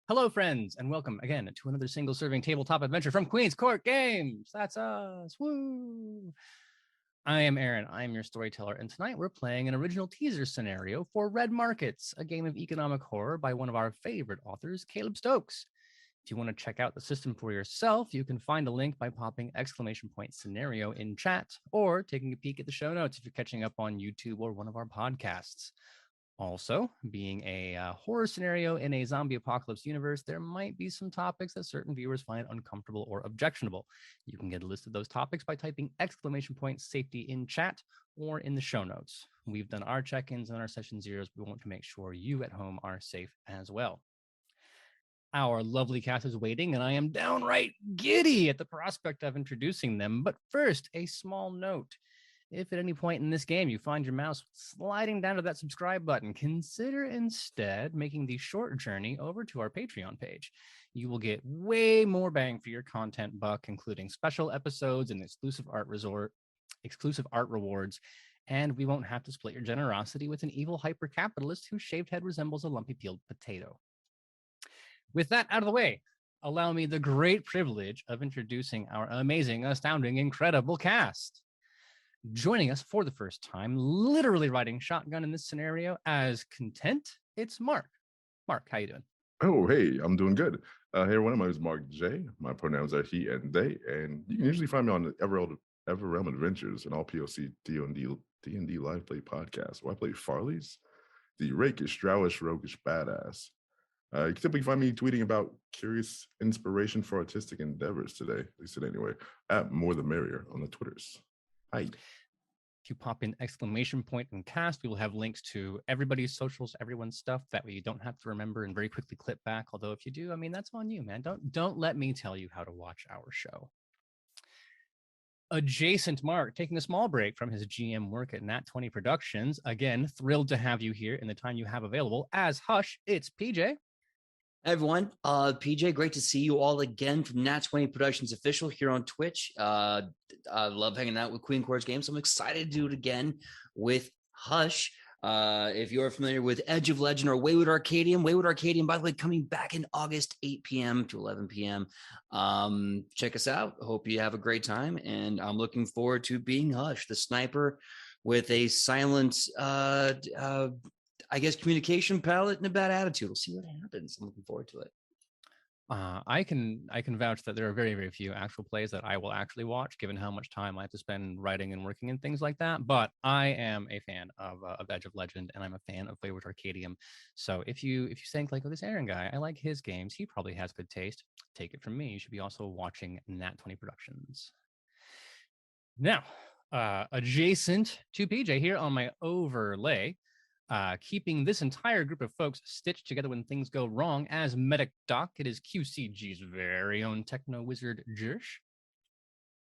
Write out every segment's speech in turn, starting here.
Hello, friends, and welcome again to another single-serving tabletop adventure from Queen's Court Games. That's us. Woo! I am Aaron. I am your storyteller, and tonight we're playing an original teaser scenario for Red Markets, a game of economic horror by one of our favorite authors, Caleb Stokes. If you want to check out the system for yourself, you can find a link by popping !scenario in chat or taking a peek at the show notes if you're catching up on YouTube or one of our podcasts. Also, being a horror scenario in a zombie apocalypse universe, there might be some topics that certain viewers find uncomfortable or objectionable. You can get a list of those topics by typing !safety in chat or in the show notes. We've done our check-ins and our session zeros. We want to make sure you at home are safe as well. Our lovely cast is waiting, and I am downright giddy at the prospect of introducing them. But first, a small note. If at any point in this game you find your mouse sliding down to that subscribe button, consider instead making the short journey over to our Patreon page. You will get way more bang for your content buck, including special episodes and exclusive art rewards, and we won't have to split your generosity with an evil hyper-capitalist whose shaved head resembles a lumpy peeled potato. With that out of the way, allow me the great privilege of introducing our amazing, astounding, incredible cast. Joining us for the first time, literally riding shotgun in this scenario as content, it's Mark. Mark, how you doing? Oh, hey, I'm doing good. Hey, everyone, my name is Mark J. My pronouns are he and they, and you can usually find me on the Everrealm Adventures and all POC D&D live play podcasts, where I play Farley's, the rakish, drowish, roguish badass. You can typically find me tweeting about curious inspiration for artistic endeavors today, at least anyway, at More the Merrier on the Twitters. Hi. If you pop in !and cast, we will have links to everybody's socials, everyone's stuff. That way you don't have to remember and very quickly clip back. Although if you do, I mean, that's on you, man. Don't let me tell you how to watch our show. Adjacent Mark, taking a small break from his GM work at Nat 20 Productions. Again, thrilled to have you here in the time you have available. As Hush, it's PJ. Hey everyone, PJ, great to see you all again from Nat 20 Productions Official here on Twitch. I love hanging out with Queen Court's Games. I'm excited to do it again with Hush. If you're familiar with Edge of Legend or Wayward Arcadium, by the way, coming back in August, 8 p.m. to 11 p.m. Check us out. Hope you have a great time, and I'm looking forward to being Hush, the sniper with a silent I guess communication palette and a bad attitude. We'll see what happens. I'm looking forward to it. I can vouch that there are very, very few actual plays that I will actually watch, given how much time I have to spend writing and working and things like that. But I am a fan of Edge of Legend, and I'm a fan of Wayward Arcadium. So if you think like, oh, this Aaron guy, I like his games, he probably has good taste. Take it from me. You should be also watching Nat 20 Productions. Now, adjacent to PJ here on my overlay. Keeping this entire group of folks stitched together when things go wrong as Medic Doc, it is QCG's very own techno wizard, Jursh.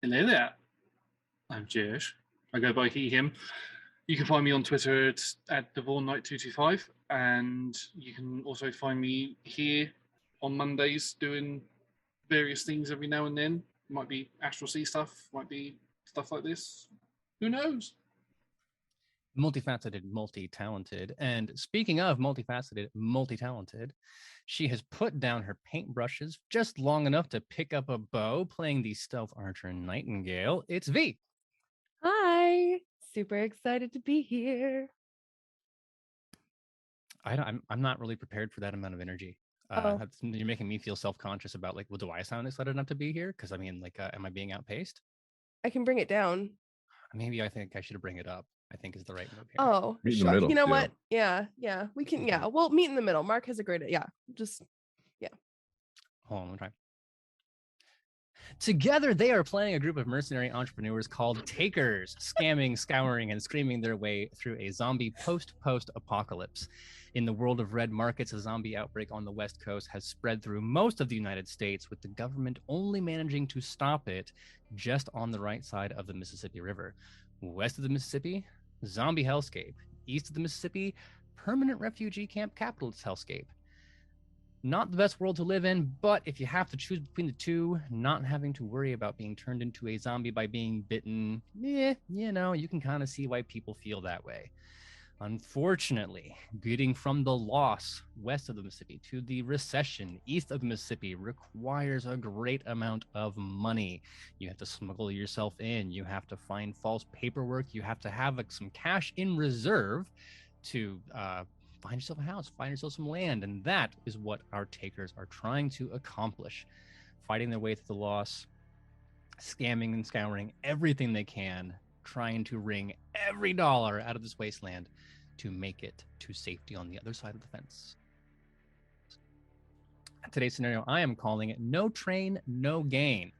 Hello there. I'm Jursh. I go by he, him. You can find me on Twitter at DevorKnight225, and you can also find me here on Mondays doing various things every now and then. Might be Astral Sea stuff, might be stuff like this. Who knows? Multifaceted, multi-talented. And speaking of multifaceted, multi-talented, she has put down her paintbrushes just long enough to pick up a bow, playing the stealth archer Nightingale. It's V. Hi, super excited to be here. I'm not really prepared for that amount of energy. You're making me feel self-conscious about like, well, do I sound excited enough to be here? Because I mean, like, am I being outpaced? I can bring it down. Maybe I think I should bring it up. I think is the right move here. Oh, Meet in the middle, you know what? Yeah, we can. Yeah, we'll meet in the middle. Mark has a great. Yeah. Hold on, let me try. Together, they are playing a group of mercenary entrepreneurs called Takers, scamming, scouring, and screaming their way through a zombie post-apocalypse. In the world of red markets, a zombie outbreak on the West Coast has spread through most of the United States, with the government only managing to stop it just on the right side of the Mississippi River. West of the Mississippi, zombie hellscape. East of the Mississippi, permanent refugee camp capitalist hellscape. Not the best world to live in, but if you have to choose between the two, not having to worry about being turned into a zombie by being bitten, you can kind of see why people feel that way. Unfortunately, getting from the loss west of the Mississippi to the recession east of the Mississippi requires a great amount of money. You have to smuggle yourself in. You have to find false paperwork. You have to have some cash in reserve to find yourself a house, find yourself some land. And that is what our takers are trying to accomplish, fighting their way through the loss, scamming and scouring everything they can, trying to wring every dollar out of this wasteland to make it to safety on the other side of the fence. Today's scenario, I am calling it No Train, No Gain.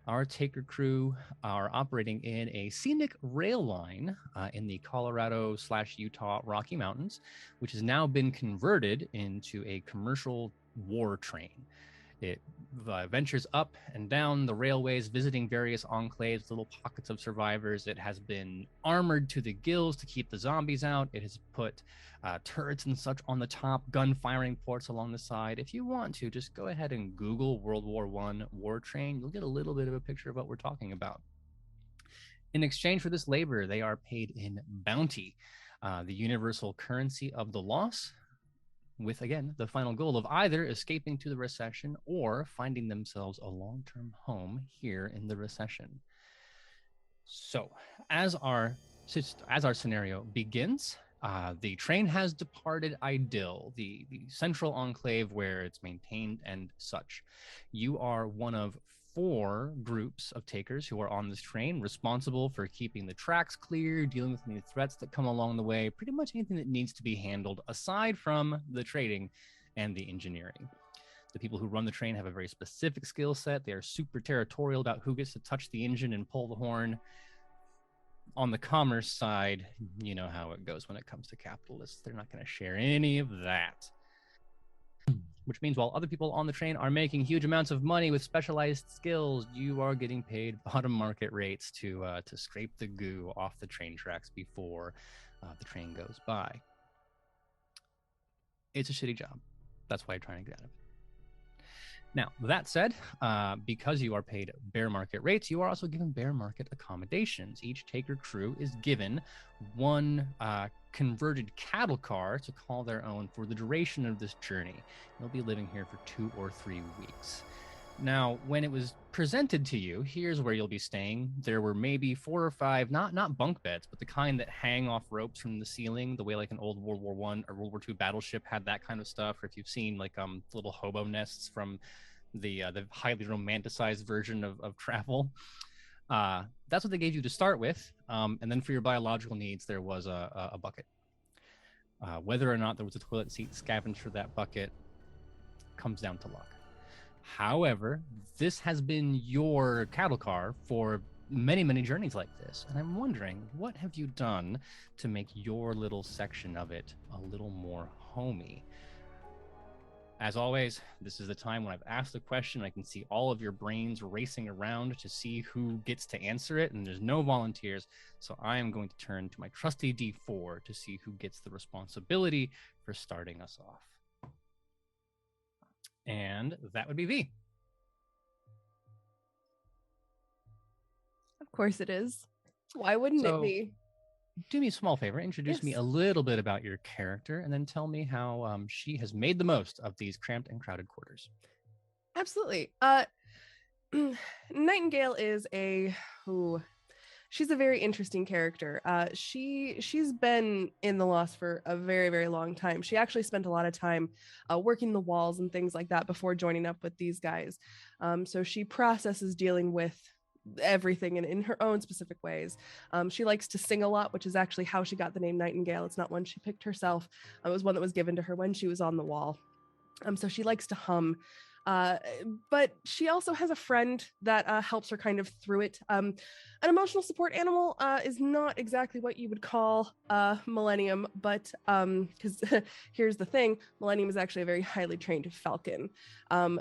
Our taker crew are operating in a scenic rail line in the Colorado/Utah Rocky Mountains, which has now been converted into a commercial war train. It ventures up and down the railways, visiting various enclaves, little pockets of survivors. It has been armored to the gills to keep the zombies out. It has put turrets and such on the top, gun firing ports along the side. If you want to, just go ahead and Google World War I war train. You'll get a little bit of a picture of what we're talking about. In exchange for this labor, they are paid in bounty, the universal currency of the loss, with, again, the final goal of either escaping to the recession or finding themselves a long-term home here in the recession. So as our scenario begins, the train has departed Idyll, the central enclave where it's maintained and such. You are one of 4 groups of takers who are on this train, responsible for keeping the tracks clear, dealing with any threats that come along the way, pretty much anything that needs to be handled aside from the trading and the engineering. The people who run the train have a very specific skill set. They are super territorial about who gets to touch the engine and pull the horn. On the commerce side, you know how it goes when it comes to capitalists. They're not going to share any of that. Which means while other people on the train are making huge amounts of money with specialized skills, you are getting paid bottom market rates to scrape the goo off the train tracks before the train goes by. It's a shitty job. That's why I'm trying to get out of it. Now, that said, because you are paid bear market rates, you are also given bear market accommodations. Each taker crew is given one converted cattle car to call their own for the duration of this journey. You'll be living here for 2 or 3 weeks. Now, when it was presented to you, here's where you'll be staying. There were maybe 4 or 5, not bunk beds, but the kind that hang off ropes from the ceiling, the way like an old World War I or World War II battleship had that kind of stuff. Or if you've seen like little hobo nests from the highly romanticized version of travel. That's what they gave you to start with. And then for your biological needs, there was a bucket. Whether or not there was a toilet seat scavenged for that bucket comes down to luck. However, this has been your cattle car for many, many journeys like this. And I'm wondering, what have you done to make your little section of it a little more homey? As always, this is the time when I've asked a question, I can see all of your brains racing around to see who gets to answer it, and there's no volunteers, so I am going to turn to my trusty D4 to see who gets the responsibility for starting us off. And that would be V. Of course it is. Why wouldn't it be? Do me a small favor, introduce me a little bit about your character, and then tell me how she has made the most of these cramped and crowded quarters. Absolutely. Nightingale is she's a very interesting character. She's been in the Lost for a very, very long time. She actually spent a lot of time working the walls and things like that before joining up with these guys. So she processes dealing with everything in her own specific ways. She likes to sing a lot, which is actually how she got the name Nightingale. It's not one she picked herself. It was one that was given to her when she was on the wall. So she likes to hum. But she also has a friend that helps her kind of through it. An emotional support animal is not exactly what you would call Millennium, but because here's the thing, Millennium is actually a very highly trained falcon.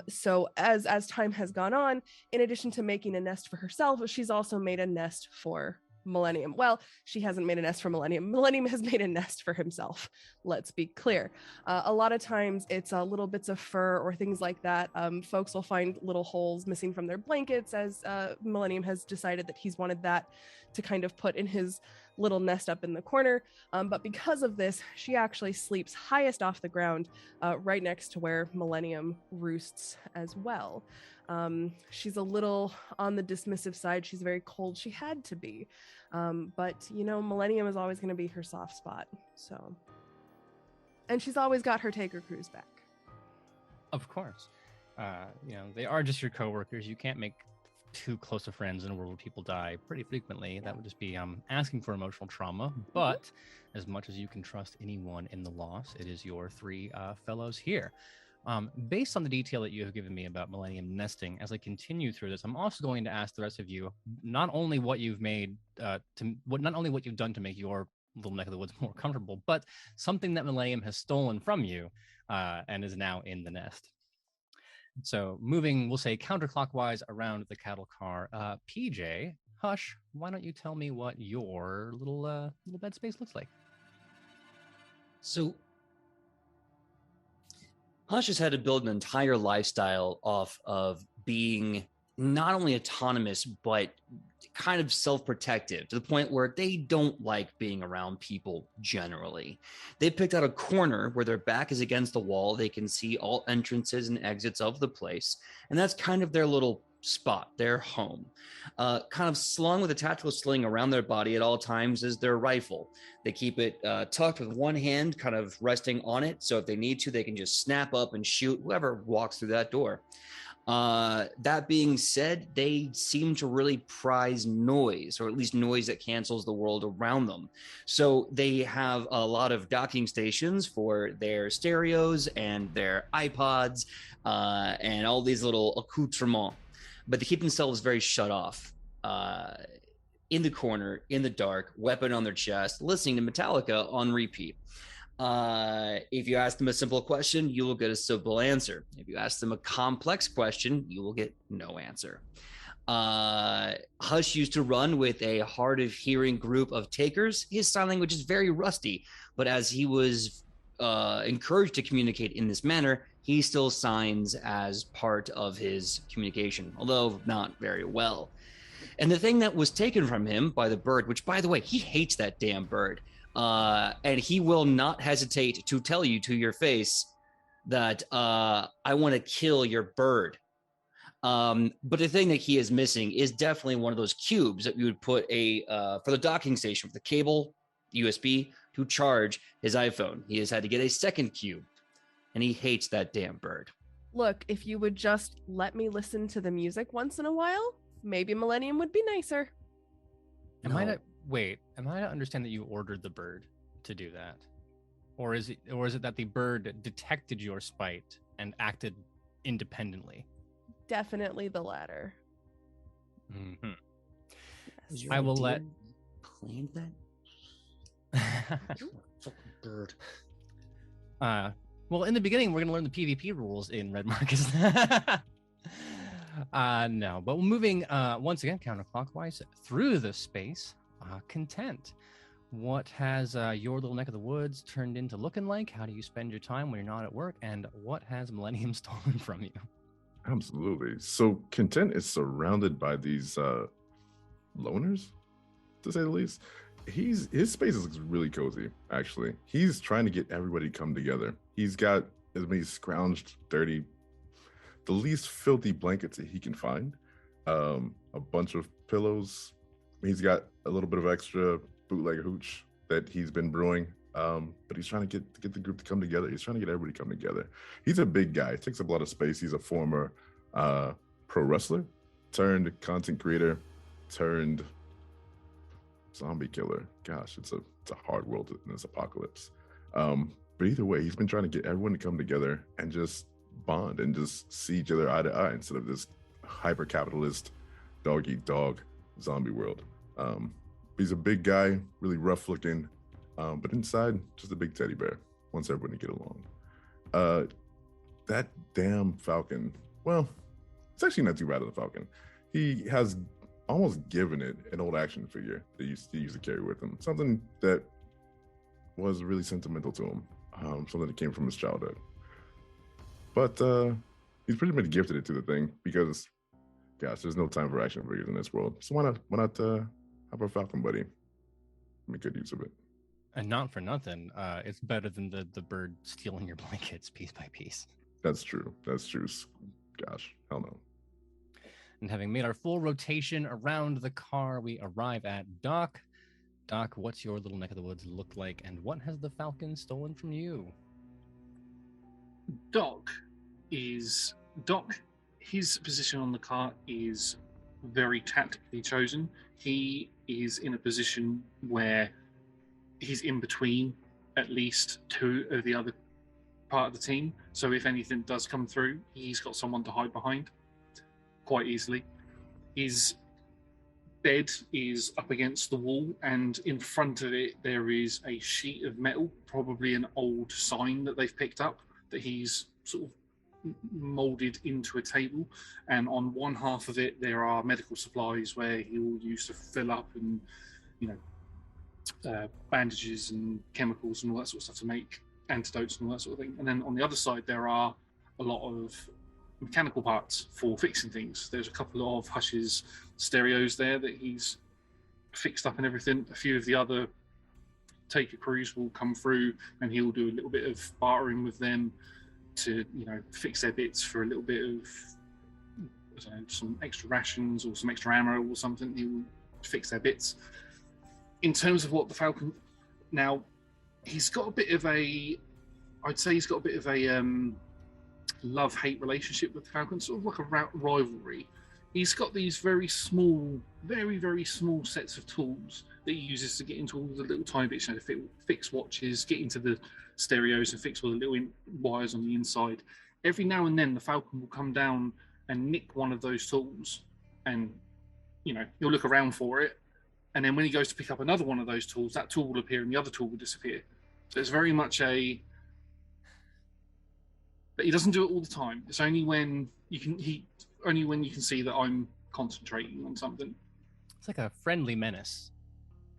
So as time has gone on, in addition to making a nest for herself, she's also made a nest for Millennium. Well, she hasn't made a nest for Millennium. Millennium has made a nest for himself. Let's be clear. A lot of times it's little bits of fur or things like that. Folks will find little holes missing from their blankets, as Millennium has decided that he's wanted that to kind of put in his little nest up in the corner. But because of this, she actually sleeps highest off the ground, right next to where Millennium roosts as well. She's a little on the dismissive side. She's very cold. She had to be. But, Millennium is always going to be her soft spot. So, and she's always got her Taker crews back. Of course. They are just your coworkers. You can't make too close of friends in a world where people die pretty frequently. That would just be asking for emotional trauma. But as much as you can trust anyone in the loss, it is your three fellows here. Based on the detail that you have given me about Millennium nesting, as I continue through this, I'm also going to ask the rest of you not only what you've made not only what you've done to make your little neck of the woods more comfortable, but something that Millennium has stolen from you and is now in the nest. So moving, we'll say counterclockwise around the cattle car. PJ, Hush, why don't you tell me what your little bed space looks like? So Hush has had to build an entire lifestyle off of being not only autonomous, but kind of self-protective to the point where they don't like being around people generally. They picked out a corner where their back is against the wall. They can see all entrances and exits of the place. And that's kind of their little spot, their home. Kind of slung with a tactical sling around their body at all times is their rifle. They keep it tucked with one hand kind of resting on it. So if they need to, they can just snap up and shoot whoever walks through that door. That being said, they seem to really prize noise, or at least noise that cancels the world around them. So they have a lot of docking stations for their stereos and their iPods and all these little accoutrements, but they keep themselves very shut off. In the corner, in the dark, weapon on their chest, listening to Metallica on repeat. If you ask them a simple question, you will get a simple answer. If you ask them a complex question, you will get no answer. Hush used to run with a hard of hearing group of takers. His sign language is very rusty, but as he was encouraged to communicate in this manner, he still signs as part of his communication, although not very well. And the thing that was taken from him by the bird, which, by the way, he hates that damn bird, and he will not hesitate to tell you to your face that I want to kill your bird. But the thing that he is missing is definitely one of those cubes that you would put for the docking station with the cable, USB, to charge his iPhone. He has had to get a second cube, and he hates that damn bird. Look, if you would just let me listen to the music once in a while, maybe Millennium would be nicer. Am I to understand that you ordered the bird to do that? Or is it that the bird detected your spite and acted independently? Definitely the latter. Mm-hmm. Yes. I will let... Planned that? Fucking bird. Well, in the beginning, we're going to learn the PvP rules in Red Marcus. No, but moving once again counterclockwise through the space. Content. What has your little neck of the woods turned into looking like? How do you spend your time when you're not at work? And what has Millennium stolen from you? Absolutely. So Content is surrounded by these loners, to say the least. His space is really cozy, actually. He's trying to get everybody to come together. He's got as many scrounged, dirty, the least filthy blankets that he can find, a bunch of pillows. He's got a little bit of extra bootleg hooch that he's been brewing, but he's trying to get the group to come together. He's trying to get everybody to come together. He's a big guy. He takes up a lot of space. He's a former pro wrestler turned content creator turned zombie killer. Gosh, it's a hard world in this apocalypse. But either way, he's been trying to get everyone to come together and just bond and just see each other eye to eye instead of this hyper-capitalist dog-eat-dog zombie world. He's a big guy, really rough looking, but inside, just a big teddy bear. Wants everyone to get along. That damn Falcon, well, it's actually not too bad of the Falcon. He has almost given it an old action figure that he used to carry with him. Something that was really sentimental to him. Something that came from his childhood. But he's pretty much gifted it to the thing because, gosh, there's no time for action figures in this world. So why not have a Falcon buddy? make good use of it. And not for nothing, it's better than the bird stealing your blankets piece by piece. That's true. That's true. Gosh, hell no. And having made our full rotation around the car, we arrive at Doc. Doc, what's your little neck of the woods look like, and what has the Falcon stolen from you? Doc, his position on the car is very tactically chosen. He is in a position where he's in between at least two of the other part of the team. So if anything does come through, he's got someone to hide behind quite easily. His bed is up against the wall, and in front of it there is a sheet of metal, probably an old sign that they've picked up, that he's sort of molded into a table. And on one half of it there are medical supplies where he will use to fill up, and bandages and chemicals and all that sort of stuff to make antidotes and all that sort of thing. And then on the other side there are a lot of mechanical parts for fixing things. There's a couple of Hush's stereos there that he's fixed up and everything. A few of the other taker crews will come through and he'll do a little bit of bartering with them to fix their bits for a little bit of some extra rations or some extra ammo or something. He will fix their bits. In terms of what the Falcon, now he's got a bit of a love-hate relationship with the Falcon, sort of like a rivalry. He's got these very small, very, very small sets of tools that he uses to get into all the little tiny bits, to fix watches, get into the stereos and fix all the little wires on the inside. Every now and then the Falcon will come down and nick one of those tools, and he'll look around for it, and then when he goes to pick up another one of those tools, that tool will appear and the other tool will disappear. So it's very much but he doesn't do it all the time. It's only when you can see that I'm concentrating on something. It's like a friendly menace.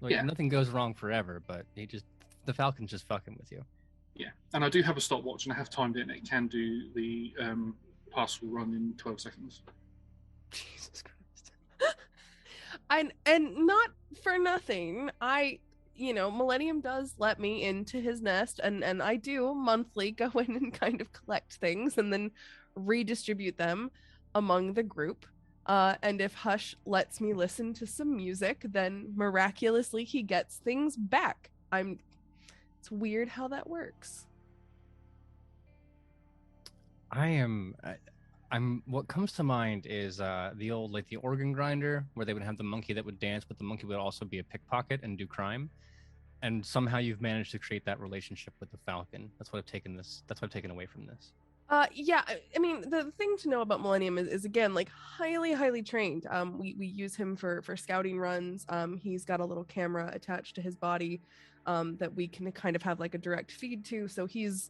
Nothing goes wrong forever, but the Falcon's just fucking with you. Yeah, and I do have a stopwatch, and I have timed it, and it can do the parcel run in 12 seconds. Jesus Christ. and not for nothing, Millennium does let me into his nest, and I do monthly go in and kind of collect things and then redistribute them among the group. And if Hush lets me listen to some music, then miraculously he gets things back. It's weird how that works. What comes to mind is the old, the organ grinder, where they would have the monkey that would dance, but the monkey would also be a pickpocket and do crime. And somehow you've managed to create that relationship with the Falcon. That's what I've taken away from this. Yeah, I mean, the thing to know about Millennium is again, highly, highly trained. We use him for scouting runs. He's got a little camera attached to his body that we can kind of have a direct feed to. So he's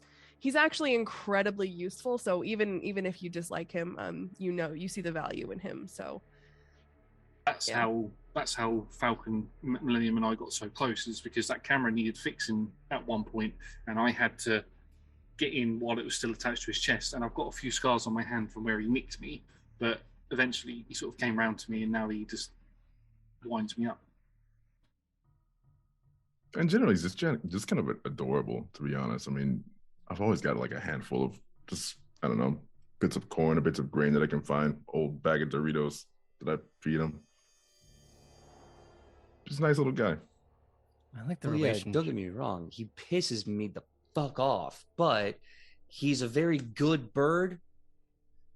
actually incredibly useful. So even if you dislike him, you see the value in him. So that's how Falcon, Millennium, and I got so close, is because that camera needed fixing at one point, and I had to get in while it was still attached to his chest. And I've got a few scars on my hand from where he nicked me, but eventually he sort of came round to me, and now he just winds me up. And generally, he's just kind of adorable, to be honest. I mean, I've always got a handful of just, I don't know, bits of corn or bits of grain that I can find, old bag of Doritos that I feed him. Just a nice little guy. I like the relationship. Yeah, don't get me wrong. He pisses me the fuck off, but he's a very good bird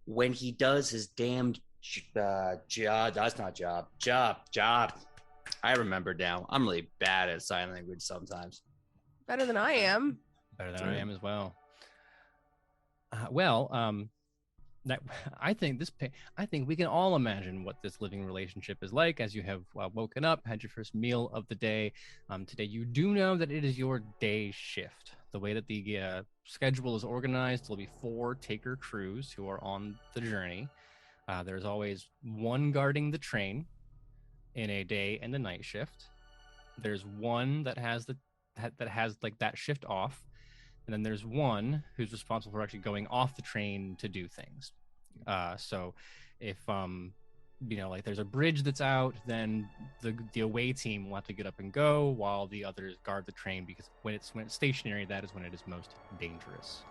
when he does his damned job. That's not job. I remember now. I'm really bad at sign language sometimes. Better than I am. Better than I am as well. I think we can all imagine what this living relationship is like as you have woken up, had your first meal of the day. Today, you do know that it is your day shift. The way that the schedule is organized, there'll be 4 taker crews who are on the journey. There's always one guarding the train in a day and a night shift. There's one that has that shift off. And then there's one who's responsible for actually going off the train to do things. So if like there's a bridge that's out, then the away team will have to get up and go while the others guard the train, because when it's stationary, that is when it is most dangerous.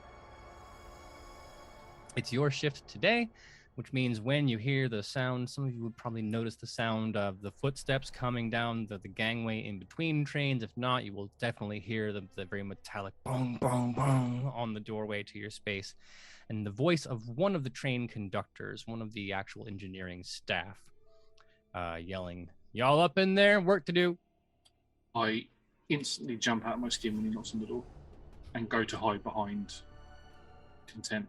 It's your shift today, which means when you hear the sound, some of you would probably notice the sound of the footsteps coming down the gangway in between trains. If not, you will definitely hear the very metallic bong, bong, bong on the doorway to your space. And the voice of one of the train conductors, one of the actual engineering staff, yelling, "Y'all up in there? Work to do." I instantly jump out of my skin when he knocks on the door and go to hide behind Content.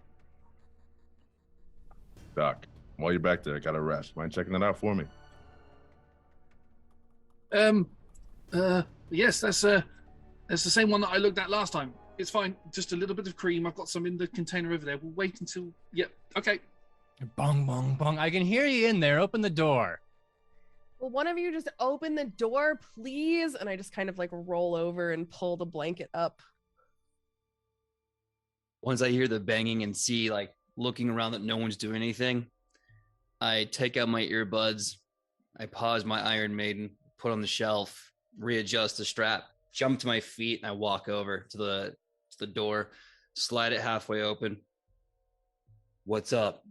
Doc, while you're back there, I got a rest. Mind checking it out for me? Yes, that's the same one that I looked at last time. It's fine. Just a little bit of cream. I've got some in the container over there. We'll wait until. Yep. Okay. Bong, bong, bong. I can hear you in there. Open the door. Will one of you just open the door, please? And I just kind of like roll over and pull the blanket up. Once I hear the banging and see like looking around that no one's doing anything, I take out my earbuds, I pause my Iron Maiden, put on the shelf, readjust the strap, jump to my feet, and I walk over to the door, slide it halfway open. What's up?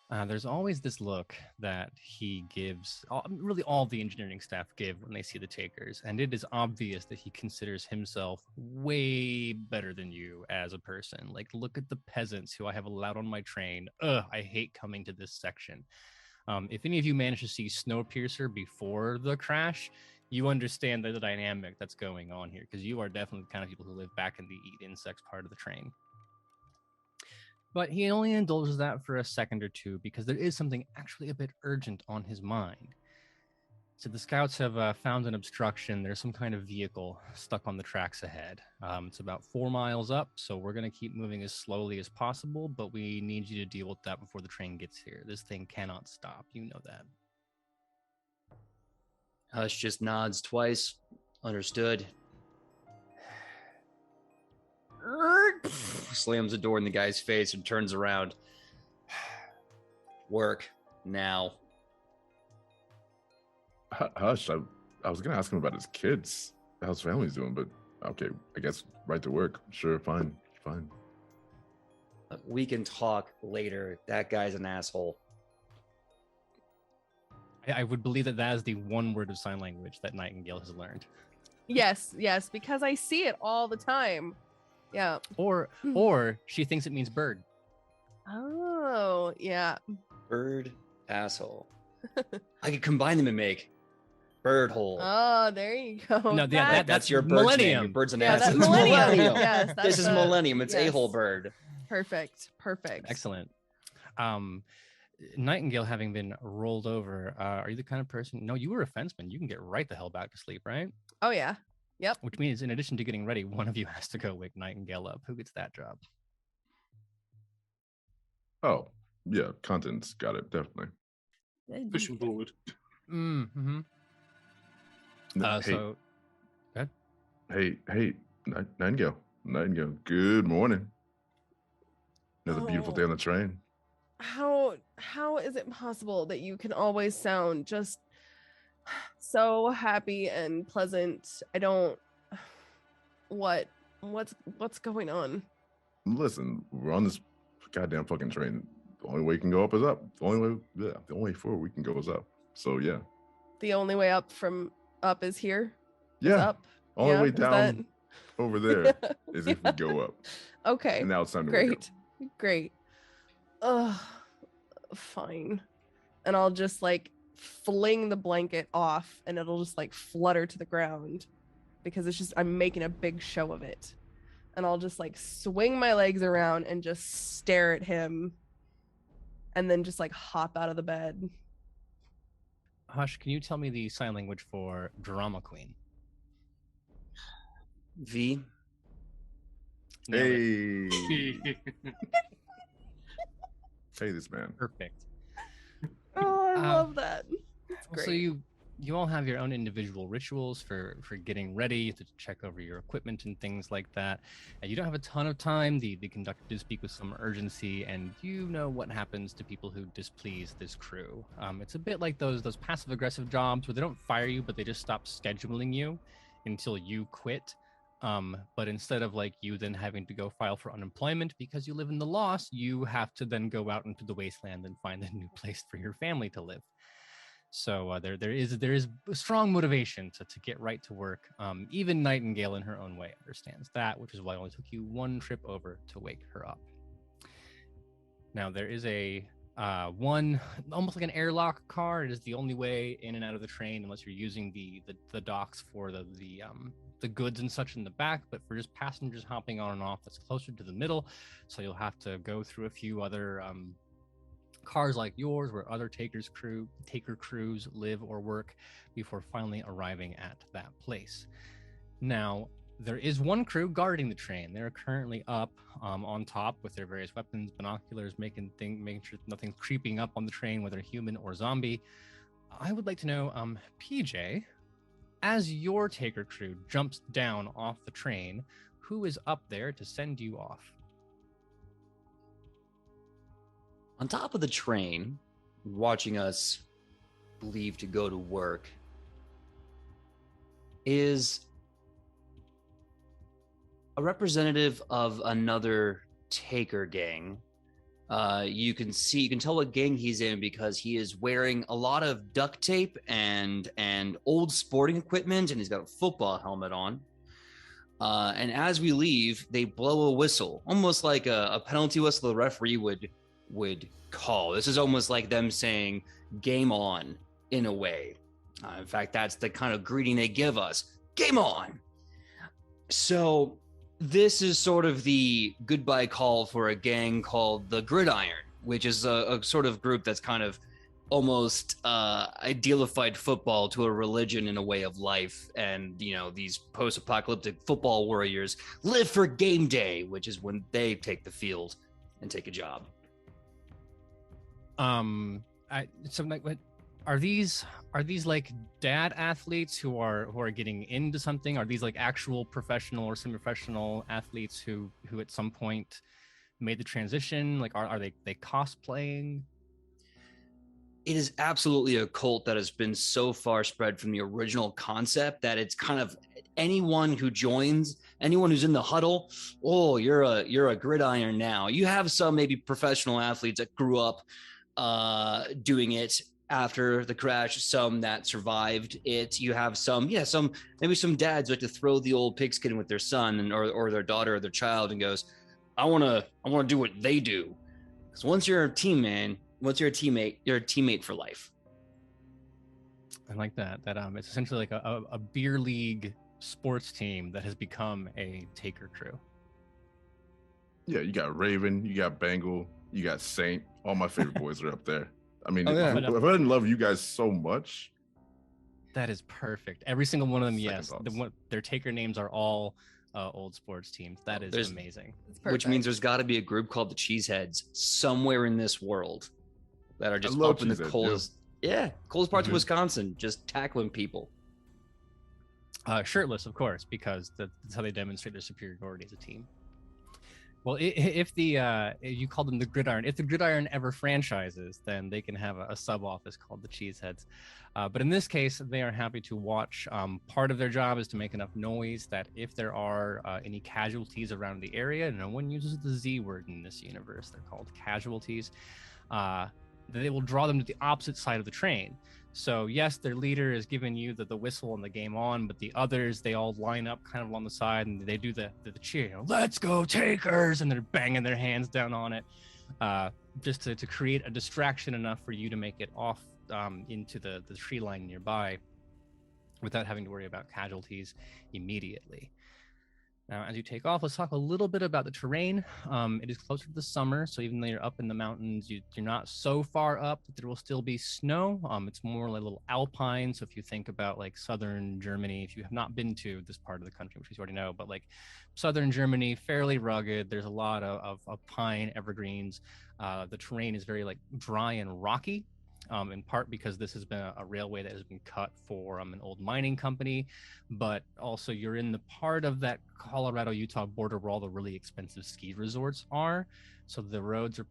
There's always this look that he gives, really all the engineering staff give when they see the takers, and it is obvious that he considers himself way better than you as a person. Like, look at the peasants who I have allowed on my train. Ugh, I hate coming to this section. If any of you managed to see Snowpiercer before the crash, you understand the dynamic that's going on here, because you are definitely the kind of people who live back in the eat insects part of the train. But he only indulges that for a second or two, because there is something actually a bit urgent on his mind. So the scouts have found an obstruction. There's some kind of vehicle stuck on the tracks ahead. It's about 4 miles up, so we're going to keep moving as slowly as possible, but we need you to deal with that before the train gets here. This thing cannot stop. You know that. Hush just nods twice. Understood. Slams the door in the guy's face and turns around. Work now. Hush, I was going to ask him about his kids, how his family's doing, but okay, I guess right to work. Sure, fine. We can talk later. That guy's an asshole. I would believe that is the one word of sign language that Nightingale has learned. Yes, because I see it all the time. Yeah. Or she thinks it means bird. Oh, yeah. Bird, asshole. I could combine them and make bird hole. Oh, there you go. No, yeah, that's your bird's millennium. name. Your bird's an Yeah, ass. that's It's millennium. Yes, this is millennium. It's yes. a-hole bird. Perfect. Excellent. Nightingale, having been rolled over, are you the kind of person? No, you were a fenceman. You can get right the hell back to sleep, right? Oh, yeah. Yep. Which means, in addition to getting ready, one of you has to go wake Nightingale up. Who gets that job? Oh, yeah, Content's got it, definitely. Pushing forward. Mm-hmm. Hey, Nightingale, good morning. Another beautiful day on the train. How is it possible that you can always sound just so happy and pleasant? I don't. What's going on? Listen, we're on this goddamn fucking train. The only way we can go up is up. The only way forward we can go is up. So yeah. The only way up from up is here. Yeah. Is up. Only Yeah, way is down over there is if we go up. Okay. And now it's time to wake up. Great. Fine. And I'll just like fling the blanket off, and it'll just like flutter to the ground, because it's just I'm making a big show of it. And I'll just like swing my legs around and just stare at him, and then just like hop out of the bed. Hush, can you tell me the sign language for drama queen? V. Hey. Hey, this man. Perfect. Oh, I love that. It's great. So you all have your own individual rituals for getting ready to check over your equipment and things like that. And you don't have a ton of time. The conductor did speak with some urgency, and you know what happens to people who displease this crew. It's a bit like those passive aggressive jobs where they don't fire you, but they just stop scheduling you until you quit. But instead of like you then having to go file for unemployment because you live in the lost, you have to then go out into the wasteland and find a new place for your family to live. So there is strong motivation to get right to work. Even Nightingale in her own way understands that, which is why it only took you one trip over to wake her up. Now there is a one almost like an airlock car. It is the only way in and out of the train unless you're using the docks for the goods and such in the back, but for just passengers hopping on and off, that's closer to the middle. So you'll have to go through a few other cars like yours where other taker crews live or work before finally arriving at that place. Now, there is one crew guarding the train. They're currently up on top with their various weapons, binoculars, making sure nothing's creeping up on the train, whether human or zombie. I would like to know, PJ, as your taker crew jumps down off the train, who is up there to send you off? On top of the train, watching us leave to go to work, is a representative of another taker gang. You can tell what gang he's in because he is wearing a lot of duct tape and old sporting equipment, and he's got a football helmet on. And as we leave, they blow a whistle, almost like a penalty whistle the referee would call. This is almost like them saying game on in a way. In fact, that's the kind of greeting they give us. Game on. So this is sort of the goodbye call for a gang called the Gridiron, which is a sort of group that's kind of almost idealified football to a religion and a way of life. And, you know, these post-apocalyptic football warriors live for game day, which is when they take the field and take a job. Are these like dad athletes who are getting into something? Are these like actual professional or semi-professional athletes who at some point made the transition? Like are they cosplaying? It is absolutely a cult that has been so far spread from the original concept that it's kind of anyone who joins, anyone who's in the huddle, oh, you're a Gridiron now. You have some maybe professional athletes that grew up doing it after the crash, some that survived it. You have some dads who like to throw the old pigskin with their son or their daughter or their child and goes, I want to do what they do. Because once you're a team, man, once you're a teammate, you're a teammate for life. I like that it's essentially like a beer league sports team that has become a taker crew. Yeah, you got Raven, you got Bengal, you got Saint. All my favorite boys are up there. I mean, if I didn't love you guys so much. That is perfect. Every single one of them, yes. Their taker names are all old sports teams. That is amazing. Which means there's got to be a group called the Cheeseheads somewhere in this world that are just up in the coldest, coldest parts of Wisconsin, just tackling people. Shirtless, of course, because that's how they demonstrate their superiority as a team. Well, if you call them the Gridiron, if the Gridiron ever franchises, then they can have a sub office called the Cheeseheads. But in this case, they are happy to watch. Part of their job is to make enough noise that if there are any casualties around the area, no one uses the Z word in this universe. They're called casualties. They will draw them to the opposite side of the train. So yes, their leader is giving you the whistle and the game on, but the others, they all line up kind of along the side and they do the cheer, you know, let's go Takers, and they're banging their hands down on it, just to create a distraction enough for you to make it off into the tree line nearby without having to worry about casualties immediately. Now, as you take off, let's talk a little bit about the terrain. It is closer to the summer, so even though you're up in the mountains, you're not so far up that there will still be snow. It's more like a little alpine. So if you think about like southern Germany, if you have not been to this part of the country, which you already know, but like southern Germany, fairly rugged. There's a lot of pine evergreens. The terrain is very like dry and rocky. in part because this has been a railway that has been cut for an old mining company, but also you're in the part of that Colorado-Utah border where all the really expensive ski resorts are. So the roads are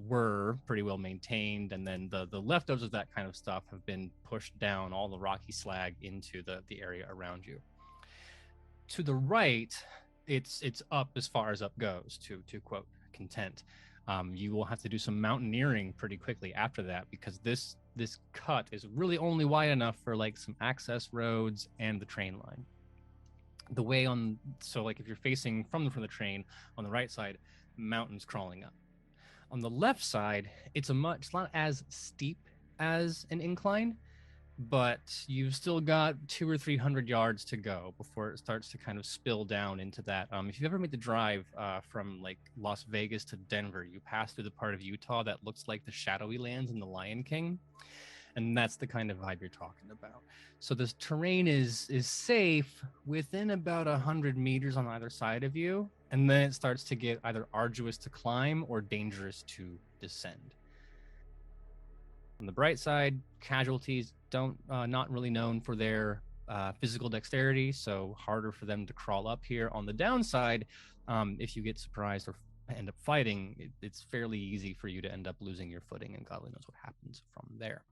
were pretty well maintained, and then the leftovers of that kind of stuff have been pushed down all the rocky slag into the area around you. To the right, it's up as far as up goes, to quote Content. You will have to do some mountaineering pretty quickly after that, because this cut is really only wide enough for like some access roads and the train line. The way if you're facing from the train on the right side, mountains crawling up. On the left side, it's not as steep as an incline, but you've still got 200 or 300 yards to go before it starts to kind of spill down into that. If you've ever made the drive from like Las Vegas to Denver, you pass through the part of Utah that looks like the shadowy lands in The Lion King. And that's the kind of vibe you're talking about. So this terrain is safe within about 100 meters on either side of you. And then it starts to get either arduous to climb or dangerous to descend. On the bright side, casualties not really known for their physical dexterity, so harder for them to crawl up here. On the downside, if you get surprised or end up fighting, it's fairly easy for you to end up losing your footing, and God only knows what happens from there.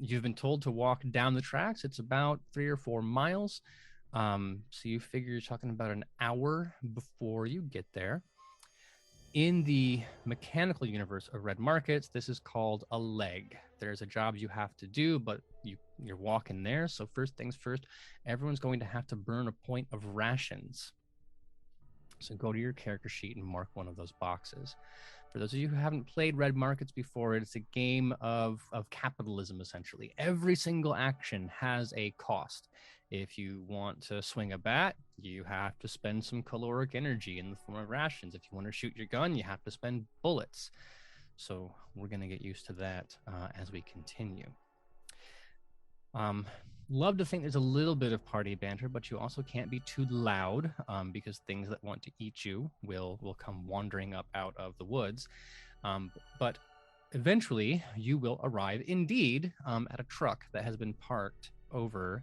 You've been told to walk down the tracks. It's about 3 or 4 miles. So you figure you're talking about an hour before you get there. In the mechanical universe of Red Markets, this is called a leg. There's a job you have to do, but you're walking there. So first things first, everyone's going to have to burn a point of rations. So go to your character sheet and mark one of those boxes. For those of you who haven't played Red Markets before, it's a game of capitalism, essentially. Every single action has a cost. If you want to swing a bat, you have to spend some caloric energy in the form of rations. If you want to shoot your gun, you have to spend bullets. So we're going to get used to that as we continue. Love to think there's a little bit of party banter, but you also can't be too loud because things that want to eat you will come wandering up out of the woods. But eventually you will arrive indeed at a truck that has been parked over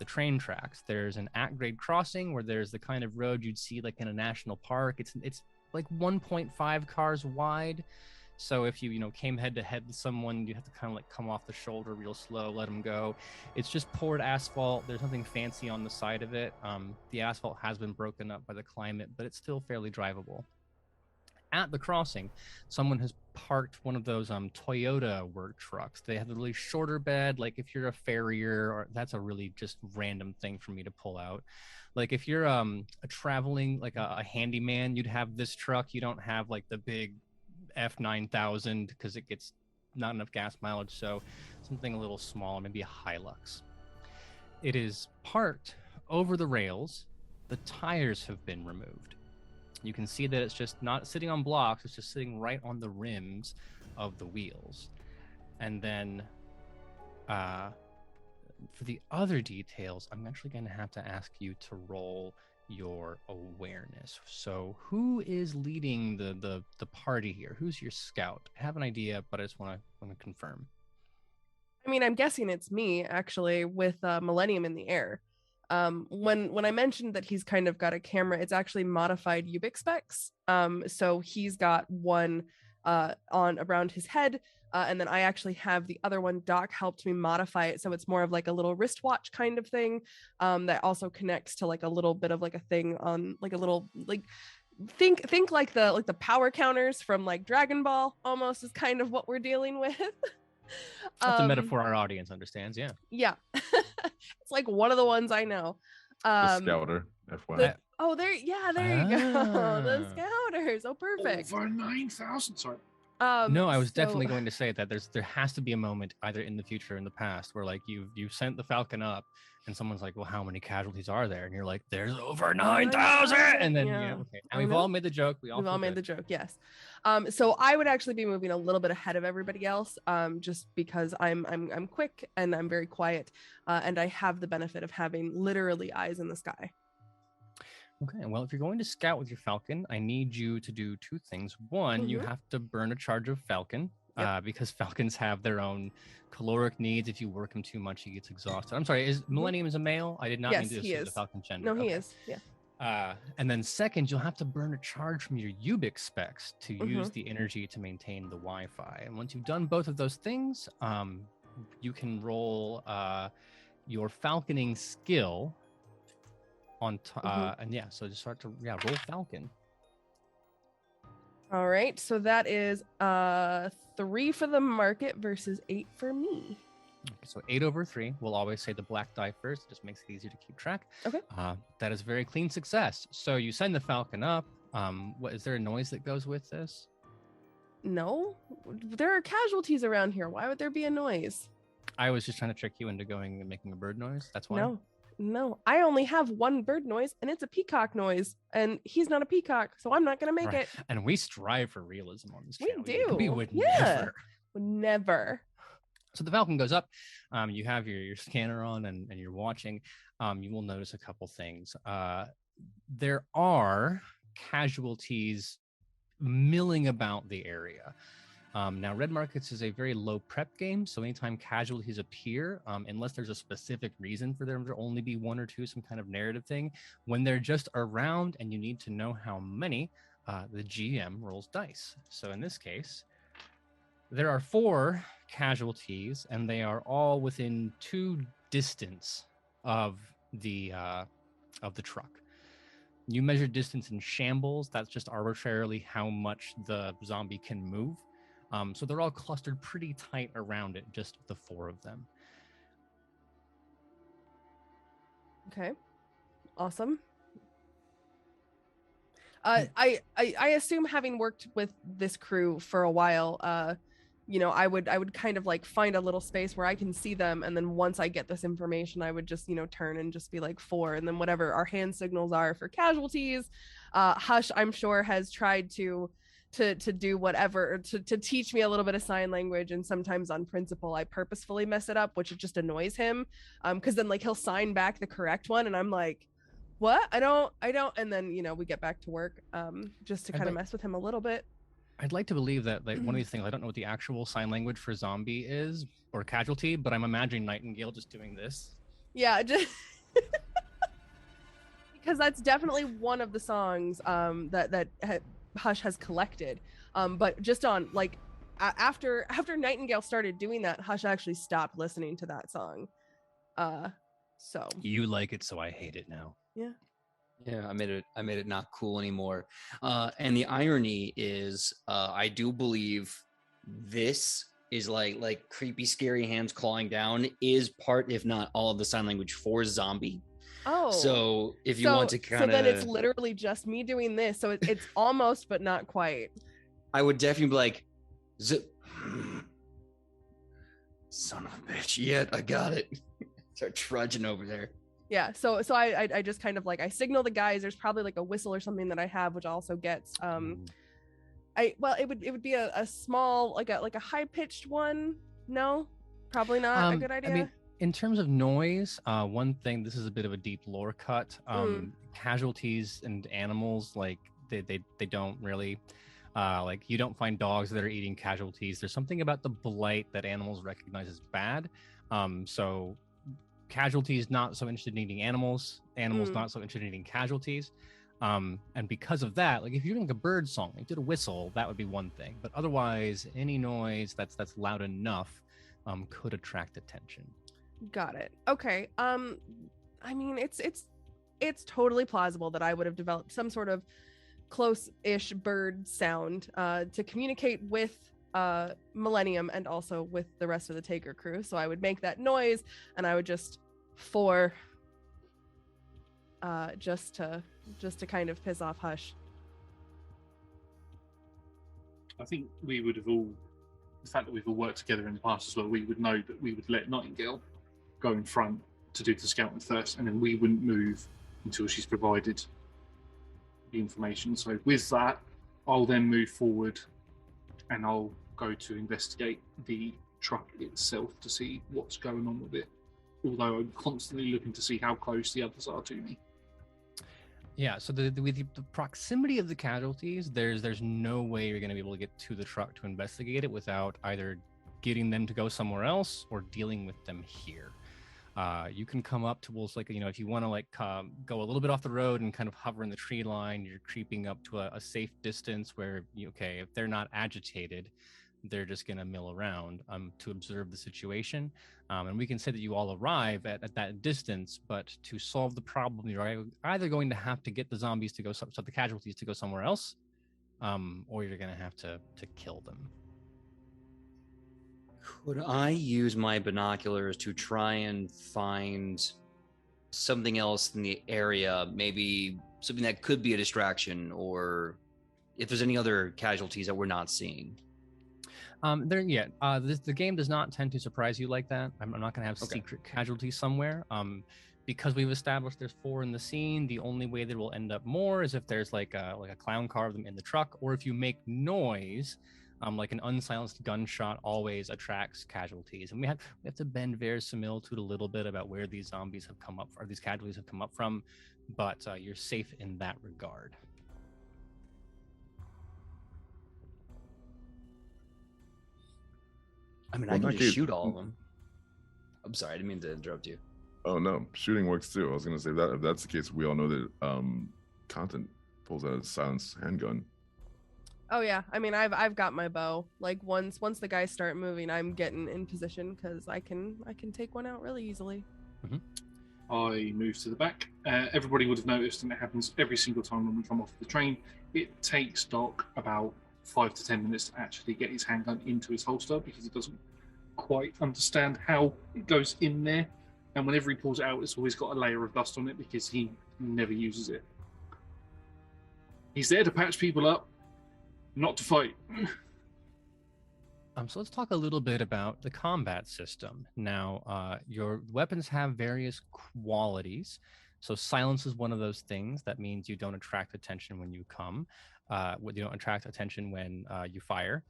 the train tracks. There's an at-grade crossing where there's the kind of road you'd see like in a national park. It's like 1.5 cars wide. So if you came head to head with someone, you have to kind of like come off the shoulder real slow, let them go. It's just poured asphalt. There's nothing fancy on the side of it. The asphalt has been broken up by the climate, but it's still fairly drivable. At the crossing, someone has parked one of those Toyota work trucks. They have a really shorter bed. Like if you're a farrier, or that's a really just random thing for me to pull out. Like if you're a traveling, like a handyman, you'd have this truck. You don't have like the big F9000 because it gets not enough gas mileage. So something a little smaller, maybe a Hilux. It is parked over the rails. The tires have been removed. You can see that it's just not sitting on blocks, it's just sitting right on the rims of the wheels. And then for the other details, I'm actually going to have to ask you to roll your awareness. So who is leading the party here? Who's your scout? I have an idea, but I just want to confirm. I mean, I'm guessing it's me, actually, with Millennium in the air. When I mentioned that he's kind of got a camera, it's actually modified Ubix specs. So he's got one on around his head, and then I actually have the other one. Doc helped me modify it, so it's more of like a little wristwatch kind of thing that also connects to like a little bit of like a thing on like a little like think like the power counters from like Dragon Ball almost is kind of what we're dealing with. That's a metaphor our audience understands. Yeah. It's like one of the ones I know. The Scouter, FYI. There you go. The Scouters. Oh, perfect. Over 9,000. Sorry. No, I was definitely going to say that there has to be a moment either in the future or in the past where like you've sent the Falcon up and someone's like, well, how many casualties are there? And you're like, there's over 9,000. And then okay. And we've all made the joke. We've all made the joke. Yes. So I would actually be moving a little bit ahead of everybody else, just because I'm quick and I'm very quiet, and I have the benefit of having literally eyes in the sky. Okay, well, if you're going to scout with your falcon, I need you to do two things. One, you have to burn a charge of falcon, because falcons have their own caloric needs. If you work him too much, he gets exhausted. I'm sorry, is Millennium is a male? I did not mean to assume the falcon gender. No, he is. Yeah. And then second, you'll have to burn a charge from your Ubix specs to use the energy to maintain the Wi-Fi. And once you've done both of those things, you can roll your falconing skill on and yeah, so just start to roll falcon. All right, so that is 3 for the market versus 8 for me. Okay, so 8 over 3. We'll always say the black die first. It just makes it easier to keep track. Okay. That is very clean success. So you send the falcon up. What is there a noise that goes with this? No, there are casualties around here. Why would there be a noise? I was just trying to trick you into going and making a bird noise. That's why. No, I only have one bird noise, and it's a peacock noise, and he's not a peacock, so I'm not going to make it. And we strive for realism on this channel. We do. We would never. So the falcon goes up. You have your scanner on, and you're watching. You will notice a couple things. There are casualties milling about the area. Now, Red Markets is a very low prep game, so anytime casualties appear, unless there's a specific reason for them to only be 1 or 2, some kind of narrative thing, when they're just around and you need to know how many, the GM rolls dice. So in this case, there are 4 casualties, and they are all within 2 distance of the truck. You measure distance in shambles. That's just arbitrarily how much the zombie can move. So they're all clustered pretty tight around it, just the 4 of them. Okay. Awesome. I assume, having worked with this crew for a while, I would kind of like find a little space where I can see them, and then once I get this information, I would just turn and just be like 4, and then whatever our hand signals are for casualties. Hush, I'm sure, has tried to do whatever to teach me a little bit of sign language, and sometimes on principle I purposefully mess it up, which just annoys him, because then he'll sign back the correct one, and I'm like, what? I don't, and then we get back to work, just to kind of mess with him a little bit. I'd like to believe that one of these things, I don't know what the actual sign language for zombie is or casualty, but I'm imagining Nightingale just doing this. Yeah, just because that's definitely one of the songs that Hush has collected, but just on after Nightingale started doing that, Hush actually stopped listening to that song. So you like it, so I hate it now. Yeah, I made it not cool anymore. And the irony is, I do believe this is like creepy, scary hands clawing down is part, if not all, of the sign language for zombie. Oh, so if you want to kind of, so then it's literally just me doing this. So it's almost, but not quite. I would definitely be like, son of a bitch. Yet I got it. Start trudging over there. Yeah. So I just kind of I signal the guys. There's probably a whistle or something that I have, which also gets it would be a small a high pitched one. No, probably not a good idea. I mean, in terms of noise, one thing, this is a bit of a deep lore cut. Casualties and animals, they don't really you don't find dogs that are eating casualties. There's something about the blight that animals recognize as bad. So casualties not so interested in eating animals not so interested in eating casualties. And because of that, if you're doing a bird song, did a whistle, that would be one thing, but otherwise any noise that's loud enough could attract attention. Got it. Okay. I mean, it's totally plausible that I would have developed some sort of close-ish bird sound to communicate with Millennium and also with the rest of the Taker crew. So I would make that noise, and I would just just to kind of piss off Hush. I think we would have all, the fact that we've all worked together in the past as well, we would know that we would let Nightingale go in front to do the scouting first, and then we wouldn't move until she's provided the information. So with that, I'll then move forward and I'll go to investigate the truck itself to see what's going on with it, although I'm constantly looking to see how close the others are to me. Yeah, so with the proximity of the casualties, there's no way you're going to be able to get to the truck to investigate it without either getting them to go somewhere else or dealing with them here. You can come up towards, like, if you want to go a little bit off the road and kind of hover in the tree line, you're creeping up to a safe distance where, if they're not agitated, they're just going to mill around to observe the situation. And we can say that you all arrive at that distance, but to solve the problem, you're either going to have to get the zombies to go, so the casualties to go somewhere else, or you're going to have to kill them. Could I use my binoculars to try and find something else in the area, maybe something that could be a distraction, or if there's any other casualties that we're not seeing? The game does not tend to surprise you like that. I'm not going to have secret casualties somewhere. Because we've established there's 4 in the scene, the only way there will end up more is if there's like a clown car of them in the truck, or if you make noise. Like an unsilenced gunshot always attracts casualties, and we have to bend verisimilitude a little bit about where these zombies have come up, or these casualties have come up from, but you're safe in that regard. I mean, I can just shoot all of them. I'm sorry, I didn't mean to interrupt you. Oh no, shooting works too. I was gonna say that if that's the case, we all know that Content pulls out a silenced handgun. Oh yeah, I mean, I've got my bow. Like once the guys start moving, I'm getting in position because I can take one out really easily. Mm-hmm. I move to the back. Everybody would have noticed, and it happens every single time when we come off the train. It takes Doc about 5 to 10 minutes to actually get his handgun into his holster because he doesn't quite understand how it goes in there. And whenever he pulls it out, it's always got a layer of dust on it because he never uses it. He's there to patch people up, not to fight. So let's talk a little bit about the combat system. Now, your weapons have various qualities. So silence is one of those things. That means you don't attract attention when you come. You don't attract attention when you fire.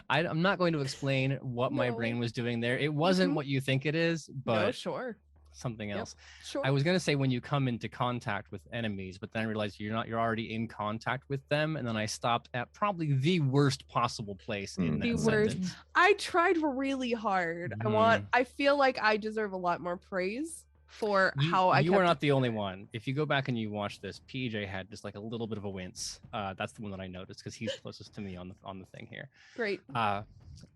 I'm not going to explain what my brain was doing there. It wasn't what you think it is, but something else. Sure. I was going to say when you come into contact with enemies, but then I realized you're already in contact with them, and then I stopped at probably the worst possible place in that sentence. I tried really hard. I feel like I deserve a lot more praise for how I. You are not the only one. If you go back and you watch this, PJ had just like a little bit of a wince. That's the one that I noticed because he's closest to me on the thing here. Great.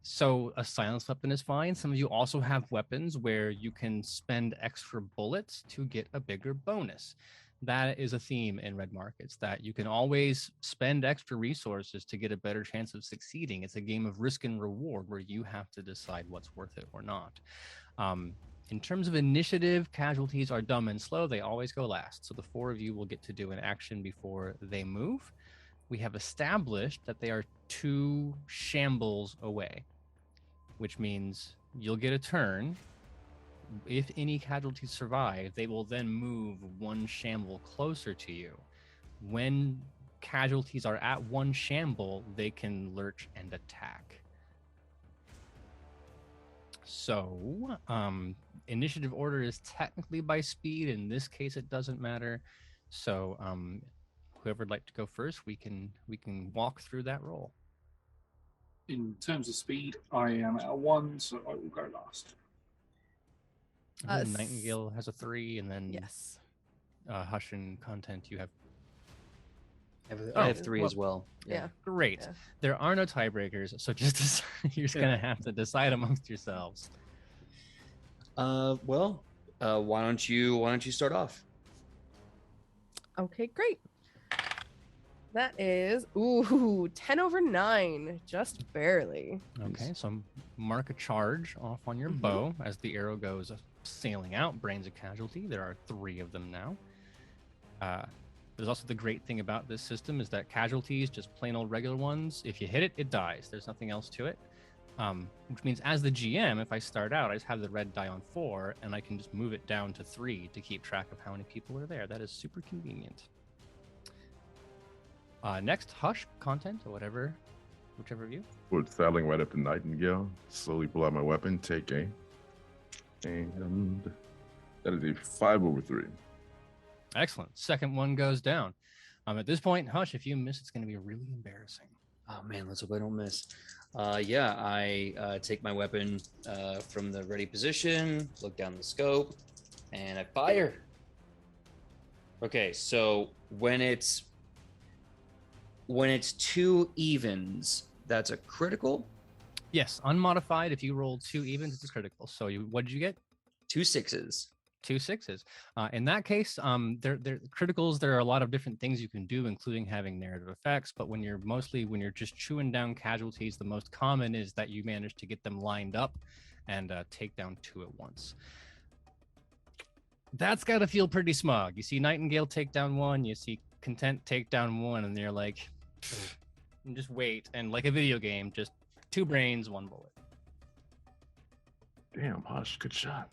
So a silenced weapon is fine. Some of you also have weapons where you can spend extra bullets to get a bigger bonus. That is a theme in Red Markets, that you can always spend extra resources to get a better chance of succeeding. It's a game of risk and reward where you have to decide what's worth it or not. In terms of initiative, casualties are dumb and slow. They always go last. So the 4 of you will get to do an action before they move. We have established that they are 2 shambles away, which means you'll get a turn. If any casualties survive, they will then move 1 shamble closer to you. When casualties are at 1 shamble, they can lurch and attack. So, initiative order is technically by speed. In this case, it doesn't matter. So, whoever would like to go first, we can walk through that roll. In terms of speed, I am at a 1, so I will go last. Nightingale has a 3, and then yes. Hush and Content, you have. I have 3 as well. Yeah. Great. Yeah. There are no tiebreakers, so you're just gonna have to decide amongst yourselves. Why don't you start off? Okay, great. That is 10 over 9, just barely. Okay, so mark a charge off on your bow as the arrow goes sailing out, brains a casualty. There are 3 of them now. There's also the great thing about this system is that casualties, just plain old regular ones, if you hit it, it dies. There's nothing else to it. Which means as the GM, if I start out, I just have the red die on 4, and I can just move it down to 3 to keep track of how many people are there. That is super convenient. Next, Hush, Content, or whichever of you. We're saddling right up to Nightingale. Slowly pull out my weapon, take aim. And that is a 5 over 3. Excellent. Second one goes down. At this point, Hush, if you miss, it's going to be really embarrassing. Oh man, let's hope I don't miss. Yeah, I take my weapon from the ready position, look down the scope, and I fire. Okay, so when it's two evens, that's a critical. Yes, unmodified. If you roll 2 evens, it's a critical. So what did you get? 2 sixes. 2 sixes. In that case, they're criticals. There are a lot of different things you can do, including having narrative effects. But when you're just chewing down casualties, the most common is that you manage to get them lined up and take down 2 at once. That's got to feel pretty smug. You see Nightingale take down 1, you see Content take down 1, and they're like, and just wait. And like a video game, just 2 brains, 1 bullet. Damn, Hush, good shot.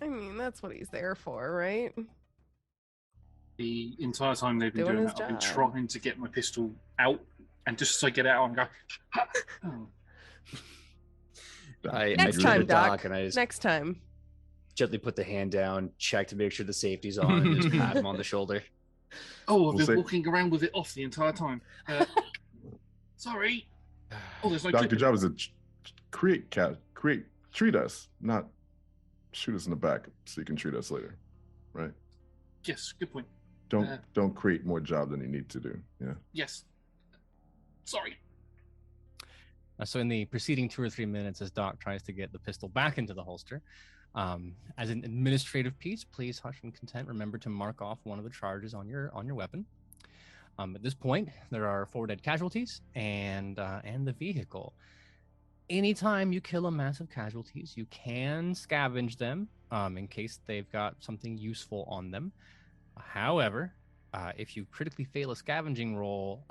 I mean, that's what he's there for, right? The entire time they've been Doing doing his that, I've been job. trying to get my pistol out, and just as I get it out, I'm going, oh. Next time, Doc. And I just Next time. gently put the hand down, check to make sure the safety's on, and just pat him on the shoulder. Oh, I've We'll been say- walking around with it off the entire time. Sorry. Oh, there's no Doc, clip. your job is to treat us, not shoot us in the back so you can treat us later, right? Yes, good point. Don't create more job than you need to do. Yeah. Yes. Sorry. So in the preceding 2 or 3 minutes, as Doc tries to get the pistol back into the holster, as an administrative piece, please, Hush and Content, remember to mark off one of the charges on your weapon. At this point, there are 4 dead casualties and the vehicle. Anytime you kill a mass of casualties, you can scavenge them in case they've got something useful on them. However, if you critically fail a scavenging roll,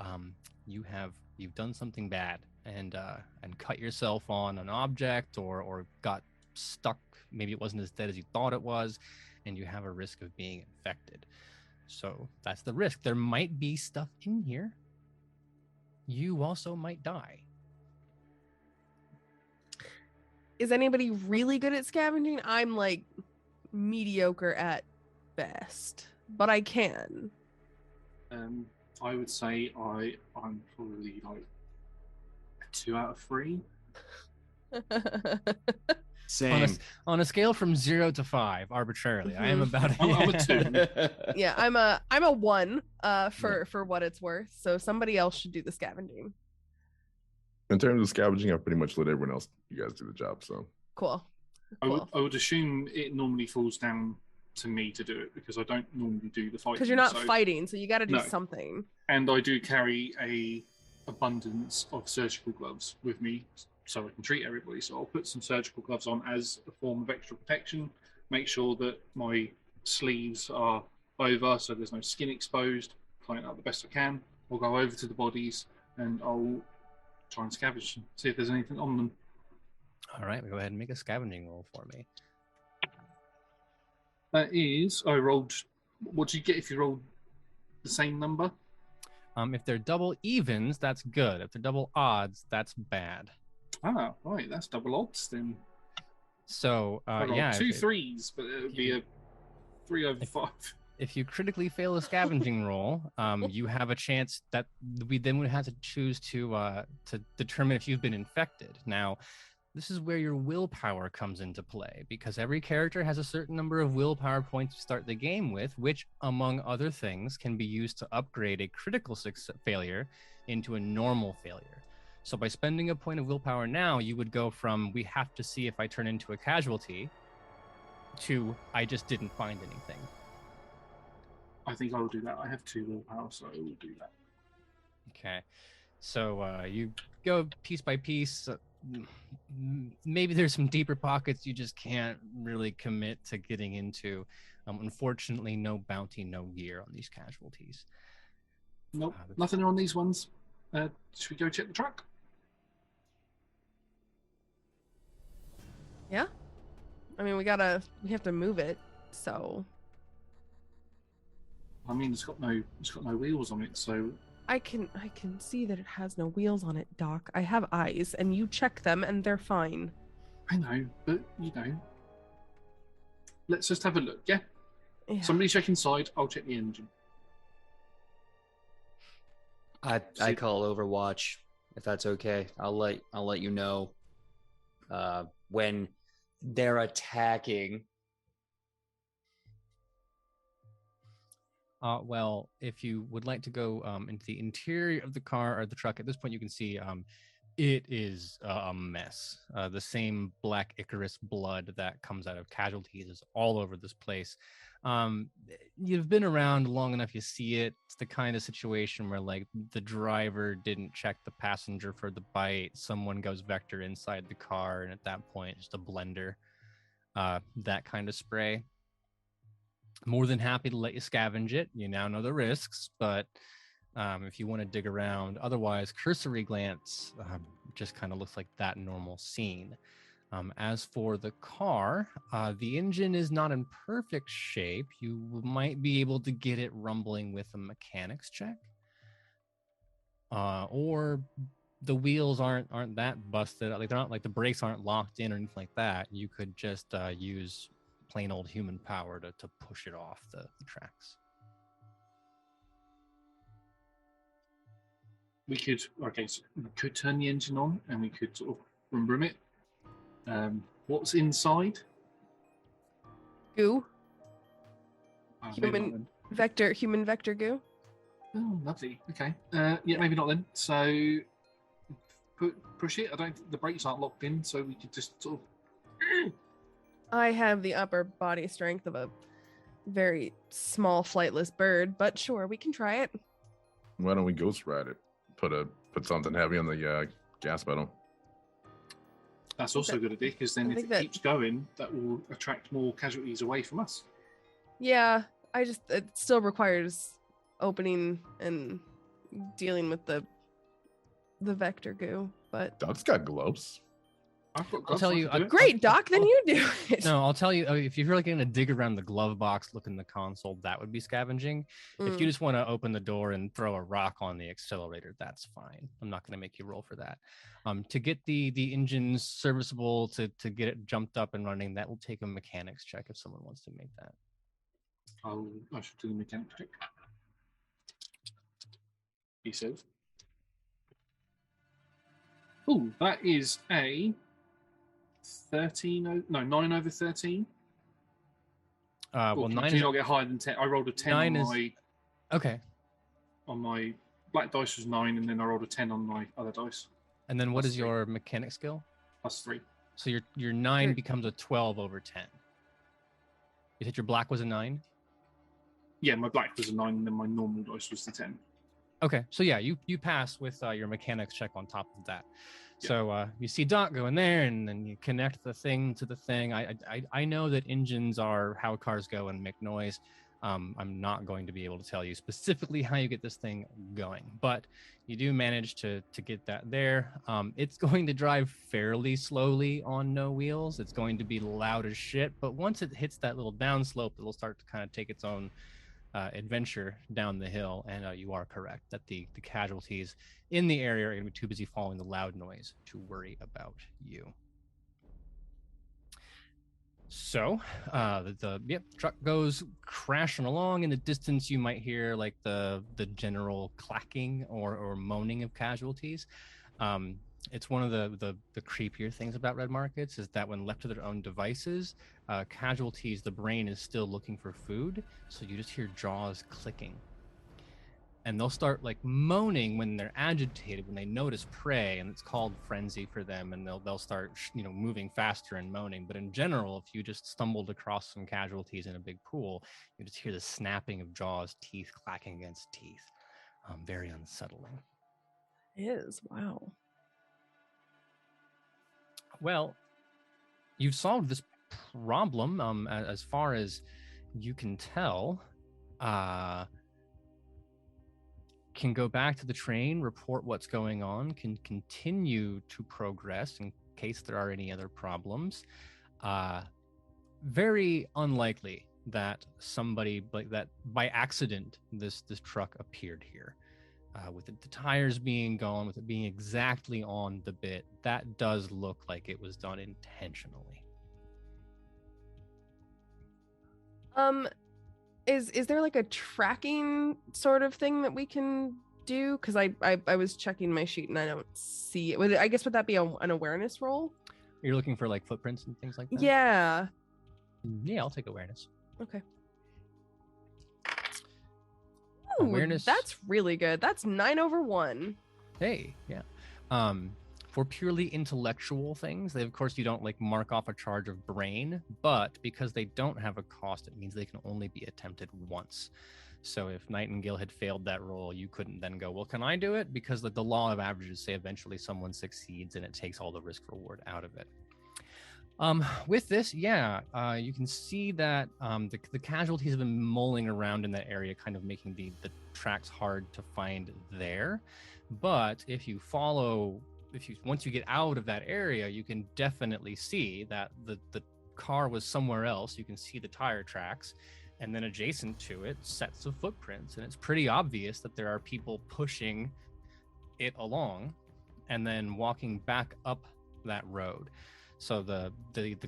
you've done something bad and cut yourself on an object or got stuck. Maybe it wasn't as dead as you thought it was, and you have a risk of being infected. So that's the risk. There might be stuff in here. You also might die. Is anybody really good at scavenging? I'm like mediocre at best, but I can. I would say I'm probably like a 2 out of 3. Same. On a scale from 0 to 5, arbitrarily, I am about I'm a 2. Yeah, I'm a 1 for what it's worth. So somebody else should do the scavenging. In terms of scavenging, I pretty much let everyone else, you guys do the job. So Cool. I would assume it normally falls down to me to do it because I don't normally do the fighting. Because you're not so- fighting, so you got to do No. something. And I do carry a abundance of surgical gloves with me so I can treat everybody. So I'll put some surgical gloves on as a form of extra protection, make sure that my sleeves are over so there's no skin exposed, clean it up the best I can. I'll go over to the bodies and I'll try and scavenge them, see if there's anything on them. All right, go ahead and make a scavenging roll for me. That is, I rolled, what do you get if you roll the same number? If they're double evens, that's good. If they're double odds, that's bad. Ah, right, that's double odds then. So, I rolled yeah. 2 if- 3s, but it would be a 3 over 5. If you critically fail a scavenging roll, you have a chance that we then would have to choose to determine if you've been infected. Now, this is where your willpower comes into play, because every character has a certain number of willpower points to start the game with, which, among other things, can be used to upgrade a critical failure into a normal failure. So by spending a point of willpower now, you would go from, we have to see if I turn into a casualty, to, I just didn't find anything. I think I will do that. I have 2 willpower, so I will do that. Okay, so you go piece by piece. Maybe there's some deeper pockets you just can't really commit to getting into. Unfortunately, no bounty, no gear on these casualties. Nope, nothing on these ones. Should we go check the truck? Yeah. I mean, we have to move it. So I mean, it's got no wheels on it, so I can see that it has no wheels on it, Doc. I have eyes, and you check them, and they're fine. I know, but let's just have a look, yeah? Yeah. Somebody check inside. I'll check the engine. I call Overwatch if that's okay. I'll let you know when they're attacking. Well, if you would like to go into the interior of the car or the truck, at this point you can see it is a mess. The same black Icarus blood that comes out of casualties is all over this place. You've been around long enough, you see it. It's the kind of situation where like the driver didn't check the passenger for the bite. Someone goes vector inside the car, and at that point, just a blender. That kind of spray. More than happy to let you scavenge it. You now know the risks, but if you want to dig around, otherwise, cursory glance just kind of looks like that normal scene. As for the car, the engine is not in perfect shape. You might be able to get it rumbling with a mechanics check, or the wheels aren't that busted. Like they're not like the brakes aren't locked in or anything like that. You could just use plain old human power to push it off the tracks. We could turn the engine on and we could sort of vroom it. What's inside? Goo. Maybe not then. Human vector goo. Oh, lovely. Okay. Yeah, maybe not then. So push it. The brakes aren't locked in, so we could just sort of. I have the upper body strength of a very small flightless bird, but sure, we can try it. Why don't we ghost ride it? Put something heavy on the gas pedal. That's also a good idea, because then if it keeps going, that will attract more casualties away from us. Yeah, it still requires opening and dealing with the vector goo, but Doc's got gloves. I'll tell you. Great, Doc. Then you do it. No, I'll tell you. If you're really going to dig around the glove box, look in the console, that would be scavenging. If you just want to open the door and throw a rock on the accelerator, that's fine. I'm not going to make you roll for that. To get the engine serviceable, to get it jumped up and running, that will take a mechanics check if someone wants to make that. I should do the mechanics check. He says. Oh, that is a 9 over 13. Well, 9 do you not get higher than 10? I rolled a 10 okay. On my black dice was 9, and then I rolled a 10 on my other dice. And then what is your mechanic skill? +3. So your 9 becomes a 12 over 10. You said your black was a 9? Yeah, my black was a 9, and then my normal dice was the 10. Okay, so yeah, you pass with your mechanics check on top of that. Yeah. So you see Doc go in there, and then you connect the thing to the thing. I know that engines are how cars go and make noise. I'm not going to be able to tell you specifically how you get this thing going, but you do manage to get that there. It's going to drive fairly slowly on no wheels. It's going to be loud as shit, but once it hits that little downslope, it'll start to kind of take its own adventure down the hill. And you are correct that the casualties in the area are going to be too busy following the loud noise to worry about you. So the truck goes crashing along. In the distance, you might hear like the general clacking or moaning of casualties. It's one of the creepier things about red markets is that when left to their own devices, casualties, the brain is still looking for food, so you just hear jaws clicking. And they'll start like moaning when they're agitated, when they notice prey, and it's called frenzy for them, and they'll start moving faster and moaning. But in general, if you just stumbled across some casualties in a big pool, you just hear the snapping of jaws, teeth clacking against teeth. Very unsettling. It is. Wow. Well, you've solved this problem as far as you can tell. Can go back to the train, report what's going on, can continue to progress in case there are any other problems. Very unlikely that somebody like that by accident this truck appeared here. With the tires being gone, with it being exactly on the bit, that does look like it was done intentionally. Is there like a tracking sort of thing that we can do? Because I was checking my sheet and I don't see it. I guess would that be an awareness roll? You're looking for like footprints and things like that? Yeah. Yeah, I'll take awareness. Okay. Ooh, Awareness. That's really good. That's 9/1. Hey, yeah. For purely intellectual things, they of course you don't like mark off a charge of brain, but because they don't have a cost, it means they can only be attempted once. So if Nightingale had failed that roll, you couldn't then go, well, can I do it? Because the law of averages say eventually someone succeeds and it takes all the risk reward out of it. With this, yeah, you can see that the casualties have been mulling around in that area, kind of making the tracks hard to find there. But if you follow, once you get out of that area, you can definitely see that the car was somewhere else. You can see the tire tracks, and then adjacent to it, sets of footprints, and it's pretty obvious that there are people pushing it along, and then walking back up that road. So the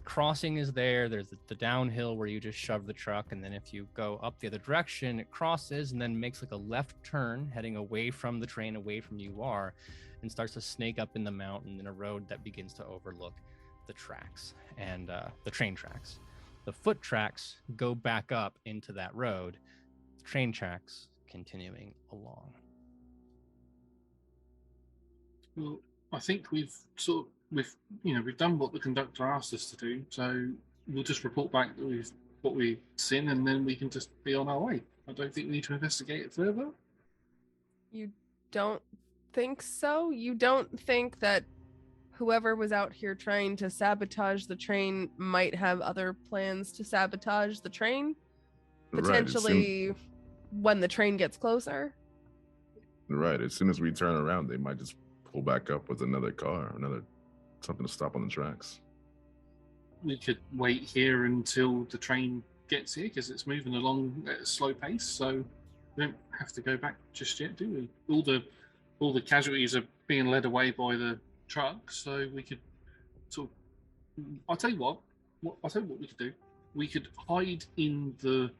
crossing is there. There's the downhill where you just shove the truck, and then if you go up the other direction, it crosses and then makes like a left turn, heading away from the train, away from you are, and starts to snake up in the mountain in a road that begins to overlook the tracks and the train tracks. The foot tracks go back up into that road. The train tracks continuing along. Well, I think we've done what the conductor asked us to do, so we'll just report back that what we've seen, and then we can just be on our way. I don't think we need to investigate it further. You don't think so? You don't think that whoever was out here trying to sabotage the train might have other plans to sabotage the train? Potentially when the train gets closer? Right. As soon as we turn around, they might just pull back up with another car, something to stop on the tracks. We could wait here until the train gets here because it's moving along at a slow pace, so we don't have to go back just yet, do we? All the casualties are being led away by the truck, so we could sort of. I'll tell you what we could do. We could hide in the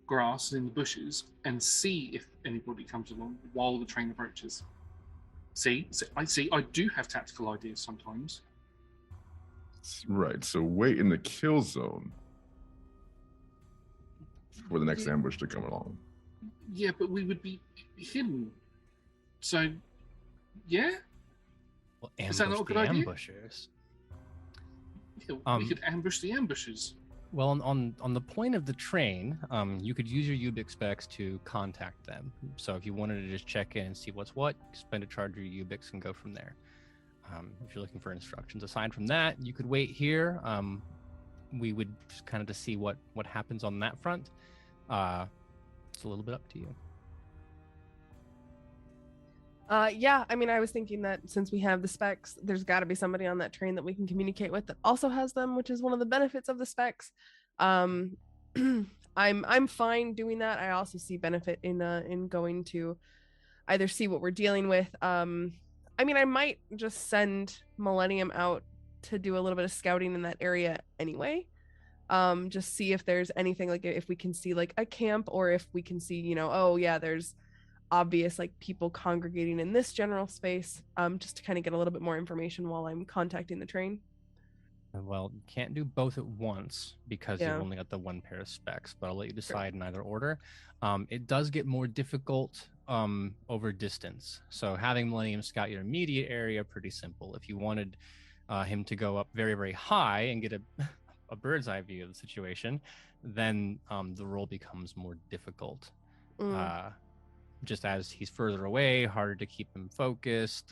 grass and in the bushes and see if anybody comes along while the train approaches. I do have tactical ideas sometimes. Right. So wait in the kill zone for the next ambush to come along. Yeah, but we would be hidden. So, yeah. Well, is that not a good idea? Ambushers. Yeah, we could ambush the ambushers. Well, on the point of the train, you could use your Ubix specs to contact them. So if you wanted to just check in and see what's what, spend a charge of your Ubix and go from there. If you're looking for instructions. Aside from that, you could wait here. We would just kind of to see what happens on that front. It's a little bit up to you. Yeah, I mean, I was thinking that since we have the specs, there's got to be somebody on that train that we can communicate with that also has them, which is one of the benefits of the specs. I'm fine doing that. I also see benefit in going to either see what we're dealing with. I mean, I might just send Millennium out to do a little bit of scouting in that area anyway. Just see if there's anything, like if we can see like a camp, or if we can see, oh yeah, there's obvious like people congregating in this general space, just to kind of get a little bit more information while I'm contacting the train. Well, you can't do both at once because you've only got the one pair of specs, but I'll let you decide in either order. It does get more difficult over distance. So having Millennium scout your immediate area, pretty simple. If you wanted him to go up very, very high and get a bird's eye view of the situation, then the role becomes more difficult. Just as he's further away, harder to keep him focused.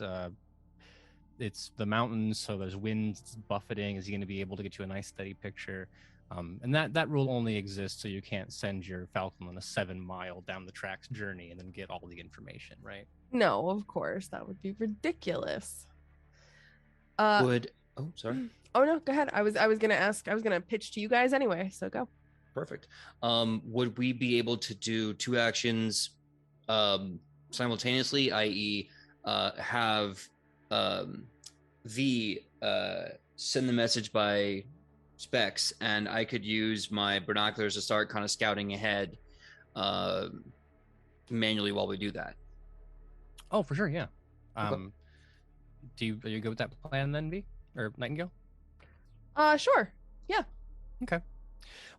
It's the mountains, so there's winds buffeting. Is he going to be able to get you a nice steady picture? And that rule only exists so you can't send your Falcon on a 7-mile down the tracks journey and then get all the information, right? No, of course, that would be ridiculous. Sorry. Oh no, go ahead. I was gonna ask. I was gonna pitch to you guys anyway. So go. Perfect. Would we be able to do 2 actions simultaneously, i.e., have send the message by specs, and I could use my binoculars to start kind of scouting ahead, manually while we do that. Oh, for sure, yeah. Okay. Are you good with that plan then, V or Nightingale? Sure. Yeah. Okay.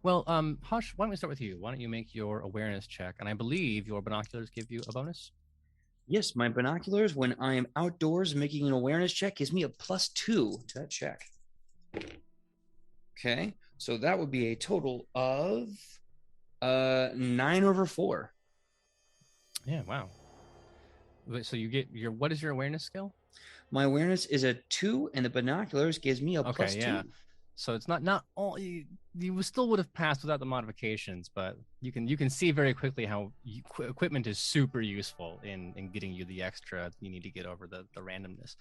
Well, Hush, why don't we start with you? Why don't you make your awareness check? And I believe your binoculars give you a bonus. Yes, my binoculars, when I am outdoors making an awareness check, gives me a +2 to that check. Okay, so that would be a total of 9/4. Yeah, wow. So you get what is your awareness skill? My awareness is a 2, and the binoculars gives me a +2. Yeah. So it's not all you still would have passed without the modifications, but you can see very quickly how equipment is super useful in getting you the extra you need to get over the randomness.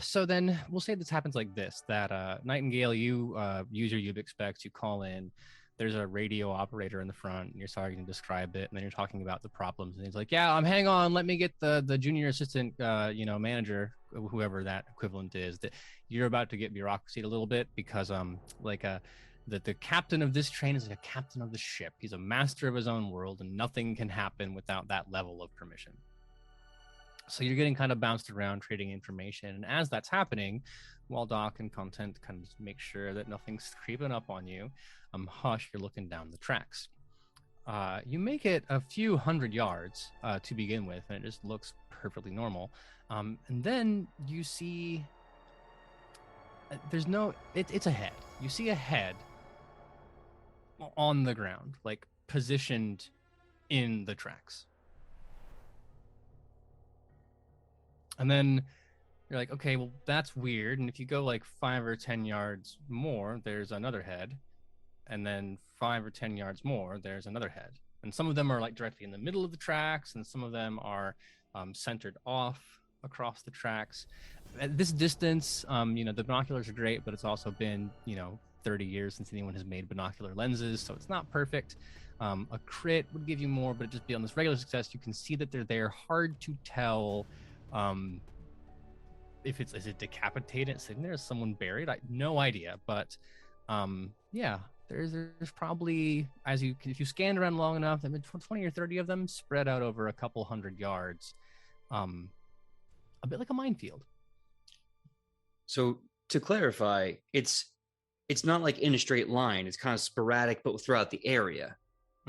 So then we'll say this happens like this: that Nightingale, you use your Ubix specs, you call in. There's a radio operator in the front, and you're starting to describe it, and then you're talking about the problems, and he's like, "Yeah, hang on, let me get the junior assistant, manager, whoever that equivalent is. That you're about to get bureaucracy a little bit because the captain of this train is like a captain of the ship. He's a master of his own world, and nothing can happen without that level of permission." So you're getting kind of bounced around, trading information, and as that's happening, while Doc and Content kind of make sure that nothing's creeping up on you, Hush, you're looking down the tracks. You make it a few hundred yards to begin with, and it just looks perfectly normal. And then you see it's a head. You see a head on the ground, like positioned in the tracks. And then you're like, okay, well, that's weird. And if you go like 5 or 10 yards more, there's another head. And then 5 or 10 yards more, there's another head. And some of them are like directly in the middle of the tracks, and some of them are centered off across the tracks. At this distance, the binoculars are great, but it's also been, 30 years since anyone has made binocular lenses, so it's not perfect. A crit would give you more, but just be on this regular success, you can see that they're there. Hard to tell if is it decapitated sitting there, is someone buried? No idea, but yeah, there's probably, if you scan around long enough, there have been 20 or 30 of them spread out over a couple hundred yards, a bit like a minefield. So to clarify, it's not like in a straight line. It's kind of sporadic, but throughout the area.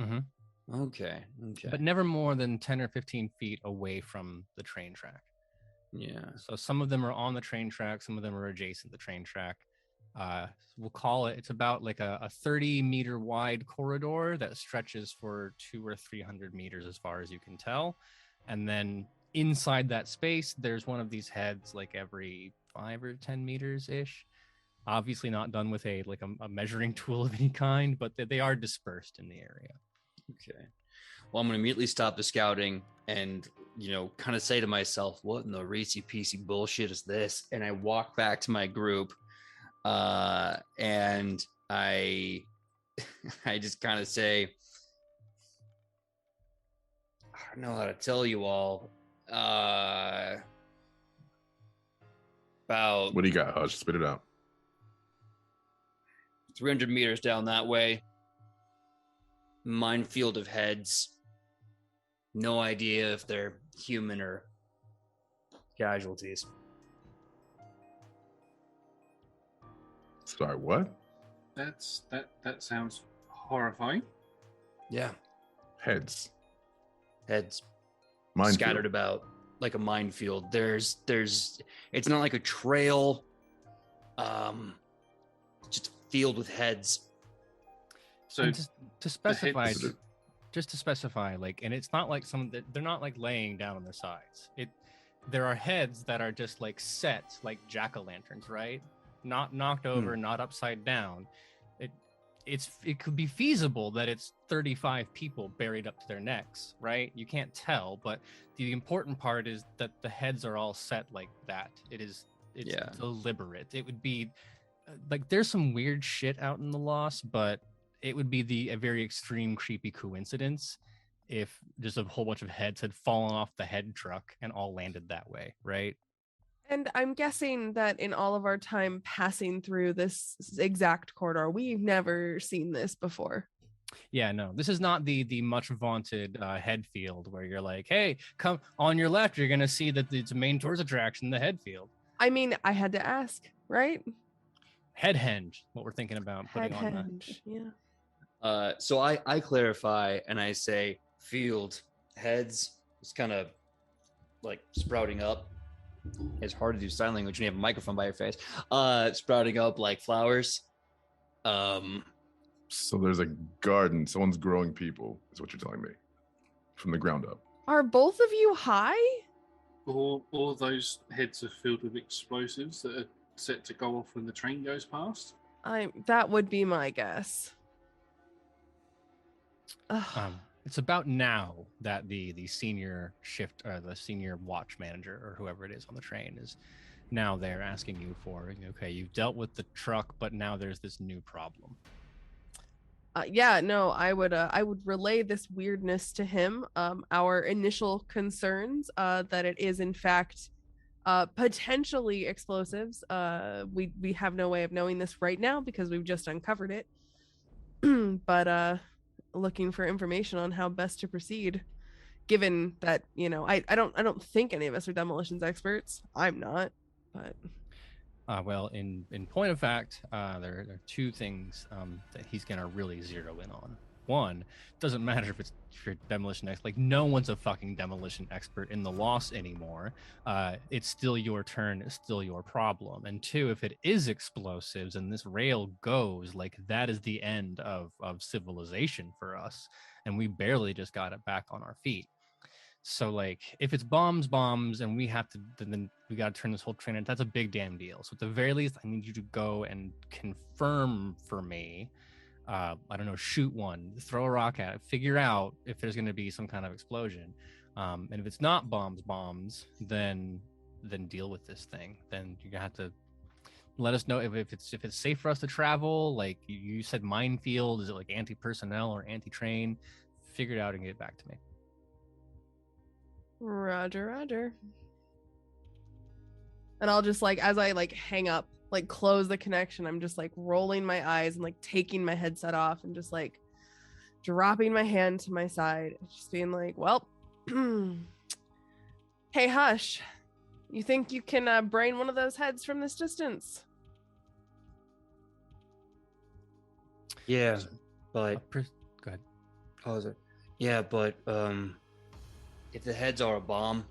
Mm-hmm. Okay. But never more than 10 or 15 feet away from the train track. Yeah. So some of them are on the train track, some of them are adjacent to the train track. We'll call it's about like a 30-meter wide corridor that stretches for 200 or 300 meters as far as you can tell. And then inside that space, there's one of these heads like every 5 or 10 meters ish. Obviously not done with a measuring tool of any kind, but they are dispersed in the area. Okay. Well, I'm going to immediately stop the scouting and, kind of say to myself, what in the Reese-Peasy bullshit is this? And I walk back to my group, and I just kind of say, I don't know how to tell you all. About what do you got, Hush? Spit it out. 300 meters down that way. Minefield of heads. No idea if they're human or casualties. Sorry, what? That sounds horrifying. Yeah. Heads. Minefield. Scattered about like a minefield. There's it's not like a trail. Just a field with heads. So to specify, like, and it's not like they're not like laying down on their sides. There are heads that are just like set like jack-o'-lanterns, right? Not knocked over, not upside down. It could be feasible that it's 35 people buried up to their necks, right? You can't tell, but the important part is that the heads are all set like that. It's deliberate. It would be like there's some weird shit out in the Lost, but it would be a very extreme, creepy coincidence if just a whole bunch of heads had fallen off the head truck and all landed that way, right? And I'm guessing that in all of our time passing through this exact corridor, we've never seen this before. Yeah, no, this is not the much vaunted head field where you're like, hey, come on your left, you're gonna see that it's a main tourist attraction, the head field. I mean, I had to ask, right? Headhenge, what we're thinking about putting on that. Headhenge, yeah. So I clarify and I say field heads. It's kind of like sprouting up. It's hard to do sign language when you have a microphone by your face. Sprouting up like flowers. So there's a garden. Someone's growing people, is what you're telling me, from the ground up. Are both of you high? All those heads are filled with explosives that are set to go off when the train goes past. That would be my guess. It's about now that the senior the senior watch manager or whoever it is on the train is now there asking you for, okay, you've dealt with the truck, but now there's this new problem. Yeah, no, I would relay this weirdness to him. Our initial concerns, that it is in fact potentially explosives. We have no way of knowing this right now because we've just uncovered it. But looking for information on how best to proceed, given that, I don't think any of us are demolitions experts. I'm not, but Well, in point of fact, there are two things that he's gonna really zero in on. One, doesn't matter if you're demolition expert. Like, no one's a fucking demolition expert in the loss anymore. It's still your turn. It's still your problem. And two, if it is explosives and this rail goes, like, that is the end of civilization for us. And we barely just got it back on our feet. So, like, if it's bombs, and we have to, then we got to turn this whole train in, that's a big damn deal. So at the very least, I need you to go and confirm for me. I don't know, shoot one, throw a rock at it, figure out if there's going to be some kind of explosion. And if it's not bombs, then deal with this thing. Then you have to let us know if it's safe for us to travel. Like you said, minefield, is it like anti-personnel or anti-train? Figure it out and get it back to me. Roger. And I'll just, like, as I like hang up, like close the connection, I'm just like rolling my eyes and like taking my headset off and just like dropping my hand to my side, just being like, well, hey, Hush, you think you can brain one of those heads from this distance? Yeah, but Go ahead. pause it. Yeah, but if the heads are a bomb,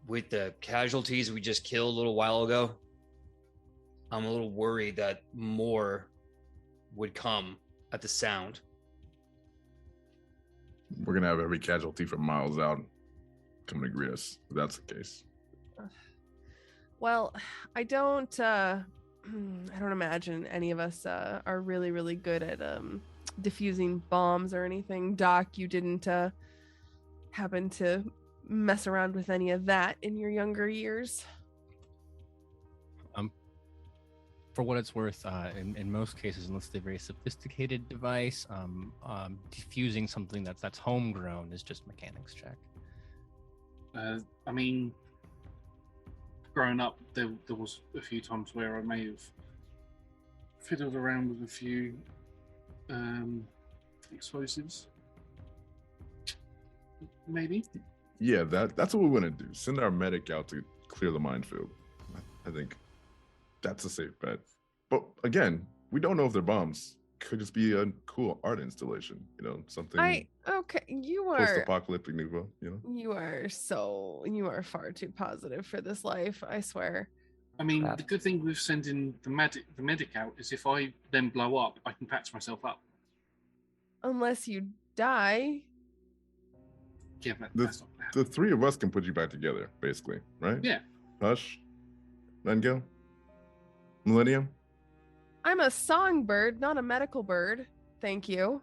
with the casualties we just killed a little while ago, I'm a little worried that more would come at the sound. We're going to have every casualty from miles out coming to greet us, if that's the case. Well, I don't imagine any of us are really, really good at diffusing bombs or anything. Doc, you didn't happen to mess around with any of that in your younger years? For what it's worth, in most cases, unless they're a very sophisticated device, diffusing something that's homegrown is just mechanics check. I mean, growing up, there was a few times where I may have fiddled around with a few explosives. Maybe. Yeah, that's what we want to do. Send our medic out to clear the minefield. I think that's a safe bet. But again, we don't know if they're bombs. Could just be a cool art installation, something. You are post-apocalyptic nouveau, You are far too positive for this life, I swear. I mean, the good thing with sending the medic out is if I then blow up, I can patch myself up. Unless you die. Yeah, that's not gonna happen. The three of us can put you back together, basically, right? Yeah. Hush, Nightingale, Millennium. I'm a songbird, not a medical bird. Thank you.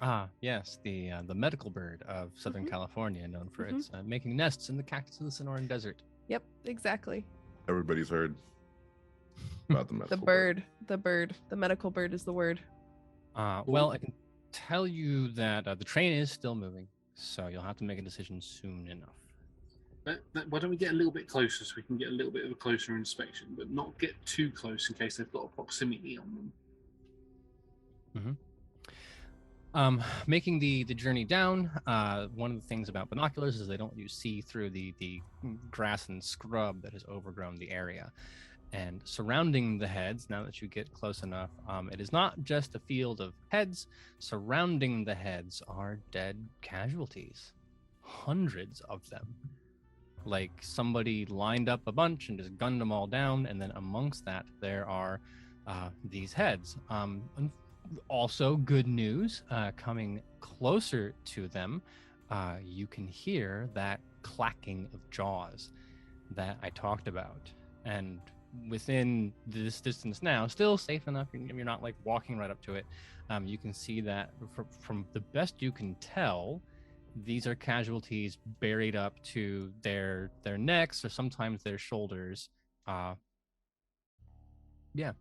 Ah, yes, the medical bird of Southern California, known for its making nests in the cactus of the Sonoran Desert. Yep, exactly. Everybody's heard about the medical The medical bird is the word. Well, I can tell you that the train is still moving, so you'll have to make a decision soon enough. Why don't we get a little bit closer so we can get a little bit of a closer inspection, but not get too close in case they've got a proximity on them. Making the journey down, one of the things about binoculars is they don't let you see through the grass and scrub that has overgrown the area. And surrounding the heads, now that you get close enough, it is not just a field of heads. Surrounding the heads are dead casualties. Hundreds of them. Like somebody lined up a bunch and just gunned them all down, and then amongst that there are these heads. Also, good news, coming closer to them, you can hear that clacking of jaws that I talked about. And within this distance now, still safe enough, you're not like walking right up to it, you can see that from the best you can tell, these are casualties buried up to their necks or sometimes their shoulders. Yeah.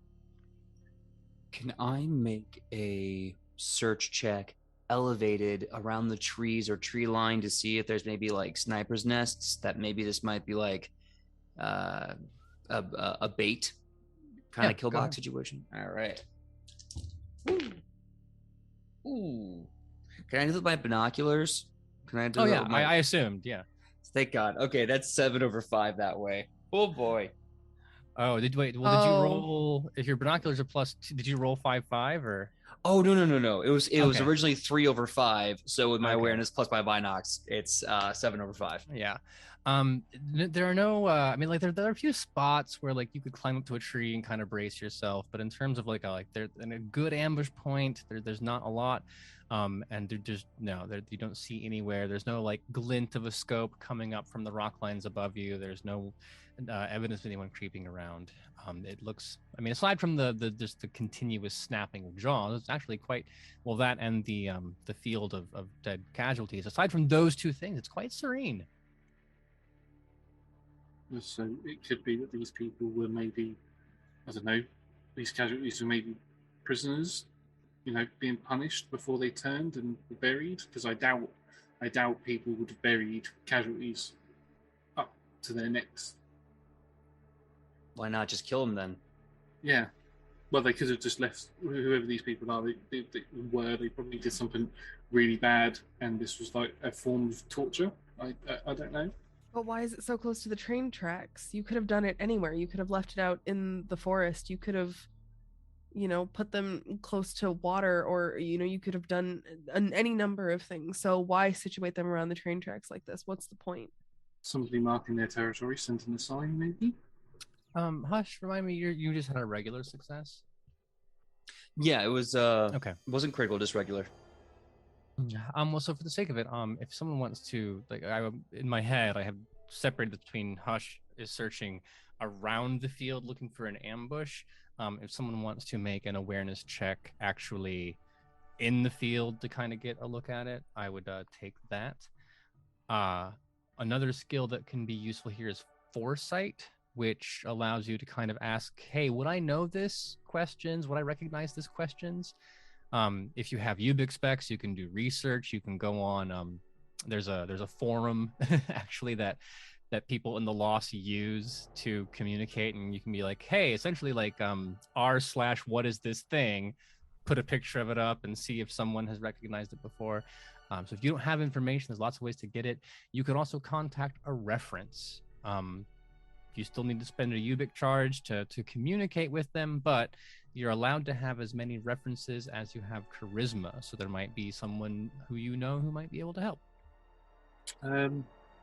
Can I make a search check elevated around the trees or tree line to see if there's maybe like sniper's nests that maybe this might be like a bait kind of kill box situation? All right. Ooh. Can I do it by binoculars? Can I do Oh, yeah. I assumed, yeah. Thank God. Okay, that's 7/5 that way. Oh, boy. Oh, did you roll, if your binoculars are +2, did you roll 5/5 or? Oh, no. It was originally 3/5. So with my awareness plus my binocs, it's 7/5. Yeah. There are no, I mean, like there are a few spots where like you could climb up to a tree and kind of brace yourself, but in terms of like there in a good ambush point, there's not a lot. And they're just you don't see anywhere. There's no like glint of a scope coming up from the rock lines above you. There's no evidence of anyone creeping around. It looks, I mean, aside from the just the continuous snapping of jaws, it's actually quite well, that and the field of dead casualties. Aside from those two things, it's quite serene. So it could be that these people were maybe, I don't know, these casualties were maybe prisoners, being punished before they turned and were buried. Because I doubt people would have buried casualties up to their necks. Why not just kill them then? Yeah. Well, they could have just left whoever these people are. They probably did something really bad, and this was like a form of torture. I don't know. But why is it so close to the train tracks? You could have done it anywhere. You could have left it out in the forest. You could have, put them close to water, or, you could have done any number of things. So why situate them around the train tracks like this? What's the point? Somebody marking their territory, sending a sign, maybe? Hush, remind me, you just had a regular success? Yeah, it was, okay. It wasn't critical, just regular. Well, so for the sake of it, if someone wants to, like, in my head, I have separated between Hush is searching around the field looking for an ambush. If someone wants to make an awareness check actually in the field to kind of get a look at it, I would take that. Another skill that can be useful here is foresight, which allows you to kind of ask, hey, would I know this questions? Would I recognize this questions? If you have Ubix specs, you can do research. You can go on. There's a forum actually that people in the Lost use to communicate, and you can be like, hey, essentially like r/what is this thing? Put a picture of it up and see if someone has recognized it before. So if you don't have information, there's lots of ways to get it. You could also contact a reference. You still need to spend a Ubix charge to communicate with them, but you're allowed to have as many references as you have charisma. So there might be someone who who might be able to help.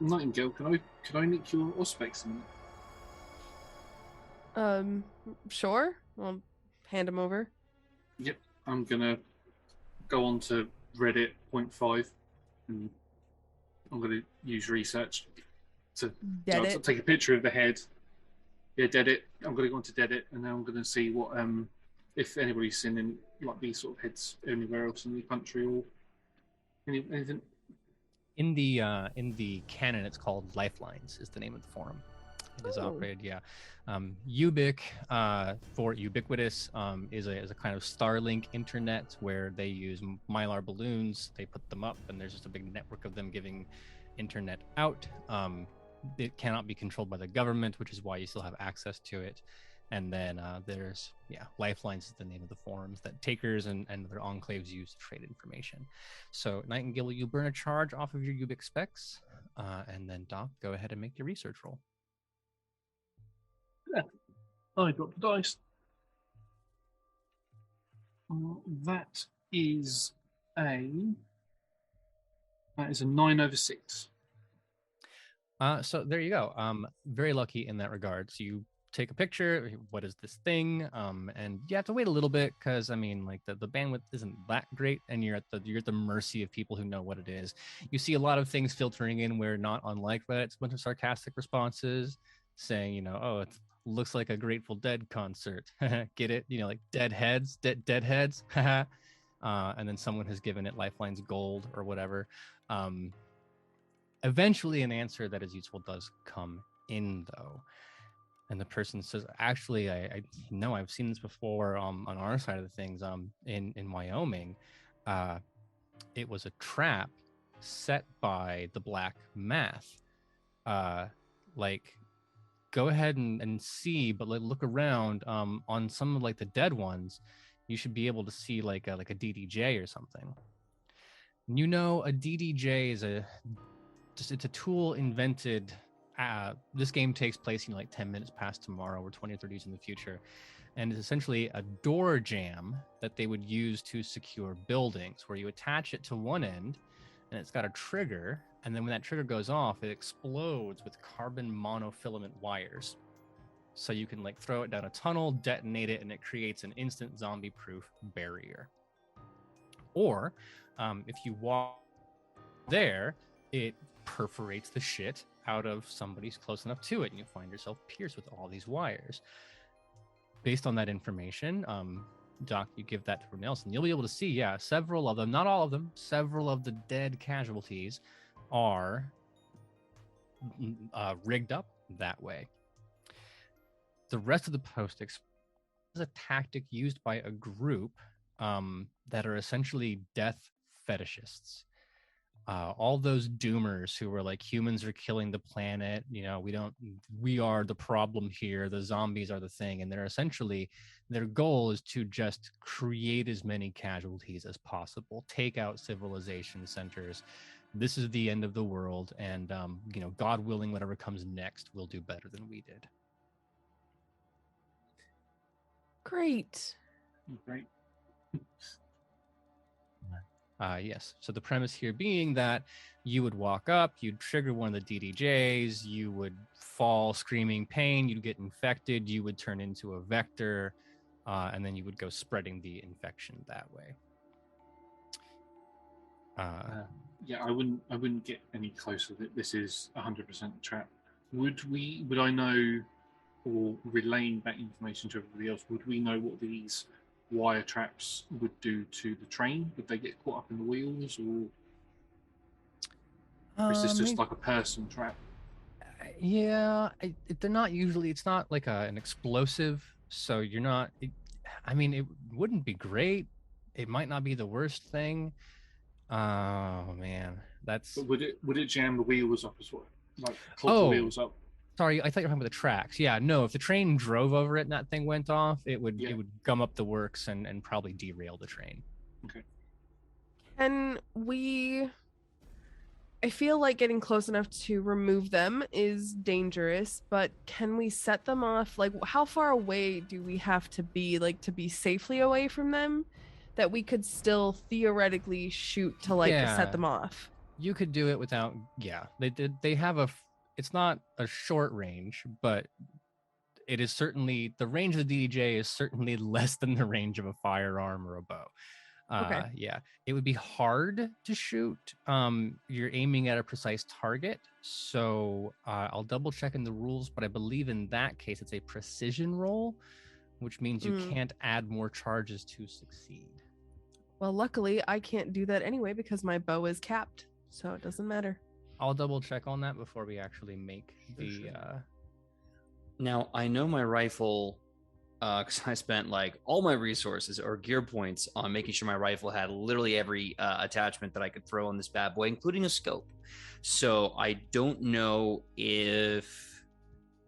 Nightingale, can I nick your Auspex a minute? Sure. I'll hand him over. Yep, I'm gonna go on to Reddit 0.5 and I'm gonna use research to take a picture of the head. Yeah, dead it. I'm gonna go on to dead it, and then I'm gonna see what if anybody's seen in like these sort of heads anywhere else in the country or anything. In the canon, it's called Lifelines is the name of the forum. It is operated, yeah. Ubic for ubiquitous is a kind of Starlink internet where they use mylar balloons. They put them up, and there's just a big network of them giving internet out. It cannot be controlled by the government, which is why you still have access to it. And then there's lifelines is the name of the forums that takers and their enclaves use to trade information. So Nightingale, you burn a charge off of your Ubix specs, and then Doc, go ahead and make your research roll. Yeah. I got the dice. That is a 9/6. So there you go. Very lucky in that regard. So you take a picture. What is this thing? And you have to wait a little bit because I mean, like the bandwidth isn't that great, and you're at the mercy of people who know what it is. You see a lot of things filtering in where not unlike Reddit, it's a bunch of sarcastic responses saying, oh, it looks like a Grateful Dead concert. Get it? Like dead heads. And then someone has given it Lifeline's gold or whatever. Eventually an answer that is useful does come in, though. And the person says, actually, I know I've seen this before on our side of the things. In Wyoming, it was a trap set by the Black Math. Go ahead and see, but look around. On some of the dead ones, you should be able to see like a DDJ or something. A DDJ is it's a tool invented. This game takes place 10 minutes past tomorrow or 20 or 30 years in the future, and it's essentially a door jam that they would use to secure buildings, where you attach it to one end and it's got a trigger, and then when that trigger goes off, it explodes with carbon monofilament wires. So you can throw it down a tunnel, detonate it, and it creates an instant zombie-proof barrier. Or if you walk there, it perforates the shit out of somebody's close enough to it, and you find yourself pierced with all these wires. Based on that information, Doc, you give that to Nelson. You'll be able to see, several of them, not all of them, several of the dead casualties are rigged up that way. The rest of the post is a tactic used by a group that are essentially death fetishists. All those doomers who were humans are killing the planet, we are the problem here, the zombies are the thing, and their goal is to just create as many casualties as possible, take out civilization centers. This is the end of the world, and God willing, whatever comes next will do better than we did. Great. Yes. So the premise here being that you would walk up, you'd trigger one of the DDJs, you would fall screaming pain, you'd get infected, you would turn into a vector, and then you would go spreading the infection that way. I wouldn't get any closer. That this is 100% trap. Would I know, or relaying that information to everybody else, would we know what these wire traps would do to the train? Would they get caught up in the wheels, or is this just like a person trap? They're not usually. It's not like an explosive, so you're not. It wouldn't be great. It might not be the worst thing. Oh man, that's. But would it jam the wheels up as well? The wheels up. Sorry, I thought you were talking about the tracks. Yeah, no, if the train drove over it and that thing went off, it would gum up the works and probably derail the train. Okay. I feel like getting close enough to remove them is dangerous, but can we set them off? How far away do we have to be, to be safely away from them, that we could still theoretically shoot to set them off? You could do it without, they have it's not a short range, but it is certainly, the range of the DJ is certainly less than the range of a firearm or a bow. Okay. It would be hard to shoot. You're aiming at a precise target, so I'll double check in the rules, but I believe in that case it's a precision roll, which means you can't add more charges to succeed. Well, luckily I can't do that anyway because my bow is capped, so it doesn't matter. I'll double check on that before we actually make the. Now I know my rifle, because I spent all my resources or gear points on making sure my rifle had literally every attachment that I could throw on this bad boy, including a scope. So I don't know if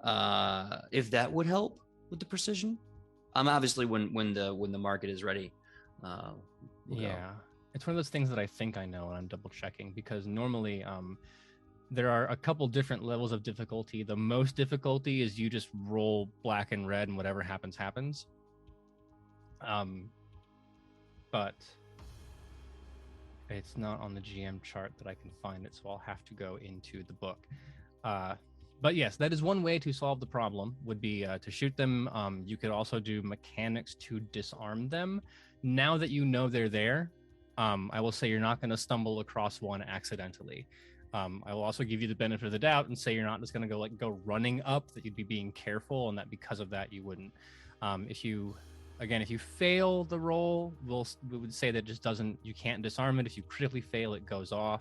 that would help. with the precision. Obviously when the market is ready. We'll go. Yeah, it's one of those things that I think I know, and I'm double checking because normally there are a couple different levels of difficulty. The most difficulty is you just roll black and red, and whatever happens happens. But it's not on the GM chart that I can find it, so I'll have to go into the book. But yes, that is one way to solve the problem, would be to shoot them. You could also do mechanics to disarm them. Now that you know they're there, I will say you're not going to stumble across one accidentally. I will also give you the benefit of the doubt and say you're not just going to go running up, that you'd be being careful, and that because of that you wouldn't. If you fail the roll, we would say that just doesn't, you can't disarm it. If you critically fail, it goes off.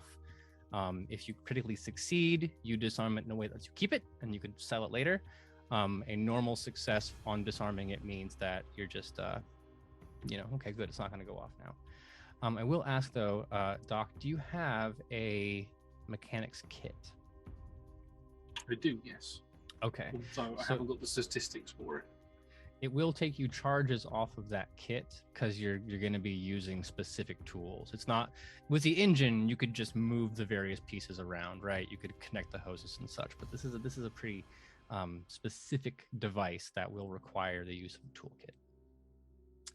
If you critically succeed, you disarm it in a way that lets you keep it and you could sell it later. A normal success on disarming it means that you're just, okay, good, it's not going to go off now. I will ask though, Doc, do you have a mechanics kit? I do, yes. Okay. So I haven't got the statistics for it. It will take you charges off of that kit because you're going to be using specific tools. It's not with the engine. You could just move the various pieces around, right? You could connect the hoses and such. But this is a pretty specific device that will require the use of a toolkit.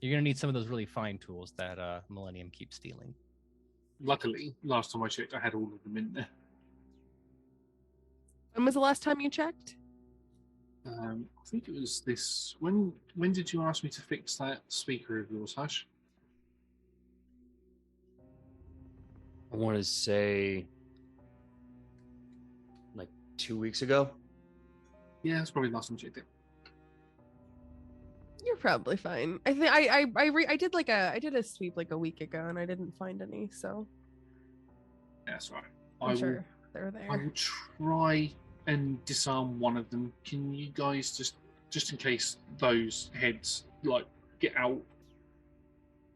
You're going to need some of those really fine tools that Millennium keeps stealing. Luckily, last time I checked, I had all of them in there. When was the last time you checked? I think it was this. When did you ask me to fix that speaker of yours, Hush? I want to say like 2 weeks ago. Yeah, that's probably the last time I checked it. You're probably fine. I think I did a sweep like a week ago and I didn't find any, so Yeah, that's right. I'm sure they're there. I will try and disarm one of them. Can you guys just in case those heads like get out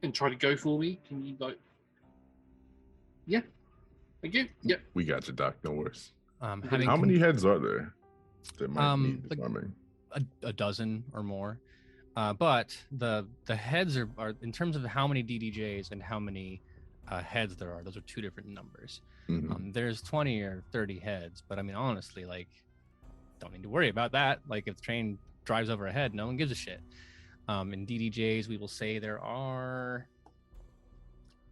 and try to go for me? Can you like? Yeah. Thank you. Yep. We got you, Doc. No worries. How Having many heads are there that might need like disarming? a dozen or more. But the heads are in terms of how many DDJs and how many heads there are, those are two different numbers. Mhm. There's 20 or 30 heads, but I mean, honestly, like, don't need to worry about that. Like, if the train drives over a head, no one gives a shit. In DDJs, we will say there are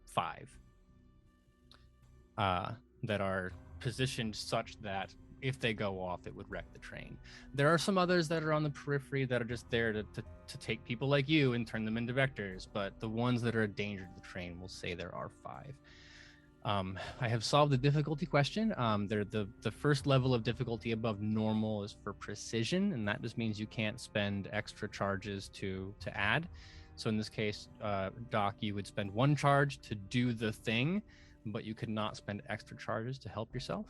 5 that are positioned such that if they go off, it would wreck the train. There are some others that are on the periphery that are just there to take people like you and turn them into vectors, but the ones that are a danger to the train will say there are 5. I have solved the difficulty question. The first level of difficulty above normal is for precision, and that just means you can't spend extra charges to add. So in this case, Doc, you would spend 1 charge to do the thing, but you could not spend extra charges to help yourself.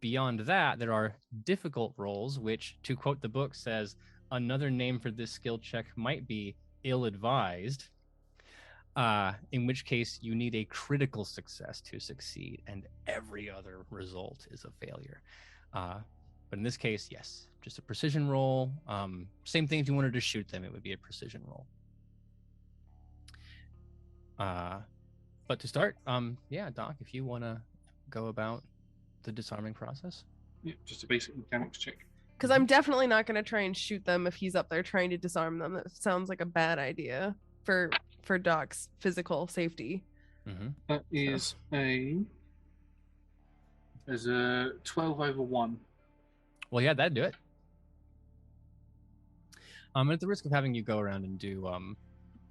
Beyond that, there are difficult rolls, which, to quote the book, says another name for this skill check might be ill-advised, in which case you need a critical success to succeed, and every other result is a failure. But in this case, yes, just a precision roll. Same thing if you wanted to shoot them, it would be a precision roll. But to start, yeah, Doc, if you want to go about the disarming process. Yeah, just a basic mechanics check. Because I'm definitely not going to try and shoot them if he's up there trying to disarm them. That sounds like a bad idea for Doc's physical safety. Mm-hmm. That is there's a 12 over 1. Well, yeah, that'd do it. At the risk of having you go around and do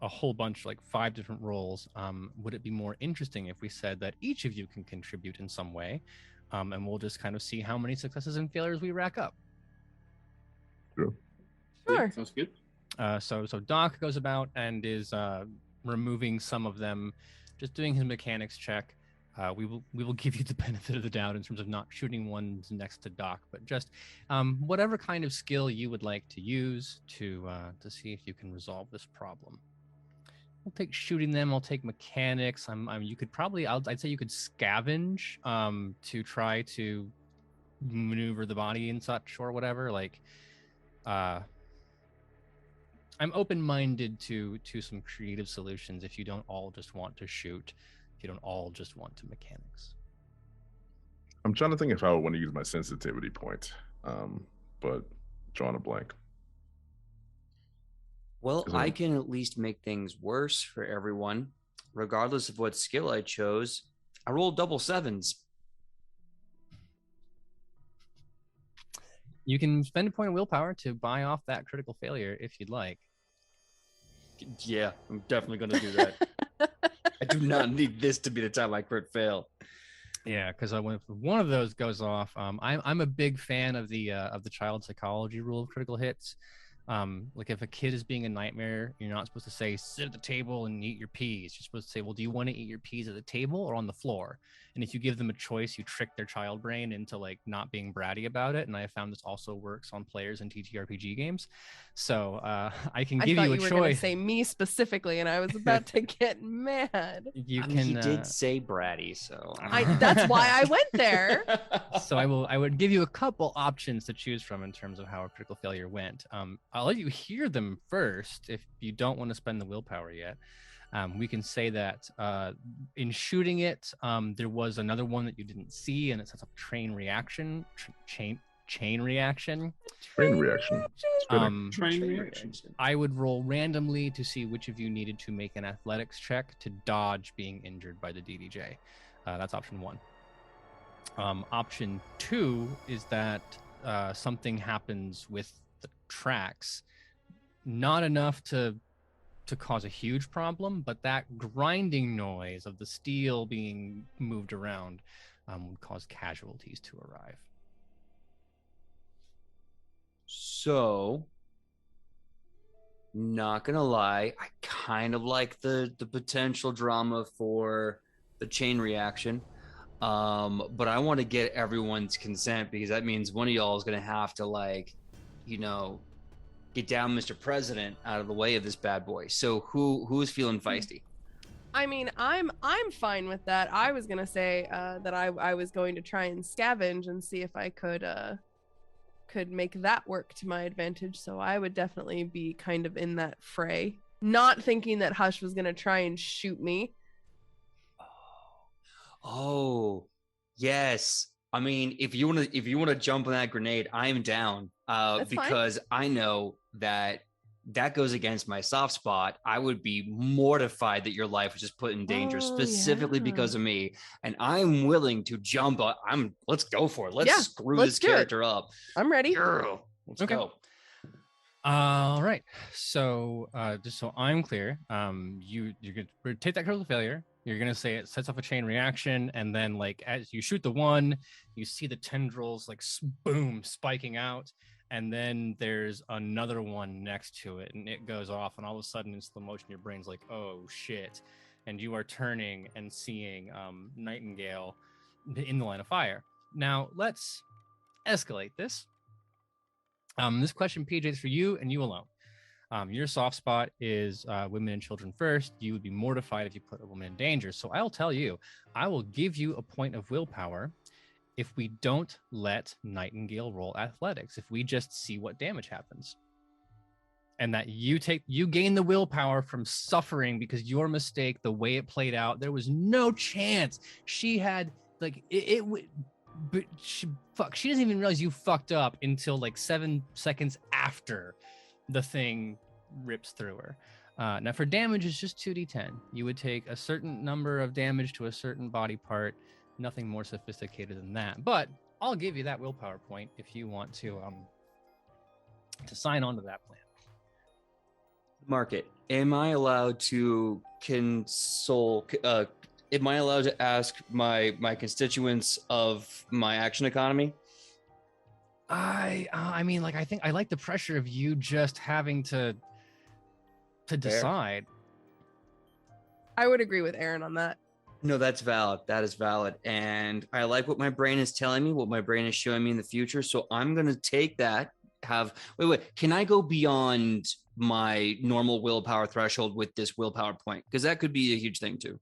a whole bunch, like 5 different rolls, would it be more interesting if we said that each of you can contribute in some way? And we'll just kind of see how many successes and failures we rack up. Sure. Yeah, sounds good. So Doc goes about and is removing some of them, just doing his mechanics check. We will give you the benefit of the doubt in terms of not shooting ones next to Doc, but just whatever kind of skill you would like to use to see if you can resolve this problem. I'll take shooting them. I'll take mechanics. You could probably. I'd say you could scavenge to try to maneuver the body and such or whatever. Like, I'm open-minded to some creative solutions if you don't all just want to shoot, if you don't all just want to mechanics. I'm trying to think if I would want to use my sensitivity point, but drawing a blank. Well, I can at least make things worse for everyone, regardless of what skill I chose. I rolled double sevens. You can spend a point of willpower to buy off that critical failure if you'd like. Yeah, I'm definitely going to do that. I do not need this to be the time I crit fail. Yeah, because when one of those goes off, I'm a big fan of the child psychology rule of critical hits. Like if a kid is being a nightmare, you're not supposed to say sit at the table and eat your peas. You're supposed to say, well, do you want to eat your peas at the table or on the floor? And if you give them a choice, you trick their child brain into like not being bratty about it. And I have found this also works on players in TTRPG games. So I can give you a choice. I thought you were going to say me specifically, and I was about to get mad. He did say bratty, so that's why I went there. So I would give you a couple options to choose from in terms of how a critical failure went. I'll let you hear them first if you don't want to spend the willpower yet. We can say that in shooting it, there was another one that you didn't see, and it sets up chain reaction. Chain reaction. I would roll randomly to see which of you needed to make an athletics check to dodge being injured by the DDJ. That's option 1. Option 2 is that something happens with the tracks, not enough to cause a huge problem, but that grinding noise of the steel being moved around would cause casualties to arrive. So, not gonna lie, I kind of like the potential drama for the chain reaction. But I want to get everyone's consent, because that means one of y'all is gonna have to, like, get down Mr. President out of the way of this bad boy. So who's feeling feisty? I mean, I'm fine with that. I was gonna say that I was going to try and scavenge and see if I could make that work to my advantage. So I would definitely be kind of in that fray, not thinking that Hush was gonna try and shoot me. Oh, yes. I mean, if you want to jump on that grenade, I'm down. Because fine. I know that goes against my soft spot. I would be mortified that your life was just put in danger specifically because of me, and I'm willing to jump on. Let's go for it. Let's screw this character up. I'm ready. Girl, let's go. All right. So just so I'm clear, you're gonna take that critical failure. You're gonna say it sets off a chain reaction, and then like as you shoot the one, you see the tendrils like boom spiking out, and then there's another one next to it, and it goes off, and all of a sudden in slow motion, your brain's like, oh shit, and you are turning and seeing Nightingale in the line of fire. Now let's escalate this. This question, PJ, is for you and you alone. Your soft spot is women and children first. You would be mortified if you put a woman in danger. So I'll tell you, I will give you a point of willpower if we don't let Nightingale roll athletics, if we just see what damage happens. And that you gain the willpower from suffering because your mistake, the way it played out, there was no chance. She had like but she doesn't even realize you fucked up until like 7 seconds after the thing rips through her. Now for damage, it's just 2d10. You would take a certain number of damage to a certain body part, nothing more sophisticated than that. But I'll give you that willpower point if you want to sign on to that plan. Market. Am I allowed to console? Am I allowed to ask my constituents of my action economy? I mean, like, I think I like the pressure of you just having to decide. I would agree with Aaron on that. No, that's valid. That is valid. And I like what my brain is telling me, what my brain is showing me in the future. So I'm going to take that. Wait. Can I go beyond my normal willpower threshold with this willpower point? Because that could be a huge thing too.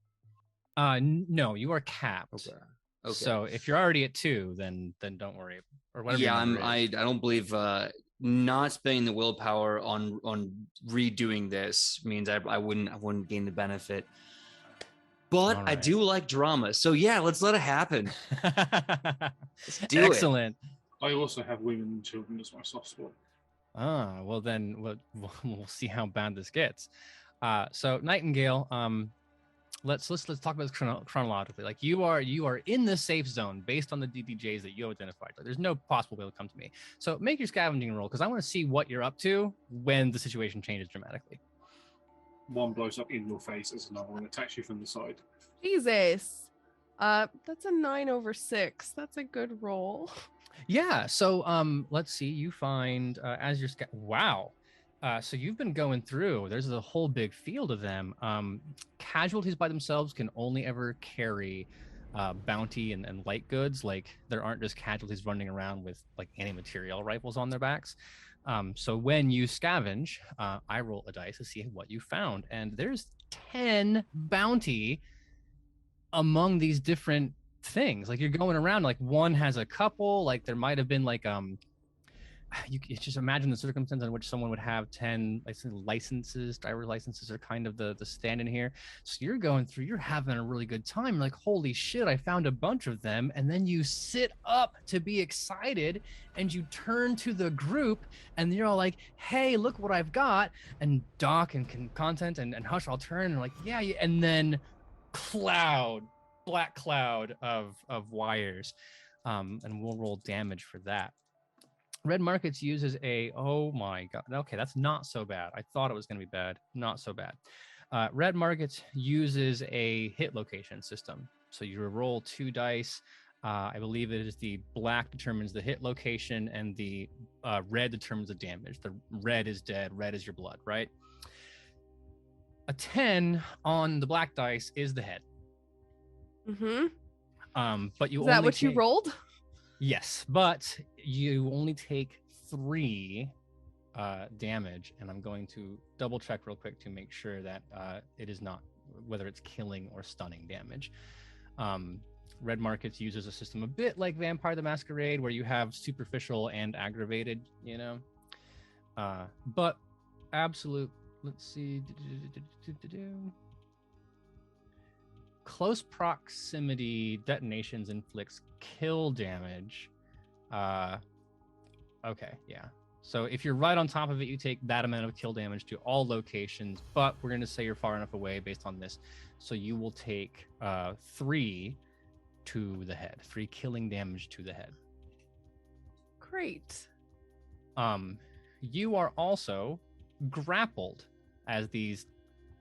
No, you are capped. Okay. So if you're already at 2, then don't worry. Or whatever. Yeah, I don't believe not spending the willpower on redoing this means I wouldn't gain the benefit. But I Alright. do like drama. So yeah, let's let it happen. Let's do Excellent. I also have women and children as my soft spot. Well then we'll see how bad this gets. So Nightingale, let's talk about this chronologically. Like you are in the safe zone based on the DDJs that you identified. Like, there's no possible way to come to me. So make your scavenging roll because I want to see what you're up to when the situation changes dramatically. One blows up in your face as another one attacks you from the side. Jesus. That's a 9/6. That's a good roll. Yeah. So let's see. You find as your wow. So you've been going through. There's a whole big field of them. Casualties by themselves can only ever carry bounty and light goods. Like there aren't just casualties running around with like anti-material rifles on their backs. So when you scavenge, I roll a dice to see what you found, and there's 10 bounty among these different things. Like you're going around, like one has a couple. Like there might have been like you just imagine the circumstance in which someone would have 10 licenses. Driver licenses are kind of the stand in here. So you're going through, you're having a really good time. Like, holy shit, I found a bunch of them. And then you sit up to be excited and you turn to the group and you're all like, hey, look what I've got. And Doc and Content and Hush all turn and like, yeah. And then black cloud of wires. And we'll roll damage for that. Red Markets uses oh my god, okay, that's not so bad. I thought it was going to be bad, not so bad. Red Markets uses a hit location system. So you roll 2 dice. I believe it is the black determines the hit location and the red determines the damage. The red is dead, red is your blood, right? A 10 on the black dice is the head. Mm-hmm. But you is that what you rolled? Yes, but you only take 3 damage, and I'm going to double check real quick to make sure that it is not, whether it's killing or stunning damage. Red Markets uses a system a bit like Vampire the Masquerade, where you have superficial and aggravated, you know. But absolute, let's see. Close proximity detonations inflicts kill damage. Okay, yeah. So if you're right on top of it, you take that amount of kill damage to all locations, but we're going to say you're far enough away based on this. So you will take 3 to the head, 3 killing damage to the head. Great. You are also grappled as these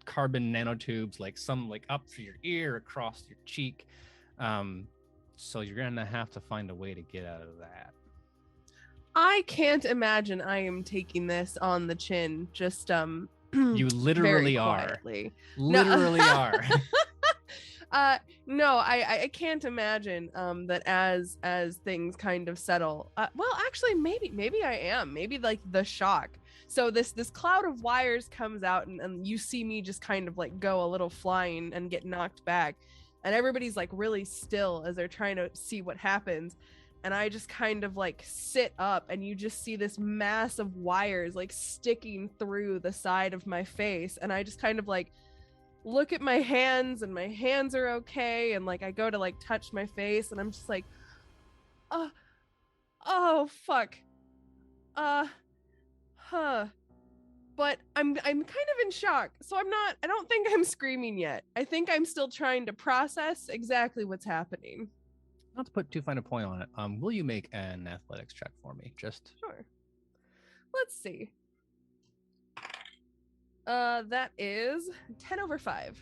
carbon nanotubes, like some like up through your ear, across your cheek. So you're gonna have to find a way to get out of that. I can't imagine I am taking this on the chin. Just You literally are. Literally are. No, I can't imagine that as things kind of settle. Well, actually, maybe I am. Maybe like the shock. So this cloud of wires comes out and you see me just kind of like go a little flying and get knocked back. And everybody's like really still as they're trying to see what happens. And I just kind of like sit up and you just see this mass of wires like sticking through the side of my face. And I just kind of like look at my hands and my hands are okay. And like I go to like touch my face and I'm just like, oh fuck. But I'm kind of in shock. So I don't think I'm screaming yet. I think I'm still trying to process exactly what's happening. Not to put too fine a point on it, will you make an athletics check for me? Just sure. Let's see. That is 10/5.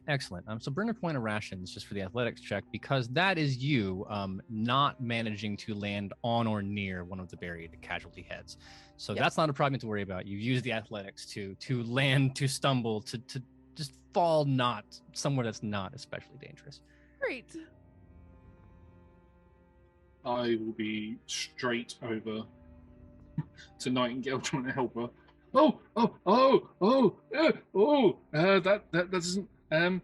Excellent. So burn a point of rations just for the athletics check, because that is you not managing to land on or near one of the buried casualty heads. So Yep. that's not a problem to worry about. You've used the athletics to land, to stumble, to just fall not somewhere that's not especially dangerous. Great. I will be straight over to Nightingale trying to help her. That doesn't. Hang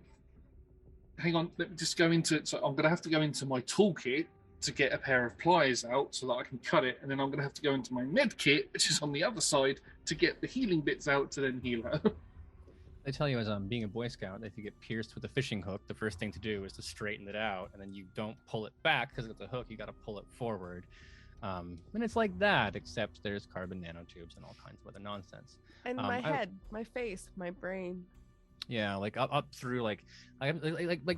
on, let me just go into. So I'm going to have to go into my toolkit to get a pair of pliers out so that I can cut it, and then I'm going to have to go into my med kit, which is on the other side, to get the healing bits out to then heal her. They tell you as being a Boy Scout, if you get pierced with a fishing hook, the first thing to do is to straighten it out, and then you don't pull it back because it's a hook. You got to pull it forward, and it's like that, except there's carbon nanotubes and all kinds of other nonsense. And my head, my face, my brain. Yeah, like up through like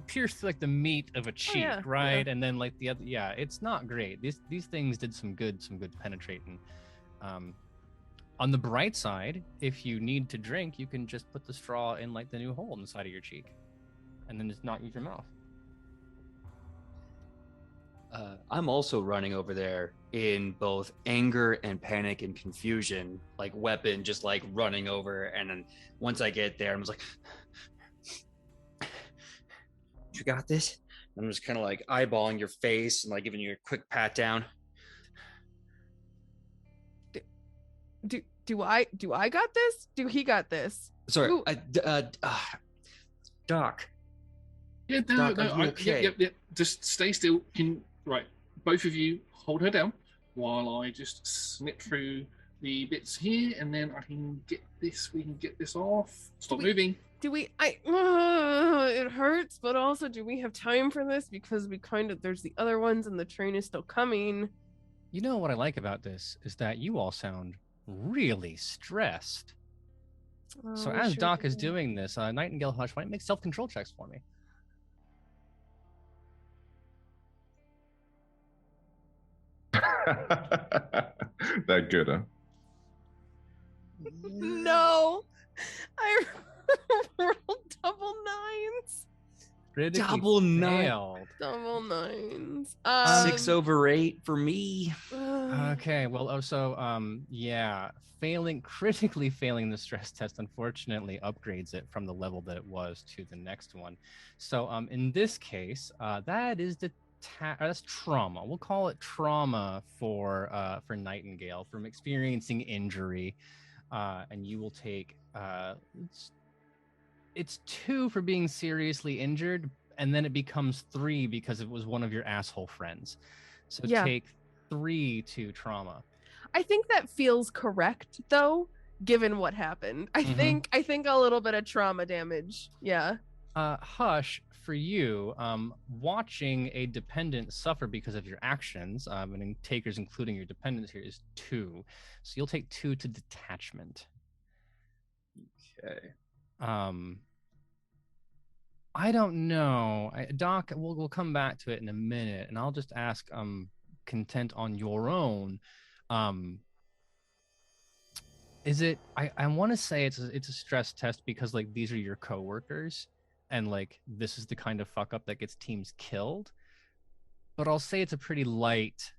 pierced like the meat of a cheek, right? Yeah. And then like the other, it's not great. These things did some good penetrating. On the bright side, if you need to drink, you can just put the straw in like the new hole in the side of your cheek, and then just not use your mouth. I'm also running over there in both anger and panic and confusion, like weapon, just like running over. And then once I get there, I'm just like, you got this? I'm just kind of like eyeballing your face and like giving you a quick pat down. Do I got this? Do he got this? Sorry, Doc. Yeah, Doc, okay? Yeah. Just stay still. Right, both of you hold her down while I just snip through the bits here, and then I can get this. We can get this off. Stop moving. Do we? It hurts, but also, do we have time for this? Because there's the other ones, and the train is still coming. You know what I like about this is that you all sound really stressed. So as Doc is doing this, Nightingale Hush, why don't you make self-control checks for me? That good, huh? No, I rolled double nines. Double nines. 6 over 8 for me. Okay, well, critically failing the stress test, unfortunately, upgrades it from the level that it was to the next one. So, in this case, that is that's trauma. We'll call it trauma for Nightingale from experiencing injury, and you will take it's 2 for being seriously injured, and then it becomes 3 because it was one of your asshole friends. So take 3 to trauma. I think that feels correct, though, given what happened. I think a little bit of trauma damage. Yeah. Hush, for you, watching a dependent suffer because of your actions, and takers including your dependents here, is 2. So you'll take 2 to detachment. Okay. I don't know. Doc, we'll come back to it in a minute, and I'll just ask Content on your own. Is it I want to say it's a stress test because like these are your coworkers and like this is the kind of fuck up that gets teams killed. But I'll say it's a pretty light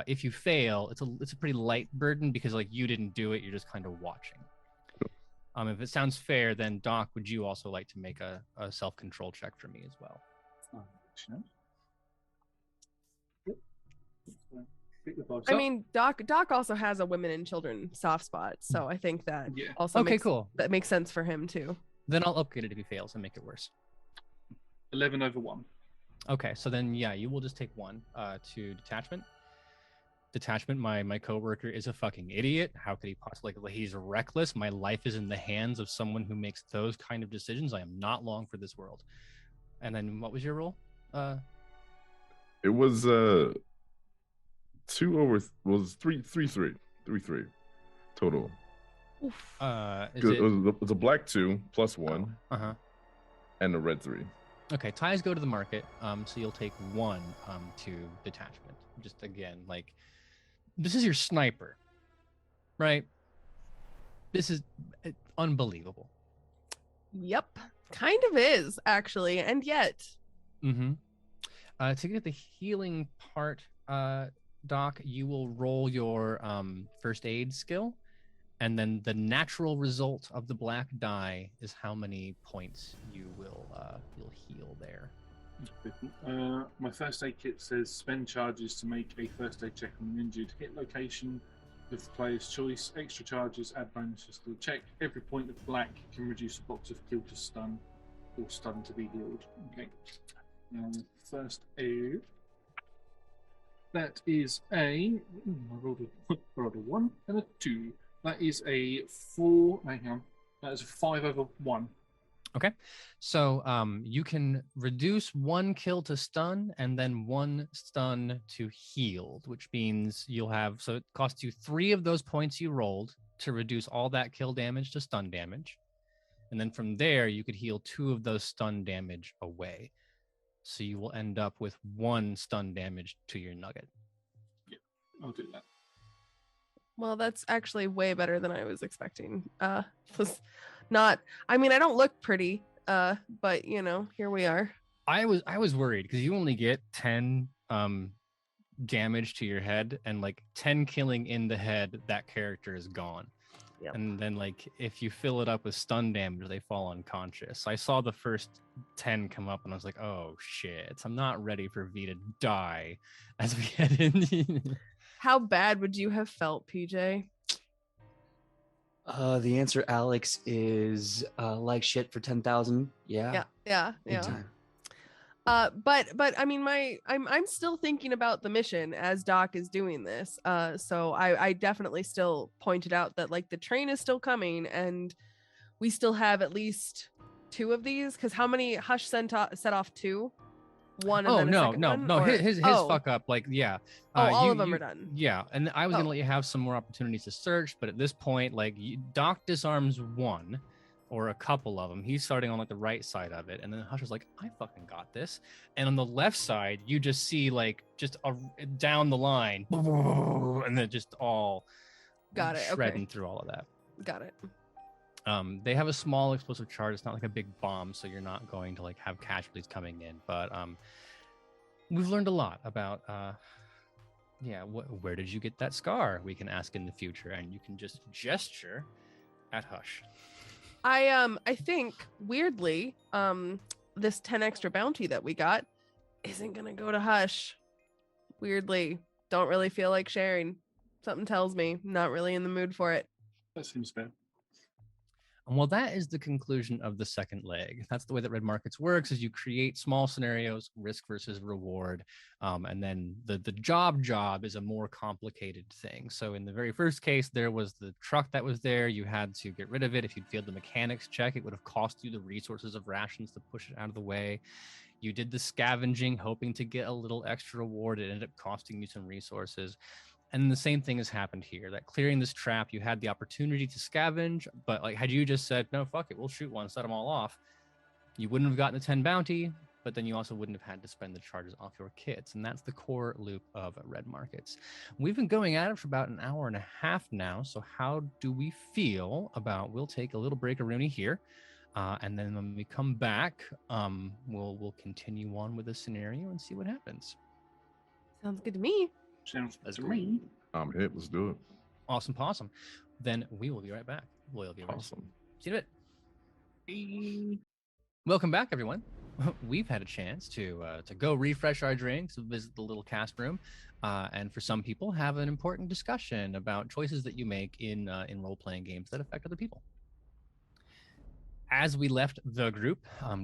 if you fail, it's a pretty light burden because like you didn't do it, you're just kind of watching. If it sounds fair, then Doc, would you also like to make a self-control check for me as well? I mean, Doc also has a women and children soft spot, so I think that also that makes sense for him too. Then I'll upgrade it if he fails and make it worse. 11 over 1. Okay, so then you will just take 1 to detachment. Detachment, my coworker is a fucking idiot. How could he possibly? He's reckless. My life is in the hands of someone who makes those kind of decisions. I am not long for this world. And then what was your roll? It was 2 over was 3 total. Oof. It was a black 2 plus 1. And a red 3. Okay, ties go to the market. So you'll take 1 to detachment. Just again, like this is your sniper, right? This is unbelievable. Yep, kind of is actually, and yet. To get the healing part, Doc, you will roll your first aid skill, and then the natural result of the black die is how many points you'll heal there. My first aid kit says spend charges to make a first aid check on an injured. Hit location with the player's choice. Extra charges add bonuses to the check. Every point of black can reduce a box of kill to stun or stun to be healed. Okay. First aid. That is I rolled a 1 and a 2. That is a 4. Hang on. That is a 5 over 1. Okay, so you can reduce 1 kill to stun and then 1 stun to healed, which means you'll have, so it costs you 3 of those points you rolled to reduce all that kill damage to stun damage. And then from there, you could heal 2 of those stun damage away. So you will end up with 1 stun damage to your nugget. Yeah, I'll do that. Well, that's actually way better than I was expecting. Was not. I mean, I don't look pretty. But you know, here we are. I was worried because you only get 10 damage to your head, and like 10 killing in the head, that character is gone. Yep. And then like if you fill it up with stun damage, they fall unconscious. So I saw the first 10 come up and I was like, oh shit, I'm not ready for V to die as we head in. How bad would you have felt, PJ? The answer, Alex, is like shit for 10,000. Yeah. Yeah. Big time. But I mean, I'm still thinking about the mission as Doc is doing this. So I definitely still pointed out that like the train is still coming, and we still have at least 2 of these. Because how many Hush set off 2? 1 and Oh then a no, second no, one, no! or- His fuck up, like yeah. All of them are done. Yeah, and I was Oh. gonna let you have some more opportunities to search, but at this point, like Doc disarms 1, or a couple of them. He's starting on like the right side of it, and then Hush is like, "I fucking got this." And on the left side, you just see like just down the line, and then just all Got it. shredding Okay. through all of that. Got it. They have a small explosive charge. It's not like a big bomb, so you're not going to like have casualties coming in. But we've learned a lot about, where did you get that scar? We can ask in the future, and you can just gesture at Hush. I think weirdly, this 10 extra bounty that we got isn't gonna go to Hush. Weirdly, don't really feel like sharing. Something tells me not really in the mood for it. That seems fair. And well, that is the conclusion of the second leg. That's the way that Red Markets works, is you create small scenarios, risk versus reward. And then the job is a more complicated thing. So in the very first case, there was the truck that was there. You had to get rid of it. If you'd failed the mechanics check, it would have cost you the resources of rations to push it out of the way. You did the scavenging, hoping to get a little extra reward. It ended up costing you some resources. And the same thing has happened here, that clearing this trap, you had the opportunity to scavenge, but like had you just said, no, fuck it, we'll shoot one, set them all off, you wouldn't have gotten the 10 bounty, but then you also wouldn't have had to spend the charges off your kits. And that's the core loop of Red Markets. We've been going at it for about an hour and a half now. So how do we feel about, we'll take a little break-a-rooney here. And then when we come back, we'll continue on with the scenario and see what happens. Sounds good to me. Sounds That's to great. me. I'm hip. Let's do it. Awesome possum. Then we will be right back. We'll be right back. Awesome. See you in a bit. Welcome back, everyone. We've had a chance to go refresh our drinks, visit the little cast room, and for some people, have an important discussion about choices that you make in role-playing games that affect other people. As we left the group,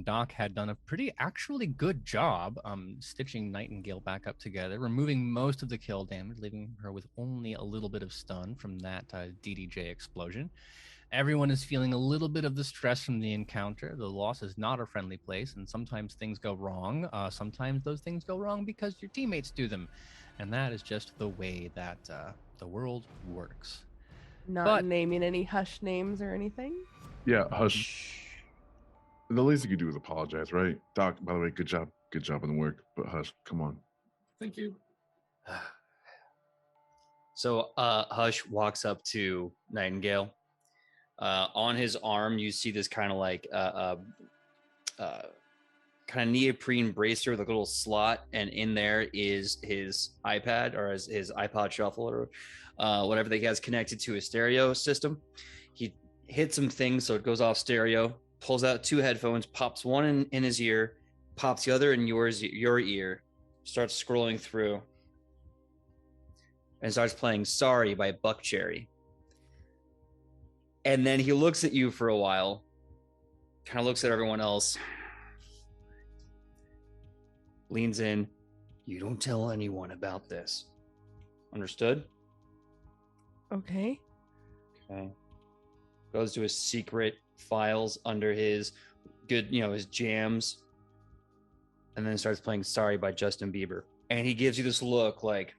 Doc had done a pretty actually good job stitching Nightingale back up together, removing most of the kill damage, leaving her with only a little bit of stun from that DDJ explosion. Everyone is feeling a little bit of the stress from the encounter. The loss is not a friendly place, and sometimes things go wrong. Sometimes those things go wrong because your teammates do them, and that is just the way that the world works. Not naming any Hush names or anything. Yeah, Hush. The least you could do is apologize, right? Doc, by the way, good job. Good job on the work. But Hush, come on. Thank you. So Hush walks up to Nightingale. On his arm, you see this kind of like kind of neoprene bracer with a little slot, and in there is his iPad or his iPod Shuffle or whatever that he has connected to his stereo system. He hits some things so it goes off stereo, pulls out 2 headphones, pops one in his ear, pops the other in your ear, starts scrolling through, and starts playing Sorry by Buckcherry. And then he looks at you for a while, kind of looks at everyone else, leans in, You don't tell anyone about this. Understood? Okay. Okay. Goes to his secret files under his his jams, and then starts playing Sorry by Justin Bieber. And he gives you this look like,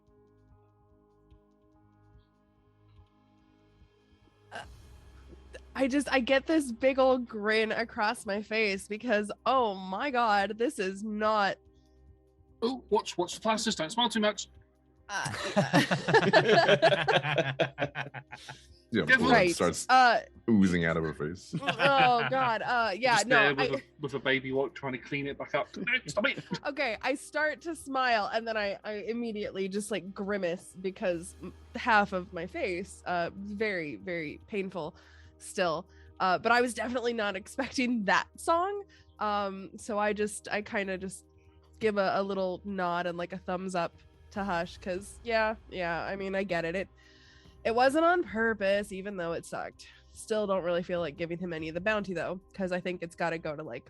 I get this big old grin across my face because, oh my God, this is not. Oh, watch the classes. Don't smile too much. Yeah, Go blood right. starts oozing out of her face. Oh God. Yeah. Just No. there with a baby wipe trying to clean it back up. No, stop it. Okay. I start to smile and then I immediately just like grimace because half of my face, very, very painful still. But I was definitely not expecting that song. So I kind of just give a little nod and like a thumbs up to Hush because yeah. I mean, I get it. It wasn't on purpose, even though it sucked. Still don't really feel like giving him any of the bounty though, because I think it's got to go to like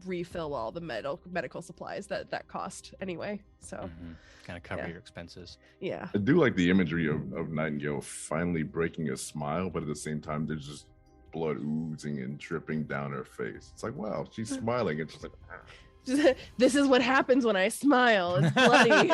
refill all the medical supplies that cost anyway. So kind of cover your expenses. Yeah. I do like the imagery of Nightingale finally breaking a smile, but at the same time, there's just blood oozing and dripping down her face. It's like, wow, she's smiling. It's just like, this is what happens when I smile. It's bloody.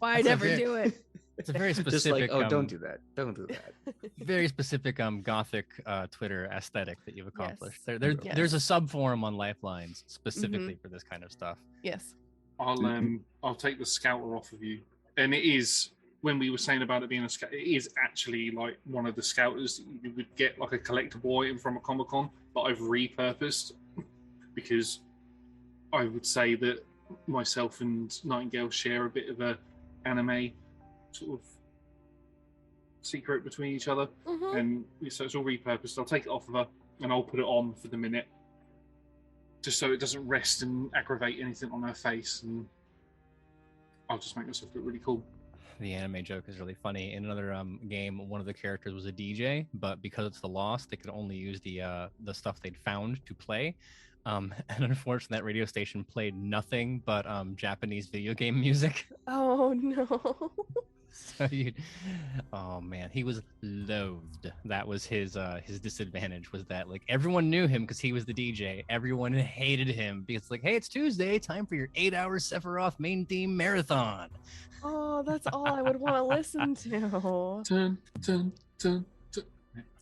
Why I never do it. It's a very specific. just like, oh, don't do that. Don't do that. Very specific gothic Twitter aesthetic that you've accomplished. Yes. There's a sub forum on Lifelines specifically for this kind of stuff. Yes. I'll take the scouter off of you. And it is, when we were saying about it being a scout, it is actually like one of the scouters you would get like a collectible item from a Comic-Con that I've repurposed because I would say that myself and Nightingale share a bit of a anime sort of secret between each other, and so it's all repurposed. I'll take it off of her and I'll put it on for the minute, just so it doesn't rest and aggravate anything on her face, and I'll just make myself look really cool. The anime joke is really funny. In another game, one of the characters was a DJ, but because it's the Lost, they could only use the stuff they'd found to play. And unfortunately, that radio station played nothing but Japanese video game music. Oh no. So oh man, he was loathed. That was his disadvantage, was that like everyone knew him because he was the DJ. Everyone hated him because like, hey, it's Tuesday, time for your 8-hour Sephiroth main theme marathon. Oh, that's all I would want to listen to. Dun, dun, dun.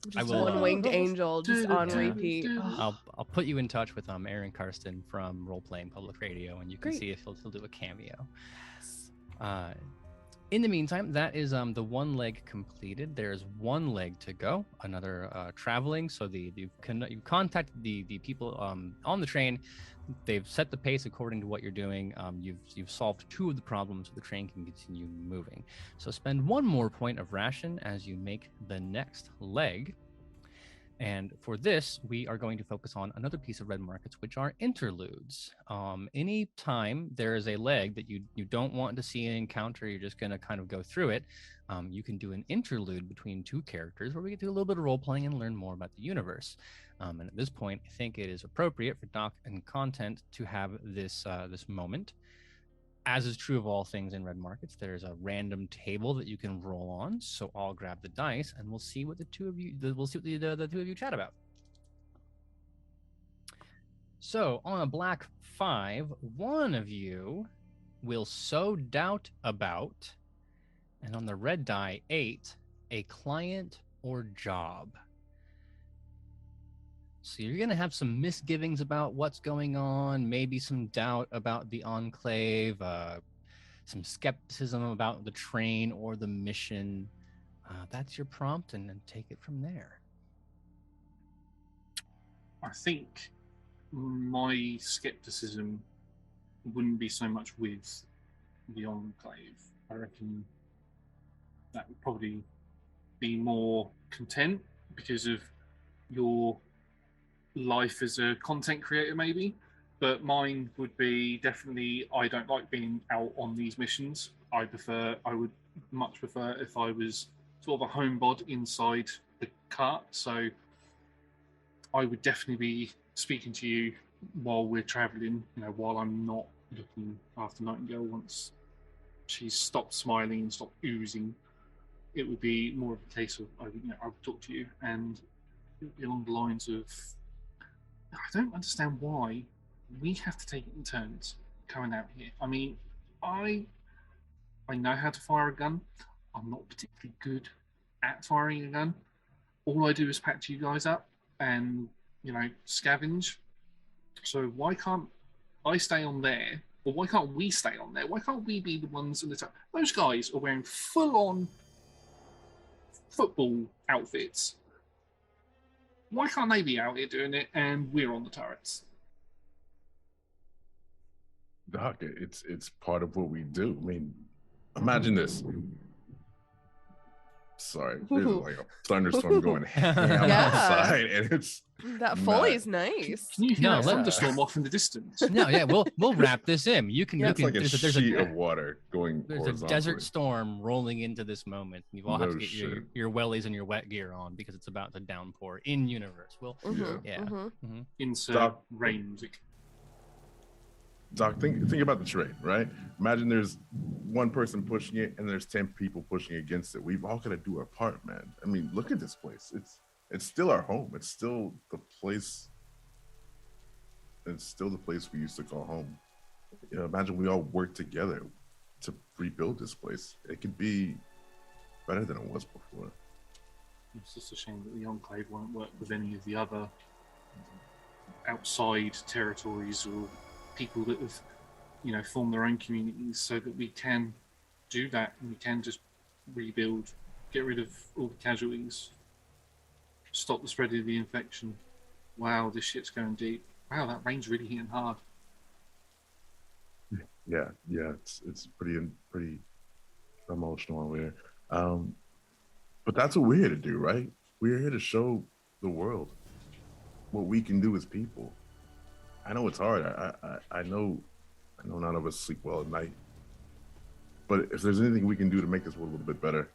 Just one-winged angel just on repeat. I'll put you in touch with Aaron Karsten from Role Playing Public Radio, and you can see if he'll do a cameo. Yes. In the meantime, that is the one leg completed. There's one leg to go. Another traveling. So you contacted the people on the train. They've set the pace according to what you're doing. You've solved 2 of the problems, so the train can continue moving. So spend 1 more point of ration as you make the next leg. And for this, we are going to focus on another piece of red markets, which are interludes. Any time there is a leg that you don't want to see an encounter, you're just going to kind of go through it, you can do an interlude between 2 characters where we get to do a little bit of role-playing and learn more about the universe. And at this point, I think it is appropriate for Doc and Content to have this moment. As is true of all things in red markets, there's a random table that you can roll on. So I'll grab the dice, and we'll see what the two of you chat about. So on a black 5, one of you will sow doubt about, and on the red die 8, a client or job. So you're going to have some misgivings about what's going on, maybe some doubt about the Enclave, some skepticism about the train or the mission. That's your prompt, and then take it from there. I think my skepticism wouldn't be so much with the Enclave. I reckon that would probably be more content because of your life as a content creator, maybe. But mine would be definitely, I don't like being out on these missions. I would much prefer if I was sort of a homebod inside the cart. So I would definitely be speaking to you while we're traveling, while I'm not looking after Nightingale once she's stopped smiling and stopped oozing. It would be more of a case of, I would talk to you, and it would be along the lines of, I don't understand why we have to take it in turns coming out here. I mean, I know how to fire a gun. I'm not particularly good at firing a gun. All I do is patch you guys up and, scavenge. So why can't I stay on there? Or why can't we stay on there? Why can't we be the ones in the top? Those guys are wearing full-on football outfits. Why can't they be out here doing it and we're on the turrets? Doc, it's part of what we do. I mean, imagine this. Sorry, there's like a thunderstorm going ham Yeah. outside, and it's That Foley's nice. Can you hear No, that let- thunderstorm off in the distance? No, yeah, we'll wrap this in. You can, Yeah, you it's can. like a There's sheet of water going there's a horizontally. desert storm rolling into this moment. You all have No to get shit. your wellies and your wet gear on because it's about to downpour in universe. Well, Mhm, yeah. mhm. Insert Stop. rain music. Doc, think about the terrain, right? Imagine there's one person pushing it and there's 10 people pushing against it. We've all got to do our part, man. I mean, look at this place. It's still our home. It's still the place. It's still the place we used to call home. Imagine we all work together to rebuild this place. It could be better than it was before. It's just a shame that the Enclave won't work with any of the other outside territories or people that have, formed their own communities, so that we can do that and we can just rebuild, get rid of all the casualties, stop the spread of the infection. Wow, this shit's going deep. Wow, that rain's really hitting hard. Yeah, it's pretty emotional over here. But that's what we're here to do, right? We're here to show the world what we can do as people. I know it's hard. I know none of us sleep well at night. But if there's anything we can do to make this world a little bit better,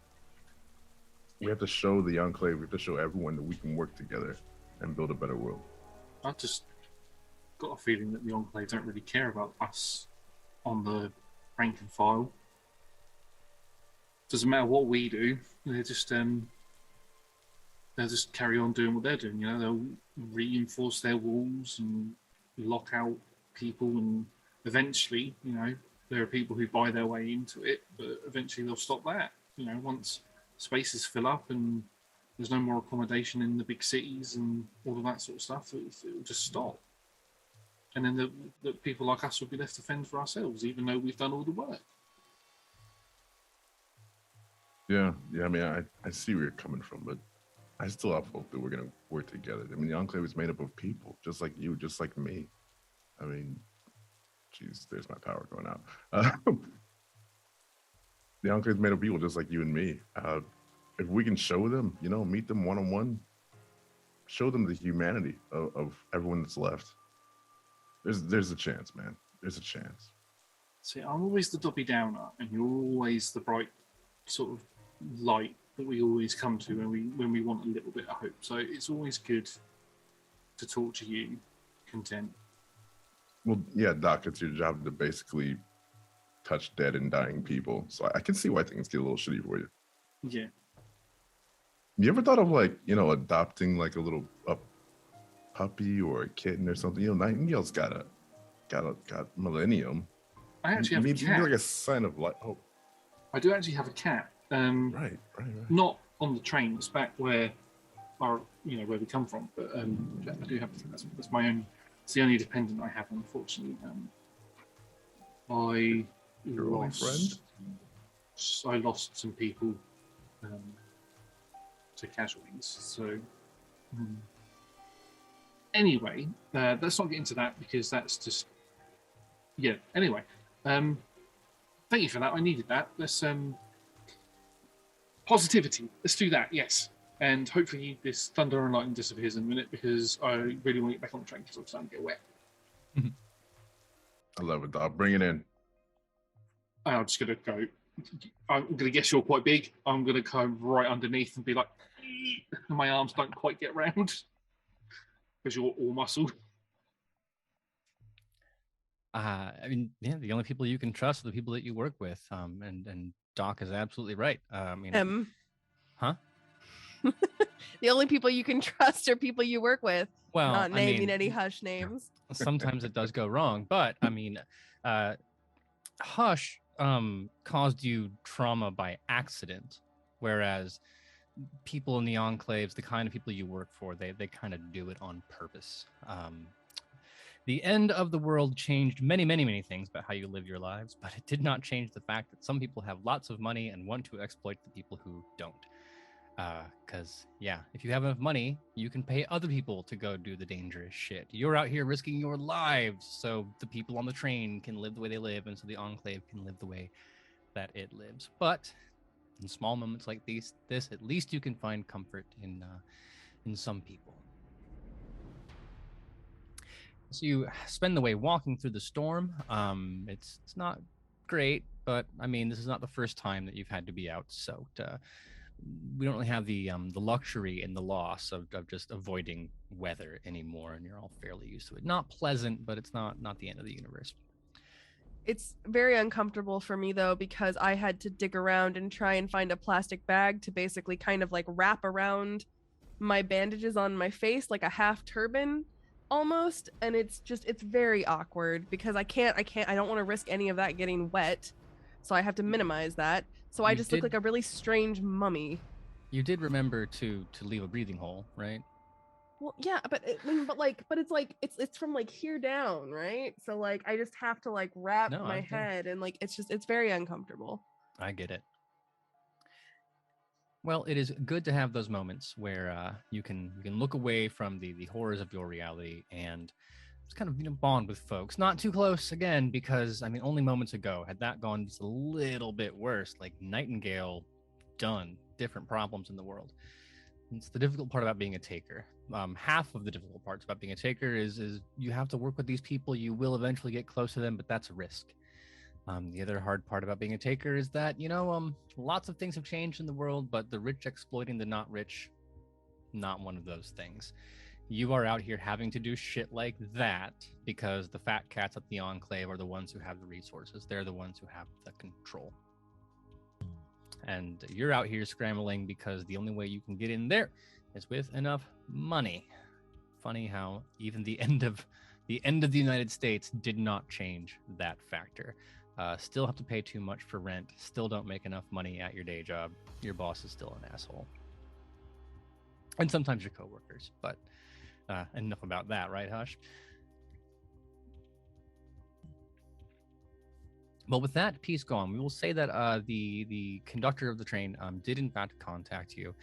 we have to show the Enclave, we have to show everyone that we can work together and build a better world. I've just got a feeling that the Enclave don't really care about us on the rank and file. Doesn't matter what we do, they'll just carry on doing what they're doing. They'll reinforce their walls and lock out people, and eventually, there are people who buy their way into it, but eventually they'll stop that. Once spaces fill up and there's no more accommodation in the big cities and all of that sort of stuff, it'll just stop. And then the people like us will be left to fend for ourselves, even though we've done all the work. Yeah. I mean, I see where you're coming from, but I still have hope that we're going to work together. I mean, the Enclave is made up of people, just like you, just like me. I mean, geez, there's my power going out. The Enclave is made up of people just like you and me. If we can show them, meet them one-on-one, show them the humanity of everyone that's left. There's a chance, man. There's a chance. See, I'm always the Dobby Downer, and you're always the bright sort of light that we always come to when we want a little bit of hope. So it's always good to talk to you, Content. Well, yeah, Doc, it's your job to basically touch dead and dying people. So I can see why things get a little shitty for you. Yeah. You ever thought of adopting like a puppy or a kitten or something? Nightingale's got Millennium. I actually have a You cat. need like a sign of life. Oh, I do actually have a cat. right. Not on the train. It's back where where we come from. But I do have. That's my own. It's the only dependent I have, unfortunately. Your only friend? I lost some people to casualties. So anyway, let's not get into that because that's just Anyway, thank you for that. I needed that. Let's positivity. Let's do that. Yes, and hopefully this thunder and lightning disappears in a minute because I really want to get back on the train because I'm starting to get wet. I love it, Doc. Bring it in. I'm just gonna go. I'm gonna guess you're quite big. I'm gonna come right underneath and be like, and my arms don't quite get round because you're all muscle. I mean, yeah, the only people you can trust are the people that you work with. And Doc is absolutely right. I mean, huh? The only people you can trust are people you work with. Well, Not I naming mean, any hush names. sometimes it does go wrong, but I mean, Hush caused you trauma by accident, whereas people in the enclaves, the kind of people you work for, they kind of do it on purpose. The end of the world changed many things about how you live your lives, but it did not change the fact that some people have lots of money and want to exploit the people who don't. Because, yeah, if you have enough money, you can pay other people to go do the dangerous shit. You're out here risking your lives so the people on the train can live the way they live, and so the enclave can live the way that it lives. But in small moments like this, at least you can find comfort in some people. So you spend the way walking through the storm. It's not great, but I mean, this is not the first time that you've had to be out soaked. We don't really have the luxury and the loss of just avoiding weather anymore, and you're all fairly used to it. Not pleasant, but it's not the end of the universe. It's very uncomfortable for me though, because I had to dig around and try and find a plastic bag to basically kind of like wrap around my bandages on my face like a half turban almost, and it's very awkward because I don't want to risk any of that getting wet, so I have to minimize that. So I just look like a really strange mummy. You did remember to leave a breathing hole, right? Well, yeah, but it's from like here down, right? So like I just have to like wrap my head, and like it's very uncomfortable. I get it. Well, it is good to have those moments where you can look away from the horrors of your reality and just kind of bond with folks. Not too close again, because I mean, only moments ago had that gone just a little bit worse. Like Nightingale, done, different problems in the world. It's the difficult part about being a taker. Half of the difficult parts about being a taker is you have to work with these people. You will eventually get close to them, but that's a risk. The other hard part about being a taker is that, lots of things have changed in the world, but the rich exploiting the not rich, not one of those things. You are out here having to do shit like that because the fat cats at the Enclave are the ones who have the resources. They're the ones who have the control. And you're out here scrambling because the only way you can get in there is with enough money. Funny how even the end of the United States did not change that factor. Still have to pay too much for rent. Still don't make enough money at your day job. Your boss is still an asshole. And sometimes your coworkers. But enough about that, right, Hush? Well, with that piece gone, we will say that the conductor of the train did in fact contact you.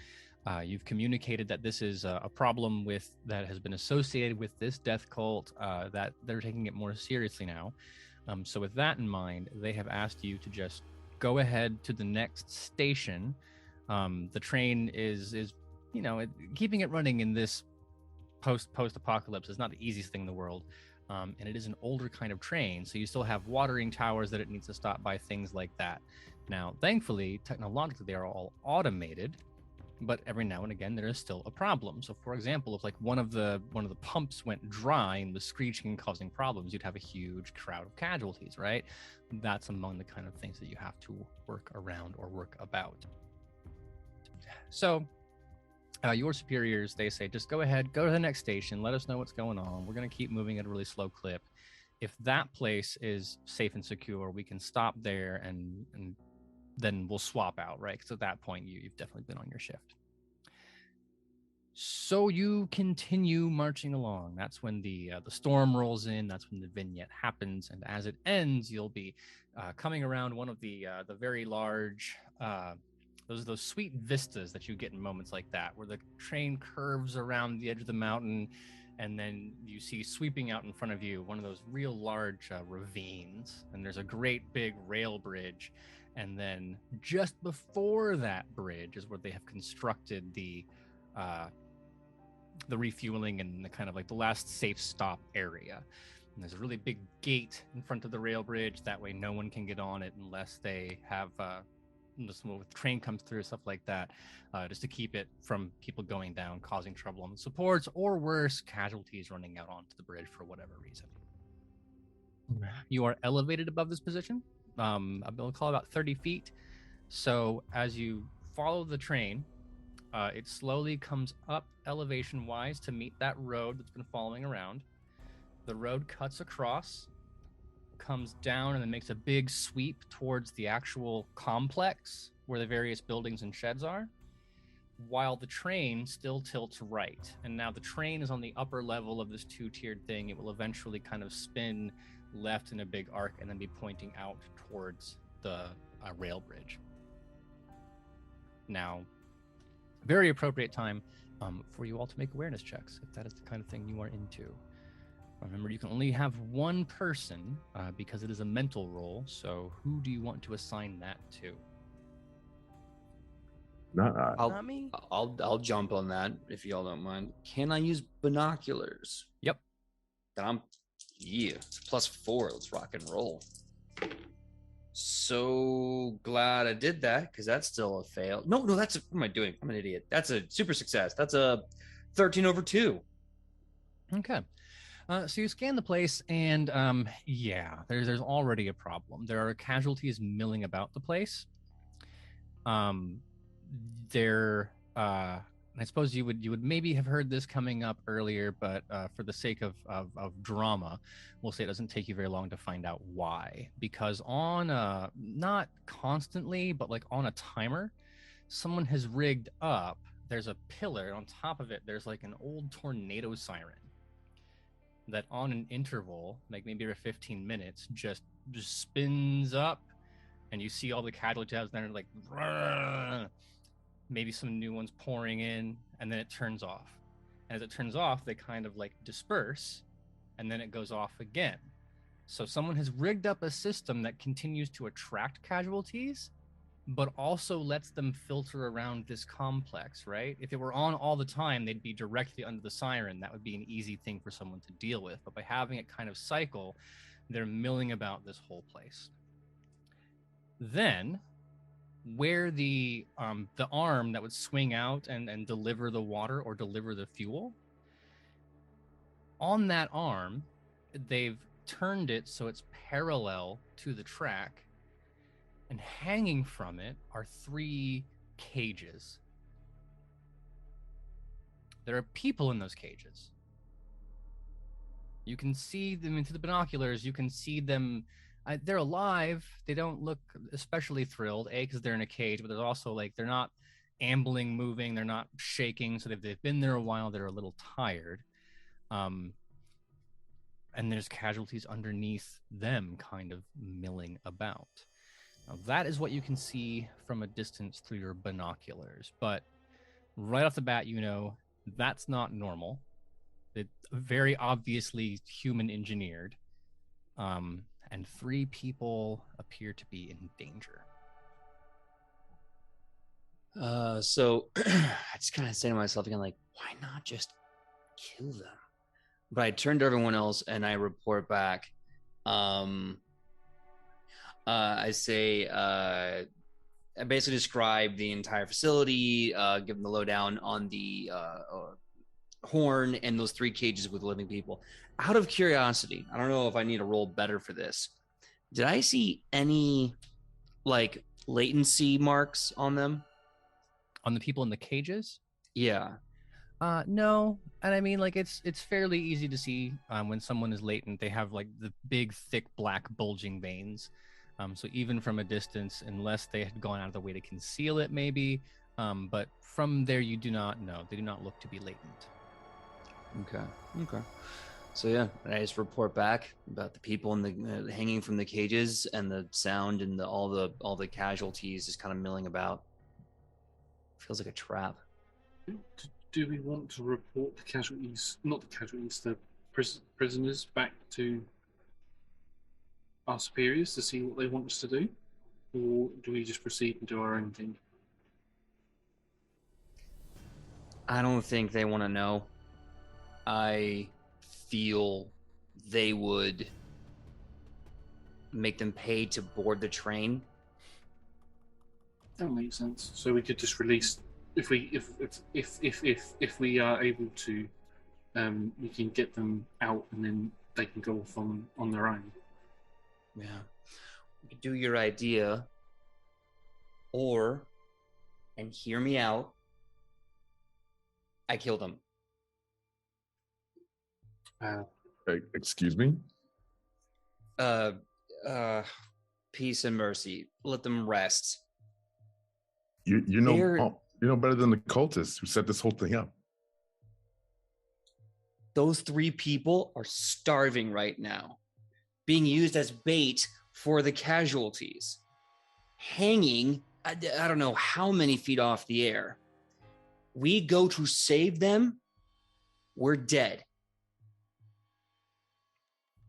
You've communicated that this is a problem that has been associated with this death cult, that they're taking it more seriously now. So with that in mind, they have asked you to just go ahead to the next station. The train is keeping it running in this post-apocalypse is not the easiest thing in the world. And it is an older kind of train, so you still have watering towers that it needs to stop by, things like that. Now, thankfully, technologically, they are all automated, but every now and again, there is still a problem. So, for example, if like one of the pumps went dry and was screeching and causing problems, you'd have a huge crowd of casualties, right? That's among the kind of things that you have to work around or work about. So, your superiors, they say, just go ahead, go to the next station, let us know what's going on. We're going to keep moving at a really slow clip. If that place is safe and secure, we can stop there and then we'll swap out, right? Because at that point, you've definitely been on your shift. So you continue marching along. That's when the storm rolls in. That's when the vignette happens. And as it ends, you'll be coming around one of the very large... those sweet vistas that you get in moments like that, where the train curves around the edge of the mountain, and then you see sweeping out in front of you one of those real large ravines, and there's a great big rail bridge, and then just before that bridge is where they have constructed the refueling and the kind of like the last safe stop area. And there's a really big gate in front of the rail bridge. That way no one can get on it unless they have just when the train comes through, stuff like that, just to keep it from people going down, causing trouble on the supports, or worse, casualties running out onto the bridge for whatever reason. You are elevated above this position. I'll call it about 30 feet. So as you follow the train, it slowly comes up elevation-wise to meet that road that's been following around. The road cuts across, comes down, and then makes a big sweep towards the actual complex where the various buildings and sheds are, while the train still tilts right. And now the train is on the upper level of this two-tiered thing. It will eventually kind of spin left in a big arc and then be pointing out towards the rail bridge. Now, very appropriate time for you all to make awareness checks, if that is the kind of thing you are into. Remember, you can only have one person because it is a mental roll. So who do you want to assign that to? Not I. Not me. I'll jump on that if y'all don't mind. Can I use binoculars? Yep. Then it's +4. Let's rock and roll. So glad I did that because that's still a fail. No, what am I doing? I'm an idiot. That's a super success. That's a 13/2. Okay. So you scan the place, and there's already a problem. There are casualties milling about the place. I suppose you would maybe have heard this coming up earlier, but for the sake of drama, we'll say it doesn't take you very long to find out why. Because on not constantly, but like on a timer, someone has rigged up. There's a pillar, and on top of it, there's like an old tornado siren that on an interval, like maybe every 15 minutes, just spins up, and you see all the casualties there, like, maybe some new ones pouring in, and then it turns off. And as it turns off, they kind of like disperse, and then it goes off again. So someone has rigged up a system that continues to attract casualties, but also lets them filter around this complex, right? If it were on all the time, they'd be directly under the siren. That would be an easy thing for someone to deal with. But by having it kind of cycle, they're milling about this whole place. Then, where the arm that would swing out and deliver the water or deliver the fuel, on that arm, they've turned it so it's parallel to the track, and hanging from it are 3 cages. There are people in those cages. You can see them through the binoculars. You can see them. They're alive. They don't look especially thrilled, because they're in a cage, but there's also like they're not ambling, moving. They're not shaking. So they've been there a while. They're a little tired. And there's casualties underneath them kind of milling about. Now, that is what you can see from a distance through your binoculars. But right off the bat, you know that's not normal. It's very obviously human engineered. And 3 people appear to be in danger. So I just kind of say to myself again, like, why not just kill them? But I turn to everyone else and I report back. I say, I basically describe the entire facility, give them the lowdown on the horn and those 3 cages with living people. Out of curiosity, I don't know if I need to roll better for this. Did I see any like latency marks on them? On the people in the cages? Yeah. No. And I mean, like, it's fairly easy to see when someone is latent. They have like the big, thick, black, bulging veins. So even from a distance, unless they had gone out of the way to conceal it, maybe. But from there, you do not know. They do not look to be latent. Okay. So yeah, I just report back about the people in the hanging from the cages and the sound and all the casualties just kind of milling about. Feels like a trap. Do we want to report the casualties, not the casualties, the prisoners back to our superiors to see what they want us to do? Or do we just proceed and do our own thing? I don't think they want to know. I feel they would make them pay to board the train. That makes sense. So we could just release if we are able to, we can get them out and then they can go off on their own. Yeah. You could do your idea, or, and hear me out, I killed him. Excuse me? Peace and mercy. Let them rest. You know better than the cultists who set this whole thing up. Those 3 people are starving right now, being used as bait for the casualties, hanging, I don't know how many feet off the air. We go to save them, we're dead.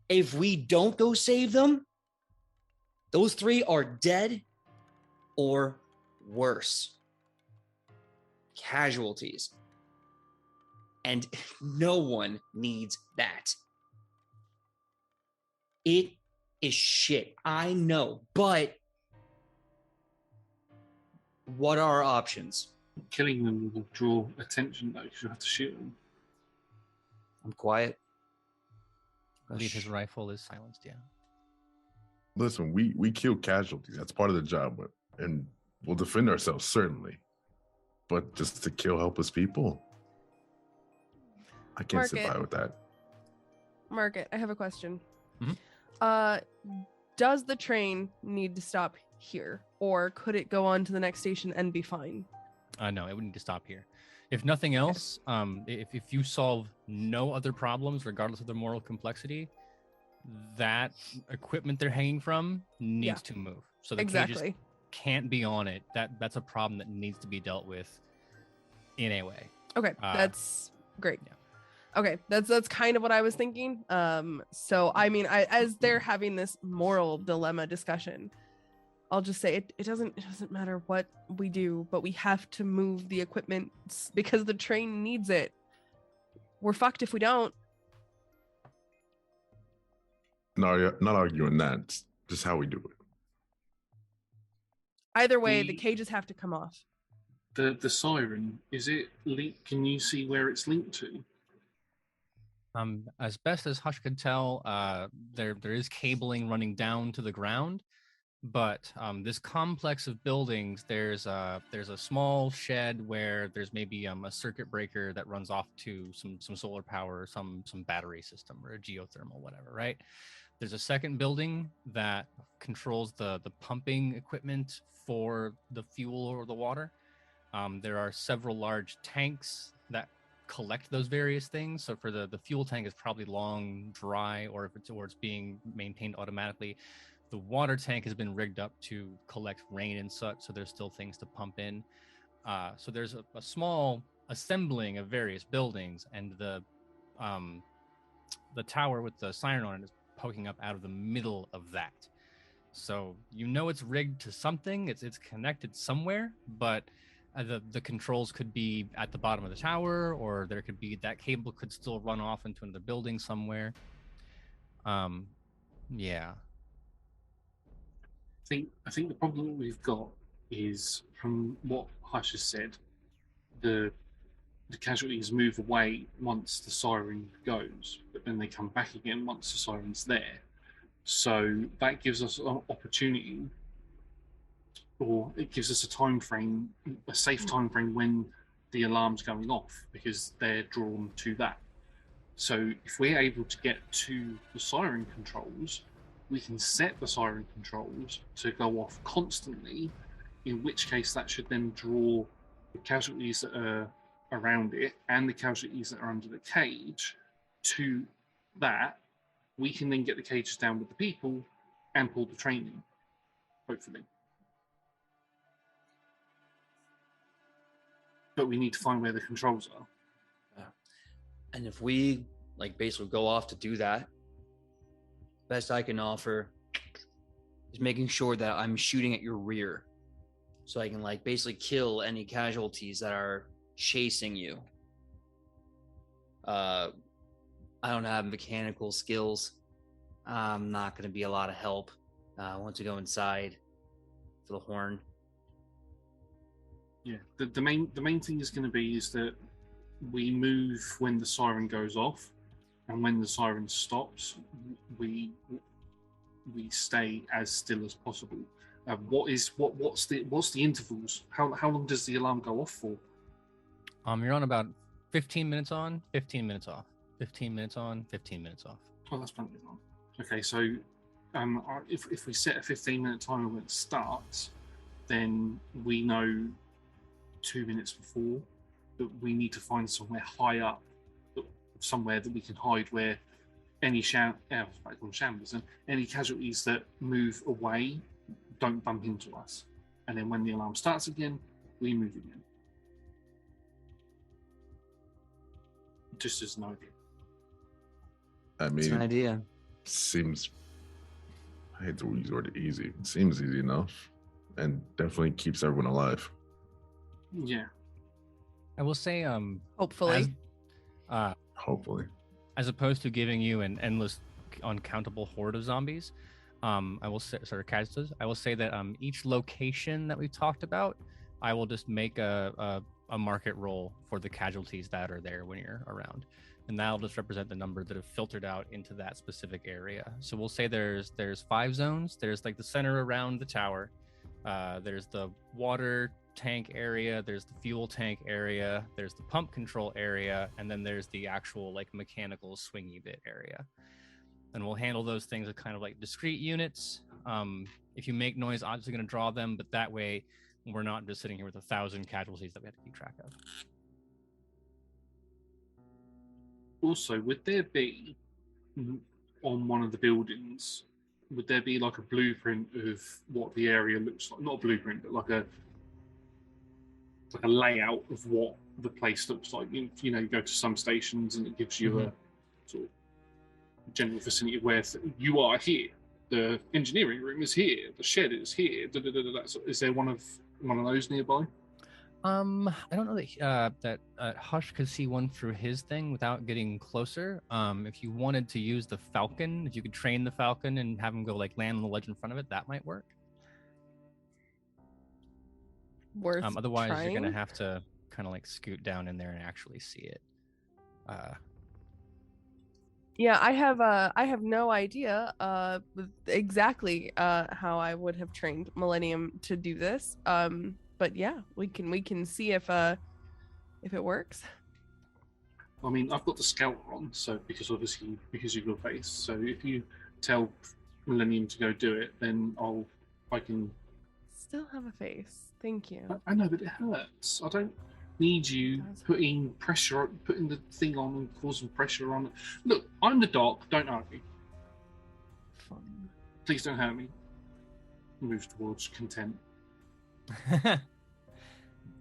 If we don't go save them, those 3 are dead or worse. Casualties. And no one needs that. It is shit. I know, but what are our options? Killing them will draw attention, though, because you have to shoot them. I'm quiet. I believe his rifle is silenced, yeah. Listen, we kill casualties. That's part of the job. And we'll defend ourselves, certainly. But just to kill helpless people? I can't sit by with that. Market, I have a question. Mm-hmm. Does the train need to stop here? Or could it go on to the next station and be fine? No, it would need to stop here. If nothing else, if you solve no other problems, regardless of their moral complexity, that equipment they're hanging from needs to move. So the cages can't be on it. That's a problem that needs to be dealt with in a way. Okay, that's great. Yeah. Okay, that's kind of what I was thinking. So I mean, as they're having this moral dilemma discussion, I'll just say it doesn't matter what we do, but we have to move the equipment because the train needs it. We're fucked if we don't. No, not arguing that. It's just how we do it. Either way, the cages have to come off. The siren, is it linked? Can you see where it's linked to? As best as Hush could tell, there is cabling running down to the ground, but this complex of buildings, there's a small shed where there's maybe a circuit breaker that runs off to some solar power, or some battery system or a geothermal, whatever, right? There's a second building that controls the pumping equipment for the fuel or the water. There are several large tanks that collect those various things. So for the fuel tank is probably long, dry, or if it's being maintained automatically. The water tank has been rigged up to collect rain and such, so there's still things to pump in. So there's a small assembling of various buildings, and the tower with the siren on it is poking up out of the middle of that. So you know it's rigged to something. It's connected somewhere, but the controls could be at the bottom of the tower, or there could be that cable could still run off into another building somewhere. Yeah. I think the problem that we've got is, from what Hush has said, the casualties move away once the siren goes, but then they come back again once the siren's there. So that gives us an opportunity, or it gives us a time frame, a safe time frame when the alarm's going off, because they're drawn to that. So if we're able to get to the siren controls, we can set the siren controls to go off constantly, in which case that should then draw the casualties that are around it and the casualties that are under the cage to that. We can then get the cages down with the people and pull the train in, hopefully. But we need to find where the controls are. And if we basically go off to do that, best I can offer is making sure that I'm shooting at your rear, so I can basically kill any casualties that are chasing you. I don't have mechanical skills. I'm not going to be a lot of help once we go inside for the horn. Yeah, the main thing is going to be is that we move when the siren goes off, and when the siren stops, we we stay as still as possible. What's the intervals? How long does the alarm go off for? You're on about 15 minutes on, 15 minutes off, 15 minutes on, 15 minutes off. Oh, that's plenty of time. Okay, so if we set a 15-minute timer when it starts, then we know 2 minutes before that we need to find somewhere high up, somewhere that we can hide where any shambles and any casualties that move away don't bump into us. And then when the alarm starts again, we move again. Just as an idea. I It's an mean, idea. seems, I hate to use the word easy. It seems easy enough and definitely keeps everyone alive. Yeah. I will say, Hopefully. Hopefully. as opposed to giving you an endless, uncountable horde of zombies, I will say, casualties. I will say that each location that we've talked about, I will just make a market roll for the casualties that are there when you're around, and that'll just represent the number that have filtered out into that specific area. So we'll say there's 5 zones. There's like the center around the tower. There's the water tank area, there's the fuel tank area, there's the pump control area, and then there's the actual like mechanical swingy bit area. And we'll handle those things as kind of like discrete units. If you make noise, obviously going to draw them, but that way we're not just sitting here with 1,000 casualties that we have to keep track of. Also, would there be on one of the buildings, would there be like a blueprint of what the area looks like? Not a blueprint, but like a layout of what the place looks like. You know, you go to some stations and it gives you a sort of general vicinity of where you are here. The engineering room is here. The shed is here. So is there one of those nearby? I don't know that Hush could see one through his thing without getting closer. If you wanted to use the Falcon, if you could train the Falcon and have him go like land on the ledge in front of it, that might work. Worth Otherwise, trying? you're gonna have to kind of like scoot down in there and actually see it. Yeah, I have no idea exactly how I would have trained Millennium to do this. But yeah, we can see if it works. I mean, I've got the scout on, so because of your face. So if you tell Millennium to go do it, then I can. Still have a face. Thank you. I know, but it hurts. I don't need you putting the thing on and causing pressure on. Look, I'm the doc. Don't hurt me. Fun. Please don't hurt me. Move towards content. Doc,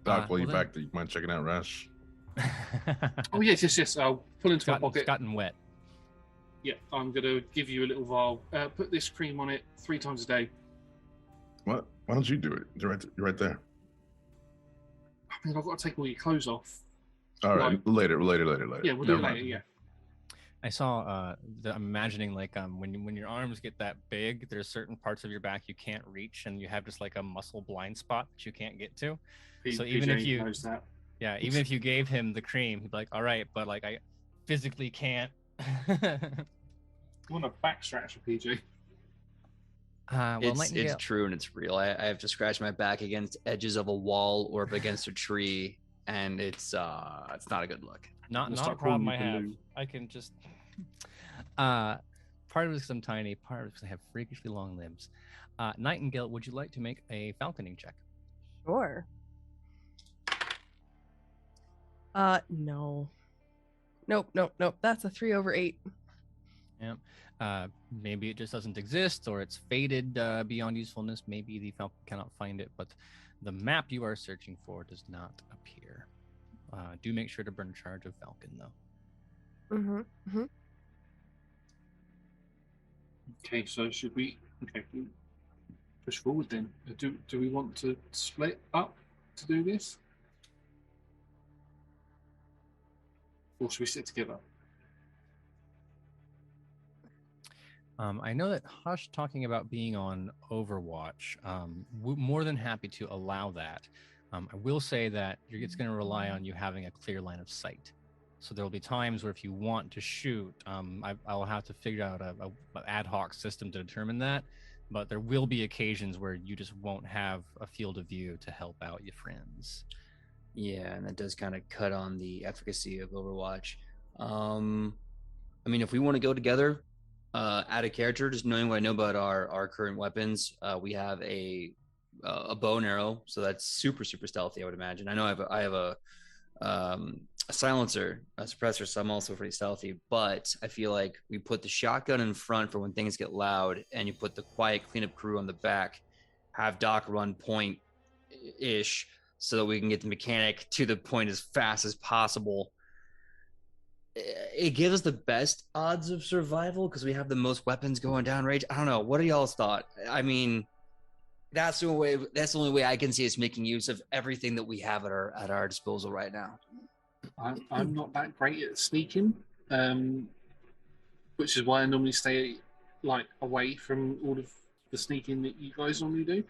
while well you're back, do you mind checking out Rash? Oh yes. I'll pull into my pocket. It's gotten wet. Yeah, I'm gonna give you a little vial. Put this cream on it 3 times a day. What? Why don't you do it? You're right there. I mean, I've got to take all your clothes off. All right, Like- later. Yeah, we'll do it later. Yeah. I saw. I'm imagining like when your arms get that big, there's certain parts of your back you can't reach, and you have just like a muscle blind spot that you can't get to. So even if you knows that. Yeah, even if you gave him the cream, he'd be like, all right, but like I physically can't. You want a back scratcher, PJ? Well, It's Nightingale, true and it's real. I have to scratch my back against edges of a wall or up against a tree, and it's not a good look. not We'll a start problem I calling you have. Baloo. I can just part of it is because I'm tiny, part of it is because I have freakishly long limbs. Nightingale, would you like to make a falconing check? Sure. No. Nope. That's a 3/8. Maybe it just doesn't exist, or it's faded beyond usefulness. Maybe the falcon cannot find it, but the map you are searching for does not appear. Do make sure to burn a charge of falcon, though. Mm-hmm. Okay, so should we? Okay, push forward then. Do we want to split up to do this, or should we sit together? I know that Hush talking about being on Overwatch. More than happy to allow that. I will say that it's going to rely on you having a clear line of sight. So there will be times where if you want to shoot, I'll have to figure out a ad hoc system to determine that. But there will be occasions where you just won't have a field of view to help out your friends. Yeah, and that does kind of cut on the efficacy of Overwatch. I mean, if we want to go together, add a character, just knowing what I know about our current weapons, we have a bow and arrow, so that's super stealthy. I would imagine. I know I have a silencer, a suppressor, so I'm also pretty stealthy. But I feel like we put the shotgun in front for when things get loud, and you put the quiet cleanup crew on the back. Have Doc run point ish, so that we can get the mechanic to the point as fast as possible. It gives us the best odds of survival because we have the most weapons going down range. I don't know. What are y'all's thought? I mean, that's the only way I can see us making use of everything that we have at our disposal right now. I'm not that great at sneaking, which is why I normally stay like away from all of the sneaking that you guys normally do.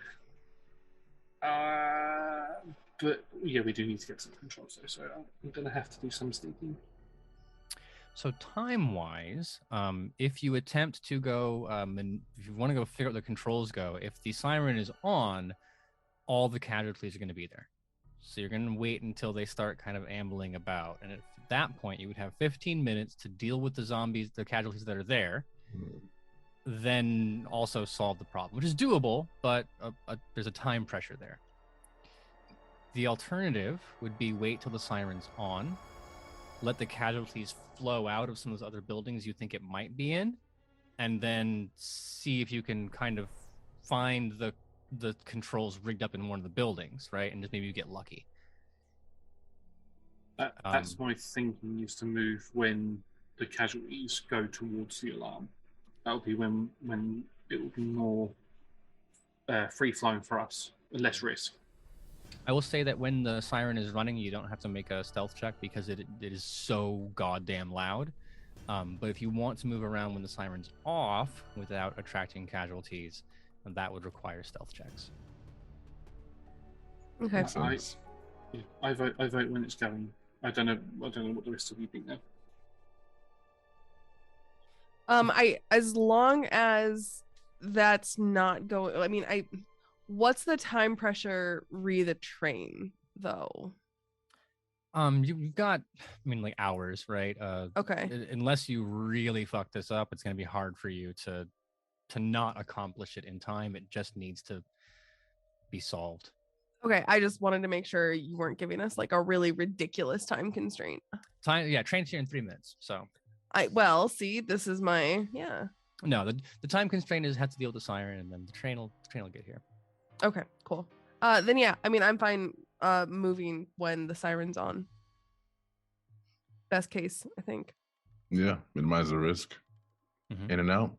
But yeah, we do need to get some controls though, so I'm gonna have to do some sneaking. So time-wise, if you attempt to go, and if you want to go figure out the controls go, if the siren is on, all the casualties are going to be there. So you're going to wait until they start kind of ambling about. And at that point, you would have 15 minutes to deal with the zombies, the casualties that are there, then also solve the problem, which is doable, but there's a time pressure there. The alternative would be wait till the siren's on, let the casualties flow out of some of those other buildings you think it might be in, and then see if you can kind of find the controls rigged up in one of the buildings, right? And just maybe you get lucky. That's my thinking, is to move when the casualties go towards the alarm. That'll be when it will be more free flowing for us, less risk. I will say that when the siren is running, you don't have to make a stealth check because it is so goddamn loud. But if you want to move around when the siren's off without attracting casualties, that would require stealth checks. Okay. I vote when it's going. I don't know what the rest of you think though. As long as that's not going, I mean, what's the time pressure re the train though? You've got, I mean, like hours, right? Okay. Unless you really fuck this up, it's going to be hard for you to not accomplish it in time. It just needs to be solved. Okay, I just wanted to make sure you weren't giving us like a really ridiculous time constraint. Train's here in 3 minutes, so. See, this is my No, the time constraint is have to deal with the siren, and then the train will get here. Okay, cool. Then yeah, I mean, I'm fine moving when the siren's on. Best case, I think. Yeah, minimize the risk. Mm-hmm. In and out.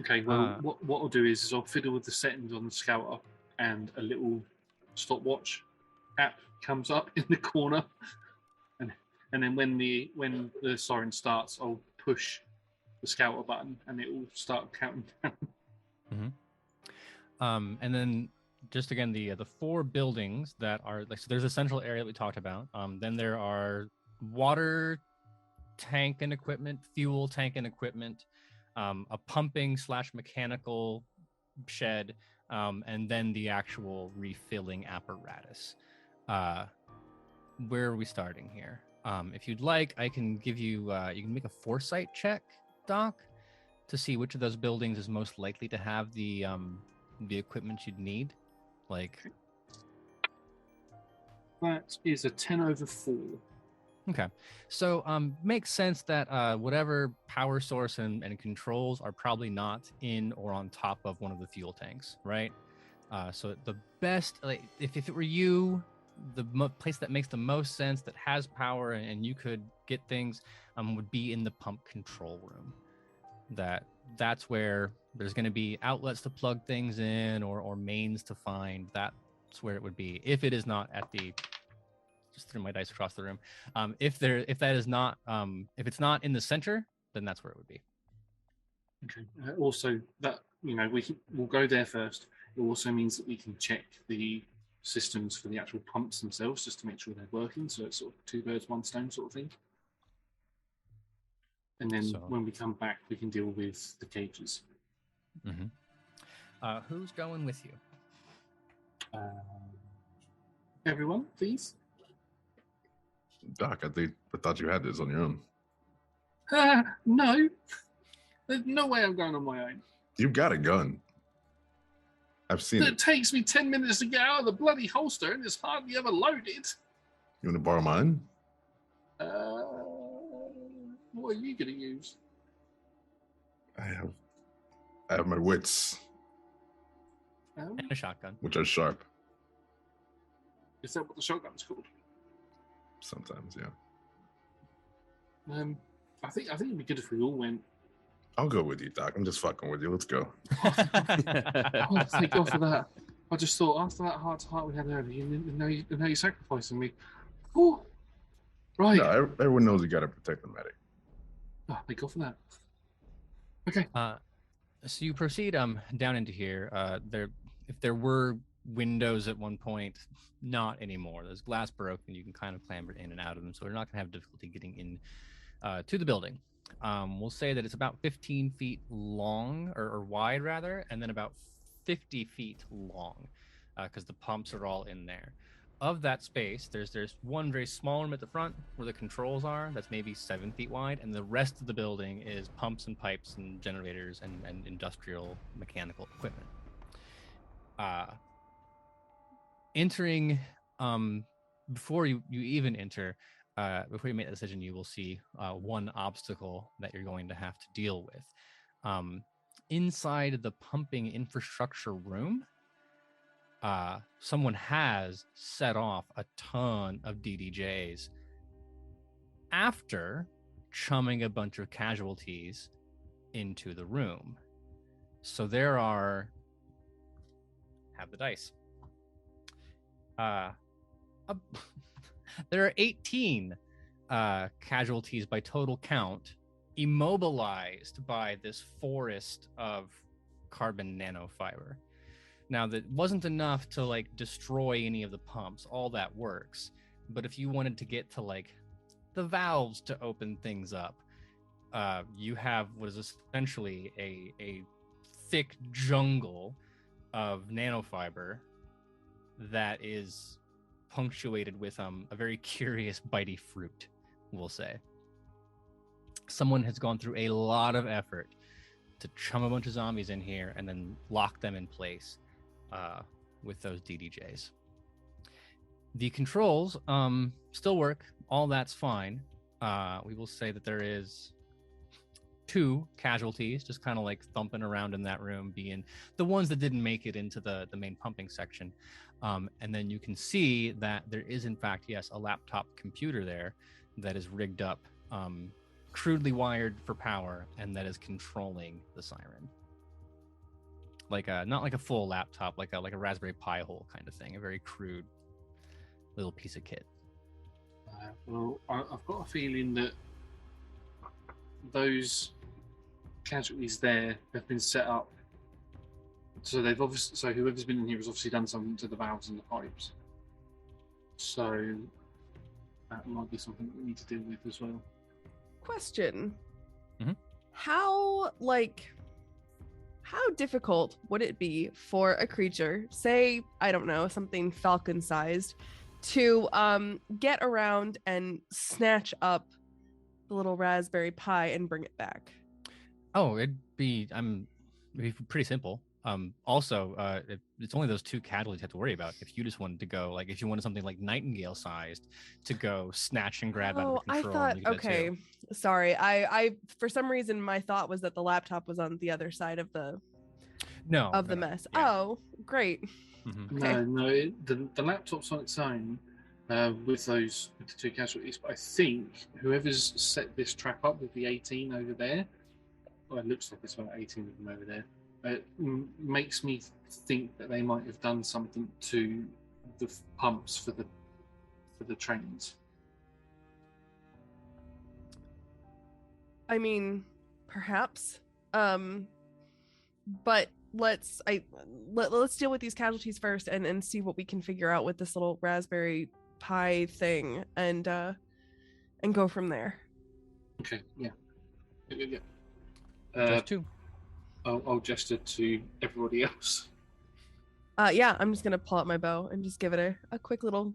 Okay, well, what I'll do is I'll fiddle with the settings on the scouter, and a little stopwatch app comes up in the corner, and then when the siren starts, I'll push the scouter button, and it will start counting down. Mm-hmm. And then just again the 4 buildings that are like, so there's a central area that we talked about. Then there are water tank and equipment, fuel tank and equipment, a pumping / mechanical shed, and then the actual refilling apparatus. Where are we starting here? If you'd like, I can give you you can make a foresight check, Doc, to see which of those buildings is most likely to have the equipment you'd need. Like, that is a 10/4. Okay, so makes sense that whatever power source and controls are probably not in or on top of one of the fuel tanks, right? So the best, like, if it were you, the place that makes the most sense, that has power and you could get things, would be in the pump control room. That's where there's going to be outlets to plug things in or mains to find. That's where it would be if it is not at the. Just threw my dice across the room. If it's not in the center, then that's where it would be. Okay. Also, that we'll go there first. It also means that we can check the systems for the actual pumps themselves, just to make sure they're working. So it's sort of 2 birds, 1 stone sort of thing. And then when we come back, we can deal with the cages. Mm-hmm. Who's going with you? Everyone, please. Doc, I thought you had this on your own. No. There's no way I'm going on my own. You've got a gun. I've seen it. It takes me 10 minutes to get out of the bloody holster, and it's hardly ever loaded. You want to borrow mine? What are you going to use? I have my wits, And a shotgun. which are sharp. Is that what the shotgun's called? Sometimes, yeah. I think it'd be good if we all went. I'll go with you, Doc. I'm just fucking with you. Let's go. Oh, thank God for that. I just thought after that heart-to-heart we had earlier, now you're sacrificing me. Oh, right. No, everyone knows you got to protect the medic. Oh, thank God for that. Okay. So you proceed down into here. If there were windows at one point, not anymore. There's glass broken. You can kind of clamber in and out of them, so you're not going to have difficulty getting in to the building. We'll say that it's about 15 feet long, or wide rather, and then about 50 feet long, because the pumps are all in there. Of that space, there's one very small room at the front where the controls are. That's maybe 7 feet wide, and the rest of the building is pumps and pipes and generators and industrial mechanical equipment. Entering, before you even enter, before you make that decision, you will see one obstacle that you're going to have to deal with. Inside the pumping infrastructure room, someone has set off a ton of DDJs after chumming a bunch of casualties into the room. So there are... Have the dice. There are 18 casualties by total count, immobilized by this forest of carbon nanofiber. Now, that wasn't enough to like destroy any of the pumps. All that works. But if you wanted to get to like the valves to open things up, you have what is essentially a thick jungle of nanofiber that is punctuated with a very curious bitey fruit, we'll say. Someone has gone through a lot of effort to chum a bunch of zombies in here and then lock them in place with those DDJs. The controls still work. All that's fine. We will say that there is 2 casualties just kind of like thumping around in that room, being the ones that didn't make it into the main pumping section. And then you can see that there is, in fact, yes, a laptop computer there that is rigged up, crudely wired for power, and that is controlling the siren. Like not like a full laptop, like a Raspberry Pi hole kind of thing, a very crude little piece of kit. Well, I've got a feeling that those casualties there have been set up. So whoever's been in here has obviously done something to the valves and the pipes. So that might be something that we need to deal with as well. Question. Mm-hmm. How difficult would it be for a creature, say, I don't know, something falcon-sized, to get around and snatch up the little Raspberry Pi and bring it back? Oh, it'd be pretty simple. Also, it's only those 2 casualties you have to worry about. If you just wanted to go, like, if you wanted something like Nightingale sized to go snatch and grab out of the control. I thought, okay, sorry. I for some reason my thought was that the laptop was on the other side of the mess. Yeah. Oh, great. Mm-hmm. Okay. No, the laptop's on its own with the 2 casualties. But I think whoever's set this trap up with the 18 over there, well, it looks like it's about 18 of them over there. It makes me think that they might have done something to the pumps for the trains. I mean, perhaps. But let's deal with these casualties first and see what we can figure out with this little raspberry pie thing and go from there. Okay, yeah. Just two. I'll gesture to everybody else. Yeah, I'm just gonna pull out my bow and just give it a quick little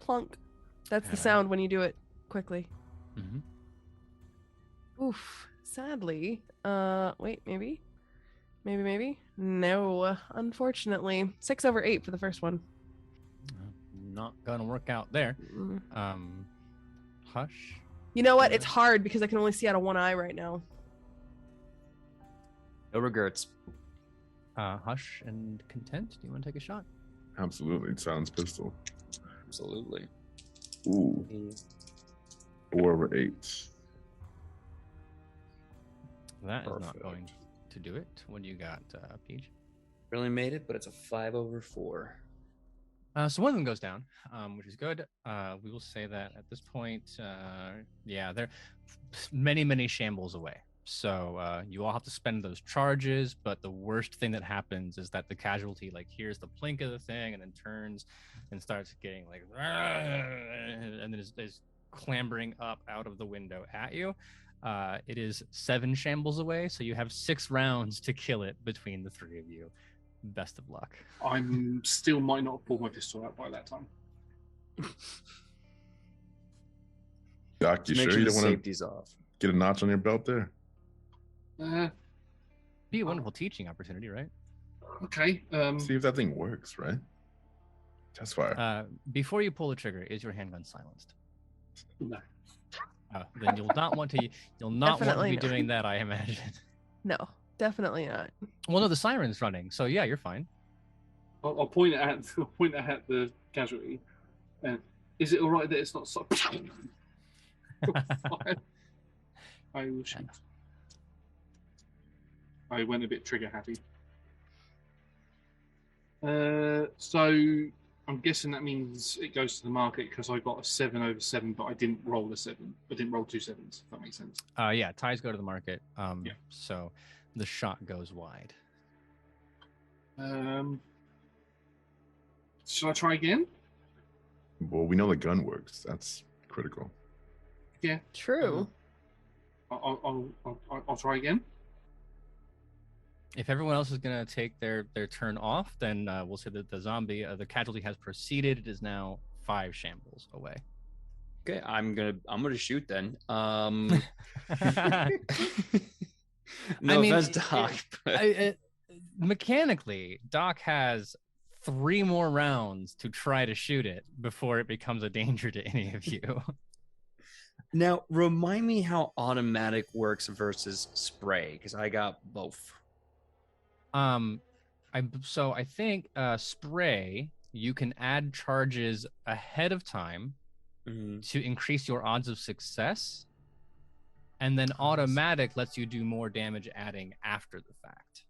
plunk. That's the sound when you do it quickly. Oof. Sadly, wait, maybe. No, unfortunately, 6 over 8 for the first one. Not gonna work out there. Hush. You know what? It's hard because I can only see out of one eye right now. No regrets. Hush and Content. Do you want to take a shot? Absolutely. Silence pistol. Absolutely. Ooh. 4 over 8. That is not Perfect. going to do it. What do you got, Peach? Really made it, but it's a 5 over 4. So one of them goes down, which is good. We will say that at this point, they're many shambles away. So you all have to spend those charges, but the worst thing that happens is that the casualty hears the plink of the thing and then turns and starts getting and then is clambering up out of the window at you. It is 7 shambles away, so you have 6 rounds to kill it between the 3 of you. Best of luck. I'm still might not have pulled my pistol out by that time. Doc, you Make sure you the don't want to safety's off. get a notch on your belt there? Be a wonderful teaching opportunity, right? Okay. See if that thing works, right? Test fire. Before you pull the trigger, is your handgun silenced? No. Then you'll not want to. You'll not want to Definitely be not. doing that, I imagine. No, definitely not. Well, no, the siren's running, so yeah, you're fine. I'll point it at the casualty. Is it all right that it's not so? I will shoot. I went a bit trigger happy. So I'm guessing that means it goes to the market because I got a 7 over 7, but I didn't roll a 7. I didn't roll 2 7s. If that makes sense. Yeah, ties go to the market. Yeah. So the shot goes wide. Should I try again? Well, we know the gun works. That's critical. Yeah. True. I'll try again. If everyone else is gonna take their turn off, then we'll say that the casualty has proceeded. It is now 5 shambles away. Okay, I'm gonna shoot then. No offense, Doc. Mechanically, Doc has 3 more rounds to try to shoot it before it becomes a danger to any of you. Now, remind me how automatic works versus spray, because I got both. I think spray, you can add charges ahead of time to increase your odds of success, and then automatic lets you do more damage adding after the fact.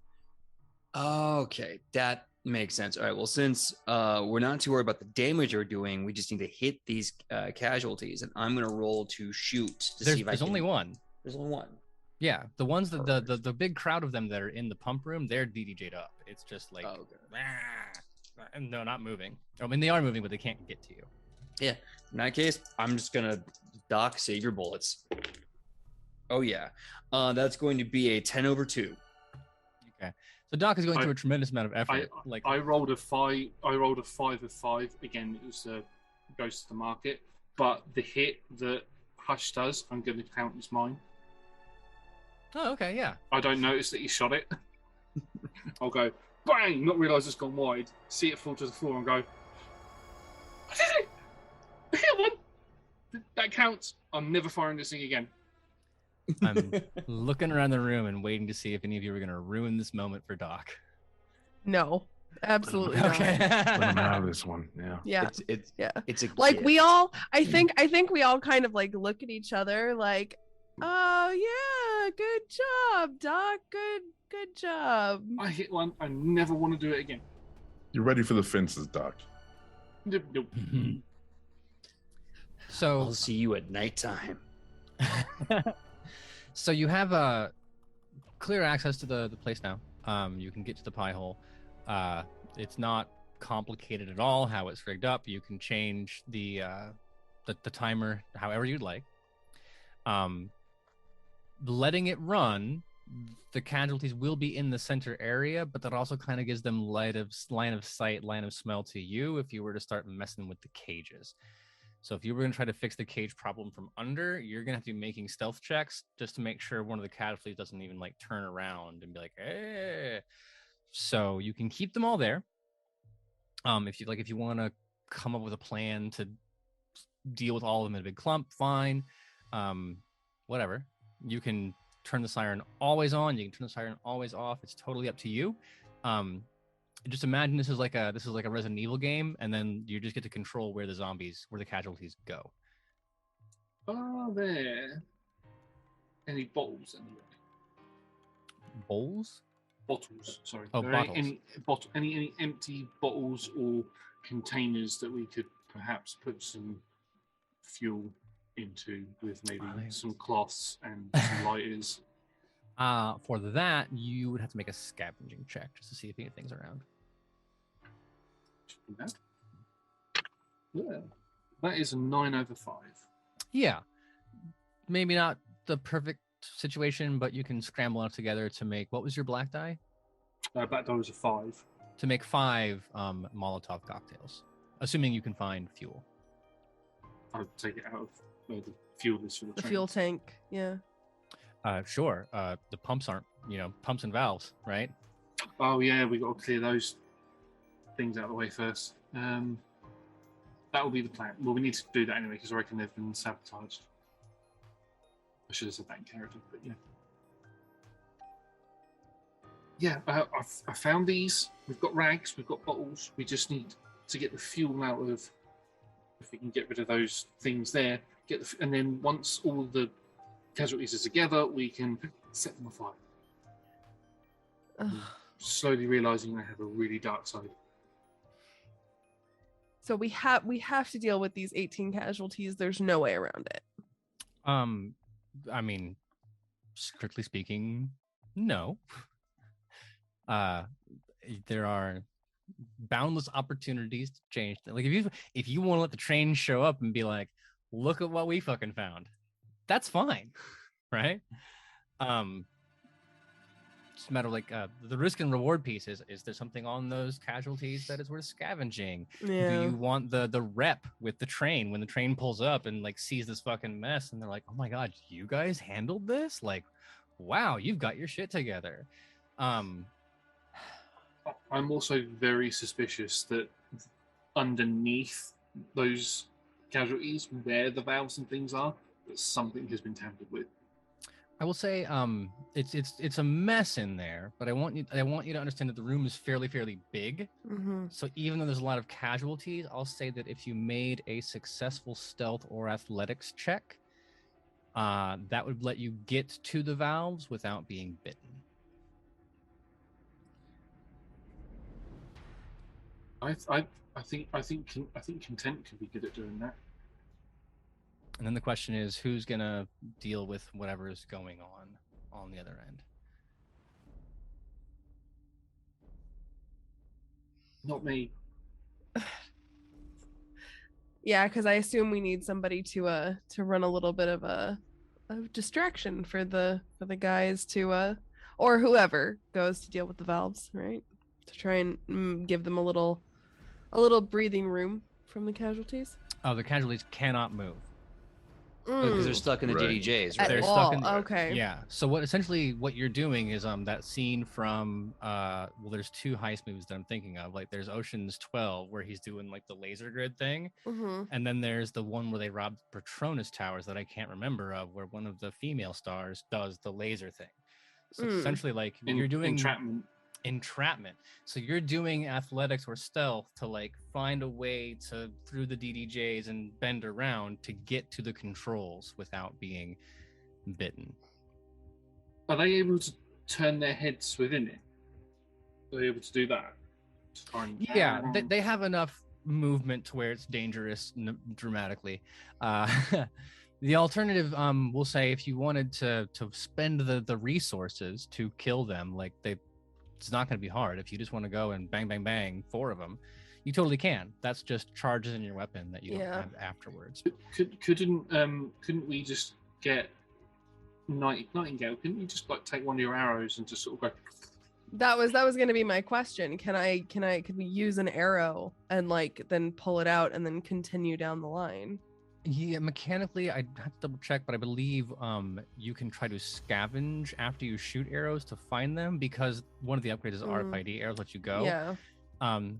Okay, that makes sense. All right, well, since we're not too worried about the damage we're doing, we just need to hit these casualties, and I'm gonna roll to shoot to see if There's only one. There's only one. Yeah, the ones that the big crowd of them that are in the pump room, they're DDJ'd up. It's just like, no, not moving. I mean, they are moving, but they can't get to you. Yeah. In that case, I'm just gonna Doc, save your bullets. Oh yeah, that's going to be a 10 over 2. Okay, so Doc is going through a tremendous amount of effort. I rolled a 5. I rolled a 5 of 5. Again, it was goes to the market, but the hit that Hush does, I'm going to count as mine. Oh, okay, yeah. I don't notice that he shot it. I'll go bang, not realise it's gone wide. See it fall to the floor and go. I did it! I hit one. That counts. I'm never firing this thing again. I'm looking around the room and waiting to see if any of you are going to ruin this moment for Doc. No, absolutely not. Okay. Let him have this one. Yeah. Yeah. It's a Like gift. we all, I think we all kind of like look at each other like, oh yeah, good job, Doc. Good job. I hit one. I never want to do it again. You're ready for the fences, Doc. Nope. So I'll see you at nighttime. So you have clear access to the place now. You can get to the pie hole. It's not complicated at all how it's rigged up. You can change the timer however you'd like. Letting it run, the casualties will be in the center area, but that also kind of gives them line of sight, line of smell to you if you were to start messing with the cages. So if you were going to try to fix the cage problem from under, you're going to have to be making stealth checks just to make sure one of the casualties doesn't even like turn around and be like, hey. So you can keep them all there. If you want to come up with a plan to deal with all of them in a big clump, fine. Whatever. You can turn the siren always on. You can turn the siren always off. It's totally up to you. Just imagine this is like a Resident Evil game, and then you just get to control where the casualties go. Are there any bottles anywhere? Bowls? Bottles, sorry. Oh, bottles. Any empty bottles or containers that we could perhaps put some fuel into with maybe some cloths and some lighters? For that, you would have to make a scavenging check just to see if anything's around. Yeah, that is a 9/5. Yeah, maybe not the perfect situation, but you can scramble enough together to make. What was your black die? Black die was a 5. To make 5 Molotov cocktails, assuming you can find fuel. I'll take it out of the fuel list for the trains. fuel tank. Yeah. Sure. The pumps aren't, pumps and valves, right? Oh yeah, we got to clear those things out of the way first. That will be the plan. Well, we need to do that anyway because I reckon they've been sabotaged. I should have said that in character, but yeah. Yeah, I found these. We've got rags, we've got bottles. We just need to get the fuel out of. If we can get rid of those things there, and then once all the casualties are together, we can set them afire. Slowly realizing they have a really dark side. So we have to deal with these 18 casualties. There's no way around it. I mean, strictly speaking, no. There are boundless opportunities to change. Like if you want to let the train show up and be like, look at what we fucking found, that's fine, right? It's a matter of like the risk and reward piece is there something on those casualties that is worth scavenging? Yeah. Do you want the rep with the train when the train pulls up and like sees this fucking mess and they're like, oh my god, you guys handled this? Like, wow, you've got your shit together. I'm also very suspicious that underneath those casualties, where the valves and things are, that something has been tampered with. I will say, it's a mess in there, but I want you to understand that the room is fairly big. Mm-hmm. So even though there's a lot of casualties, I'll say that if you made a successful stealth or athletics check, that would let you get to the valves without being bitten. I think content can be good at doing that. And then the question is, who's gonna deal with whatever is going on the other end? Not me. Yeah, because I assume we need somebody to run a little bit of a distraction for the guys to or whoever goes to deal with the valves, right? To try and give them a little breathing room from the casualties. Oh, the casualties cannot move. Because they're stuck in the Right. DDJs, At right? They're all. stuck in Okay. Yeah. So what you're doing is that scene from there's 2 heist movies that I'm thinking of. Like there's Ocean's 12 where he's doing like the laser grid thing, Mm-hmm. and then there's the one where they robbed Patronus Towers that I can't remember of, where one of the female stars does the laser thing. So it's essentially like you're doing entrapment. So you're doing athletics or stealth to like find a way to through the DDJs and bend around to get to the controls without being bitten. Are they able to turn their heads within it? Are they able to do that? Yeah, they have enough movement to where it's dangerous dramatically. The alternative, we'll say, if you wanted to spend the resources to kill them, like it's not going to be hard. If you just want to go and bang, bang, bang, 4 of them, you totally can. That's just charges in your weapon that you don't have afterwards. Couldn't we just get Nightingale? Couldn't you just like take one of your arrows and just sort of go? That was going to be my question. Could we use an arrow and like then pull it out and then continue down the line? Yeah, mechanically, I'd have to double check, but I believe you can try to scavenge after you shoot arrows to find them, because one of the upgrades is RFID. Arrows let you go. Yeah.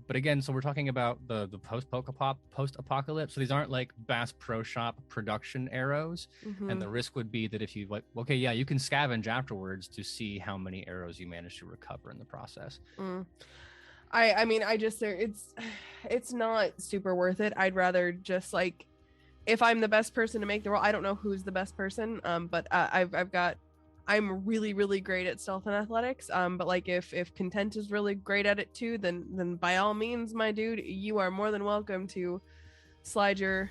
But again, so we're talking about the post-apocalypse. So these aren't like Bass Pro Shop production arrows. And the risk would be that if you like, okay, yeah, you can scavenge afterwards to see how many arrows you manage to recover in the process. I mean, it's not super worth it. I'd rather just like, if I'm the best person to make the roll, I don't know who's the best person, but I'm really, really great at stealth and athletics. But like if Content is really great at it too, then by all means, my dude, you are more than welcome to slide your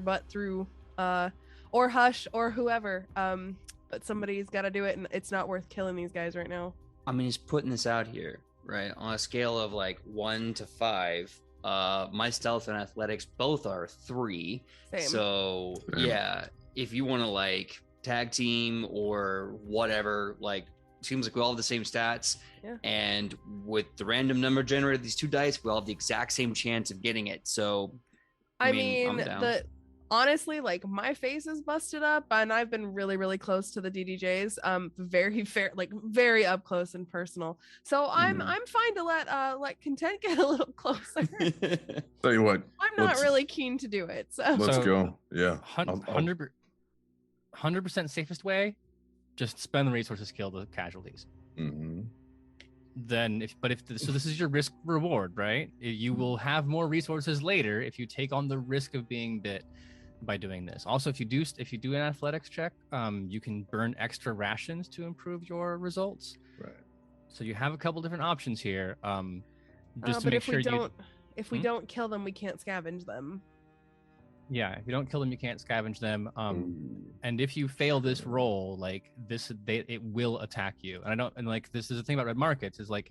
butt through, or Hush or whoever. But somebody's got to do it, and it's not worth killing these guys right now. I mean, he's putting this out here, right? On a scale of like 1 to 5. My stealth and athletics both are 3. Same. So yeah, if you want to like tag team or whatever, like seems like we all have the same stats. Yeah. And with the random number generated, these 2 dice, we all have the exact same chance of getting it. So I mean honestly, like my face is busted up, and I've been really, really close to the DDJs. Very fair, like very up close and personal. So I'm fine to let Content get a little closer. Tell you what, I'm not really keen to do it. So let's go. Yeah, 100% safest way, just spend the resources, kill the casualties. Then so this is your risk reward, right? You will have more resources later if you take on the risk of being bit by doing this. Also, if you do an athletics check, you can burn extra rations to improve your results. Right. So you have a couple different options here. Just to but make sure if we don't kill them, we can't scavenge them. Yeah, if you don't kill them, you can't scavenge them. And if you fail this roll, like it will attack you. And this is the thing about red markets is like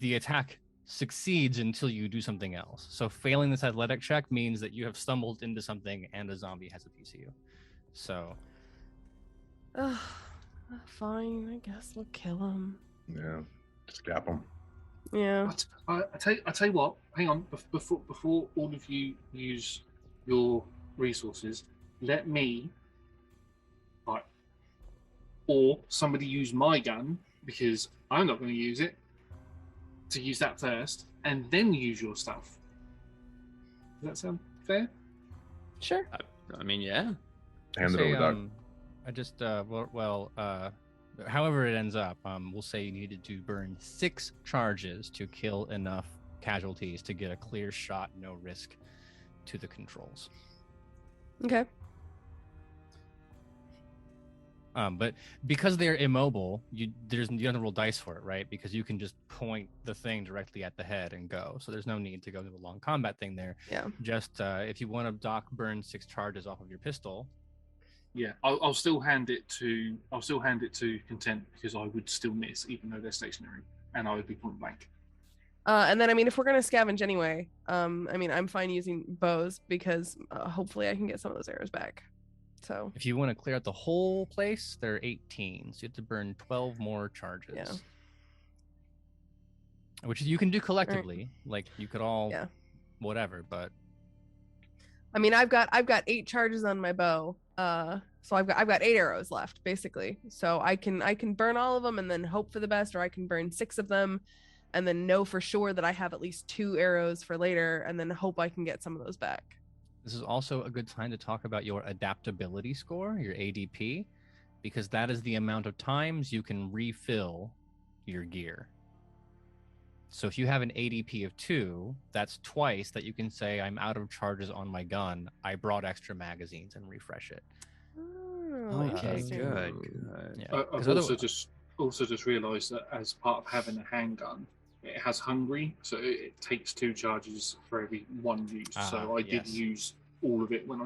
the attack succeeds until you do something else. So failing this athletic check means that you have stumbled into something and a zombie has a piece of you. So fine, I guess we'll kill him. Yeah, scap him. Yeah. I tell you what, hang on, before all of you use your resources, let me or somebody use my gun, because I'm not going to use it, to use that first, and then use your stuff. Does that sound fair? Sure. I mean, yeah. Hand it over, Doc. I just however it ends up, we'll say you needed to burn 6 charges to kill enough casualties to get a clear shot, no risk to the controls. Okay. But because they're immobile, you don't have to roll dice for it, right? Because you can just point the thing directly at the head and go. So there's no need to go to the long combat thing there. Yeah. Just if you want to Doc burn 6 charges off of your pistol. Yeah, I'll still hand it to Content, because I would still miss even though they're stationary, and I would be point blank. And then I mean, if we're gonna scavenge anyway, I mean, I'm fine using bows because hopefully I can get some of those arrows back. So if you want to clear out the whole place, there are 18, so you have to burn 12 more charges. Yeah. Which you can do collectively. Right. Like you could all, whatever. But I mean, I've got 8 charges on my bow. So I've got 8 arrows left, basically. So I can burn all of them and then hope for the best, or I can burn 6 of them and then know for sure that I have at least 2 arrows for later, and then hope I can get some of those back. This is also a good time to talk about your adaptability score, your ADP, because that is the amount of times you can refill your gear. So if you have an ADP of 2, that's twice that you can say, I'm out of charges on my gun. I brought extra magazines and refresh it. Oh, okay, good. Yeah. I've also just realised that as part of having a handgun, it has hungry, so it takes 2 charges for every 1 use. So I did use all of it when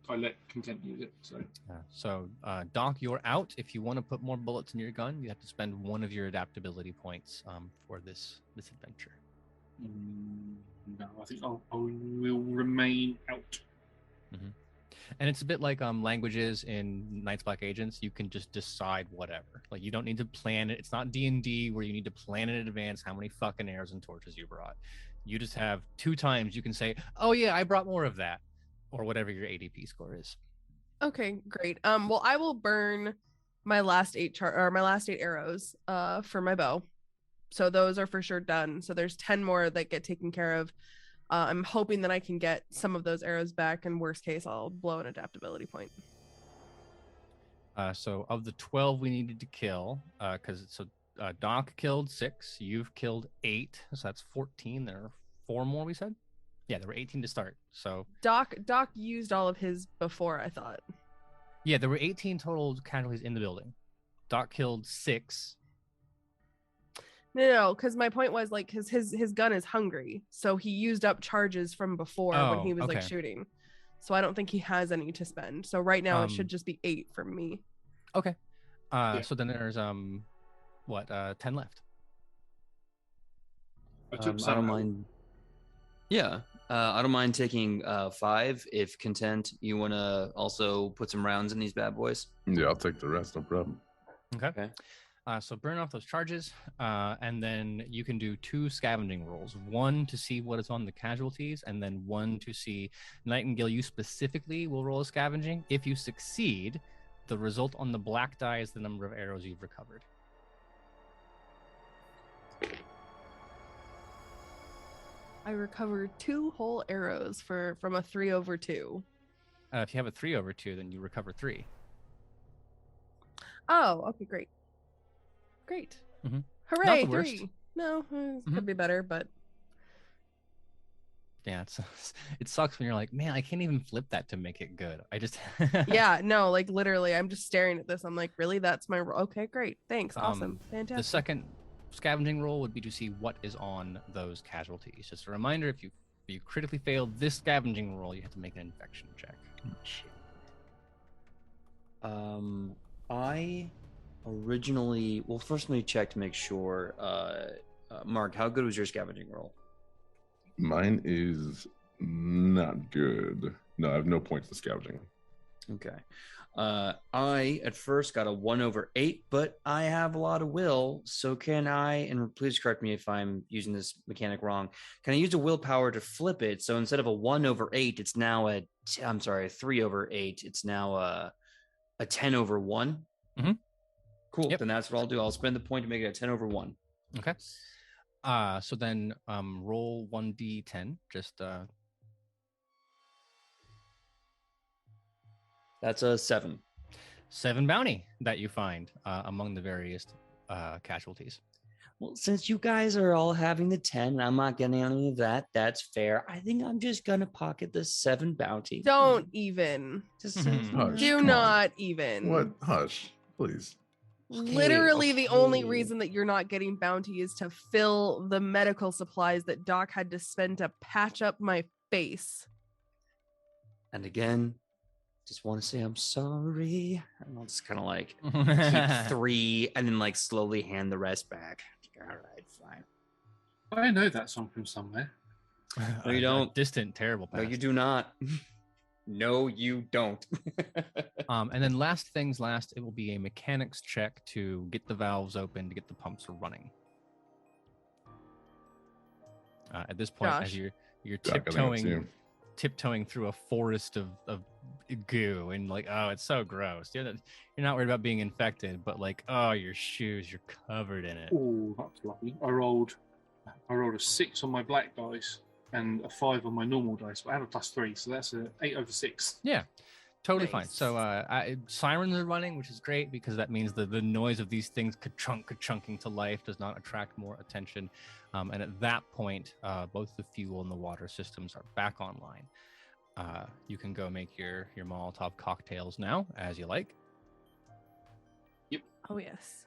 I let Content use it. So Doc, you're out. If you want to put more bullets in your gun, you have to spend one of your adaptability points for this adventure. No, I think I will remain out. Mm-hmm. And it's a bit like languages in Night's Black Agents. You can just decide whatever. Like, you don't need to plan it. It's not D&D where you need to plan in advance how many fucking arrows and torches you brought. You just have 2 times you can say, oh yeah, I brought more of that, or whatever your ADP score is. Okay, great. Well, I will burn my last 8 arrows for my bow. So those are for sure done. So there's 10 more that get taken care of. I'm hoping that I can get some of those arrows back, and worst case, I'll blow an adaptability point. So of the 12 we needed to kill, Doc killed 6, you've killed 8, so that's 14. There are 4 more, we said? Yeah, there were 18 to start. So Doc used all of his before, I thought. Yeah, there were 18 total casualties in the building. Doc killed 6. No, because my point was like his gun is hungry, so he used up charges from before when he was like shooting. So I don't think he has any to spend. So right now it should just be 8 from me. Okay. So then there's 10 left. I took I some don't out. mind. Yeah, I don't mind taking 5 if Content you want to also put some rounds in these bad boys. Yeah, I'll take the rest. No problem. Okay. So burn off those charges, and then you can do 2 scavenging rolls. 1 to see what is on the casualties, and then 1 to see Nightingale. You specifically will roll a scavenging. If you succeed, the result on the black die is the number of arrows you've recovered. I recovered 2 whole arrows from a 3/2. If you have a 3/2, then you recover 3. Oh, okay, great. Mm-hmm. Hooray! Not the worst. 3. No, could be better, but yeah, it sucks when you're like, man, I can't even flip that to make it good. I just yeah, no, like literally, I'm just staring at this. I'm like, really? That's my okay, great, thanks, awesome, fantastic. The second scavenging roll would be to see what is on those casualties. Just a reminder: if you critically fail this scavenging roll, you have to make an infection check. I originally, well, first let me check to make sure. Mark, how good was your scavenging roll? Mine is not good. No, I have no points to scavenging. Okay. I at first got a 1/8, but I have a lot of will. So can I, and please correct me if I'm using this mechanic wrong, can I use a willpower to flip it? So instead of a 1/8, it's now a 3/8. It's now a 10/1. Mm-hmm. Cool. Yep. Then that's what I'll do. I'll spend the point to make it a 10/1. Okay. So then roll 1d10. Just That's a 7. 7 bounty that you find among the various casualties. Well, since you guys are all having the 10 and I'm not getting any of that, that's fair. I think I'm just gonna pocket the 7 bounty. Don't even. Just Hush, Do come not on. even. What? Hush, please. Literally, the only okay. reason that you're not getting bounty is to fill the medical supplies that Doc had to spend to patch up my face. And again, just want to say I'm sorry. And I'll just kind of like keep 3 and then like slowly hand the rest back. All right, fine. I know that song from somewhere. No, you don't. Distant, terrible past. No, you do not. No, you don't. And then last things last, it will be a mechanics check to get the valves open, to get the pumps running. At this point, Josh? as you're Doc, I think it's you. tiptoeing through a forest of goo, and like, oh, it's so gross. You're not worried about being infected, but like, oh, your shoes, you're covered in it. Oh, that's lovely. I rolled a 6 on my black dice and a 5 on my normal dice, but I have a +3, so that's a 8/6. Yeah, totally fine. Nice. So sirens are running, which is great because that means the noise of these things ka-chunking to life does not attract more attention. And at that point, both the fuel and the water systems are back online. You can go make your Molotov cocktails now, as you like. Oh, yes.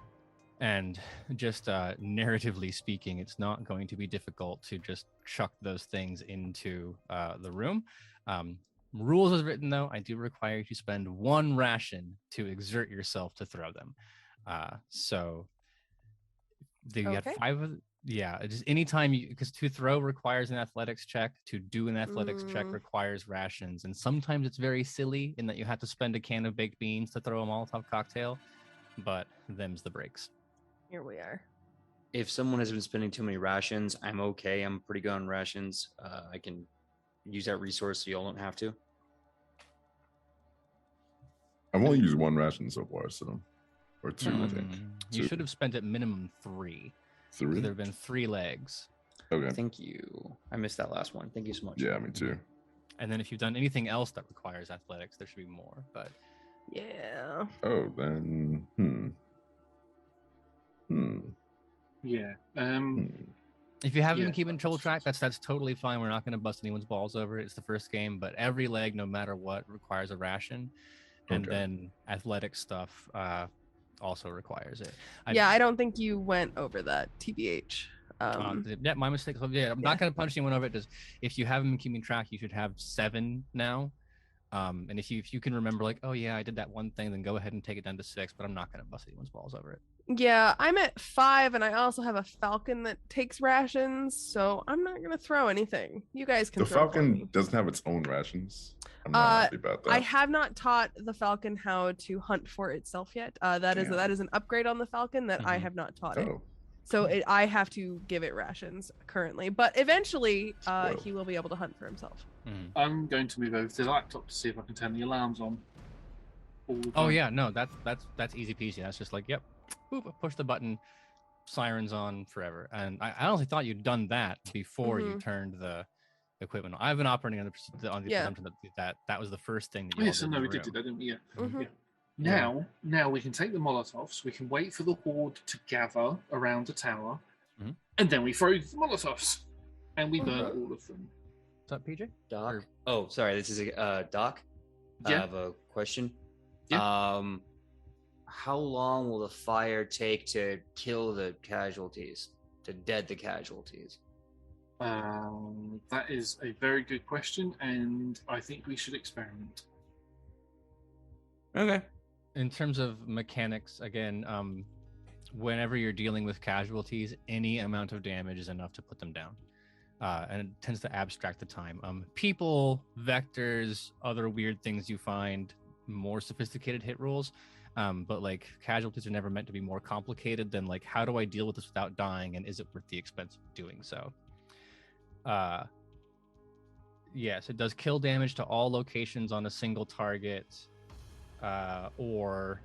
And just narratively speaking, it's not going to be difficult to just chuck those things into the room. Rules as written, though, I do require you to spend 1 ration to exert yourself to throw them. So you had Okay. 5 of. Yeah, just anytime because to throw requires an athletics check, to do an athletics check requires rations, and sometimes it's very silly in that you have to spend a can of baked beans to throw a Molotov cocktail, but them's the breaks. Here we are. If someone has been spending too many rations, I'm okay. I'm pretty good on rations. I can use that resource so y'all don't have to. I've only used 1 ration so far, so or 2, I think. You 2. should have spent at minimum 3. 3. There have been 3 legs. Okay. Thank you. I missed that last one. Thank you so much. Yeah, me too. And then if you've done anything else that requires athletics, there should be more. But Yeah. Oh, then Yeah. if you haven't Yeah. been keeping trouble track, that's totally fine. We're not going to bust anyone's balls over it. It's the first game, but every leg, no matter what, requires a ration, and then athletic stuff also requires it. I don't think you went over that, TBH. Yeah, my mistake. So, yeah, I'm not going to punch anyone over it. Just if you haven't been keeping track, you should have 7 now. And if you can remember, like, oh yeah, I did that one thing, then go ahead and take it down to 6. But I'm not going to bust anyone's balls over it. Yeah, I'm at 5, and I also have a falcon that takes rations, so I'm not gonna throw anything. You guys can. The throw for falcon me. doesn't have its own rations. I'm not happy about that. I have not taught the falcon how to hunt for itself yet. That is an upgrade on the falcon that I have not taught it. So I have to give it rations currently, but eventually he will be able to hunt for himself. I'm going to move over to the laptop to see if I can turn the alarms on. Oh yeah, no, that's easy peasy. That's just like, yep, boop, push the button, sirens on forever. And I honestly thought you'd done that before you turned the equipment on. I've been operating on the assumption that was the first thing that you Yes, no, we did that, didn't we? Yeah. Mm-hmm. Now we can take the Molotovs. We can wait for the horde to gather around the tower, and then we throw the Molotovs, and we burn all of them. What's up, PJ? Doc. Oh, sorry. This is Doc. Yeah. I have a question. Yeah. How long will the fire take to kill the casualties, to dead the casualties? That is a very good question, and I think we should experiment. Okay. In terms of mechanics, again, whenever you're dealing with casualties, any amount of damage is enough to put them down. And it tends to abstract the time. People, vectors, other weird things you find, more sophisticated hit rolls. But like casualties are never meant to be more complicated than like, how do I deal with this without dying, and is it worth the expense of doing so? Yes, it does kill damage to all locations on a single target, or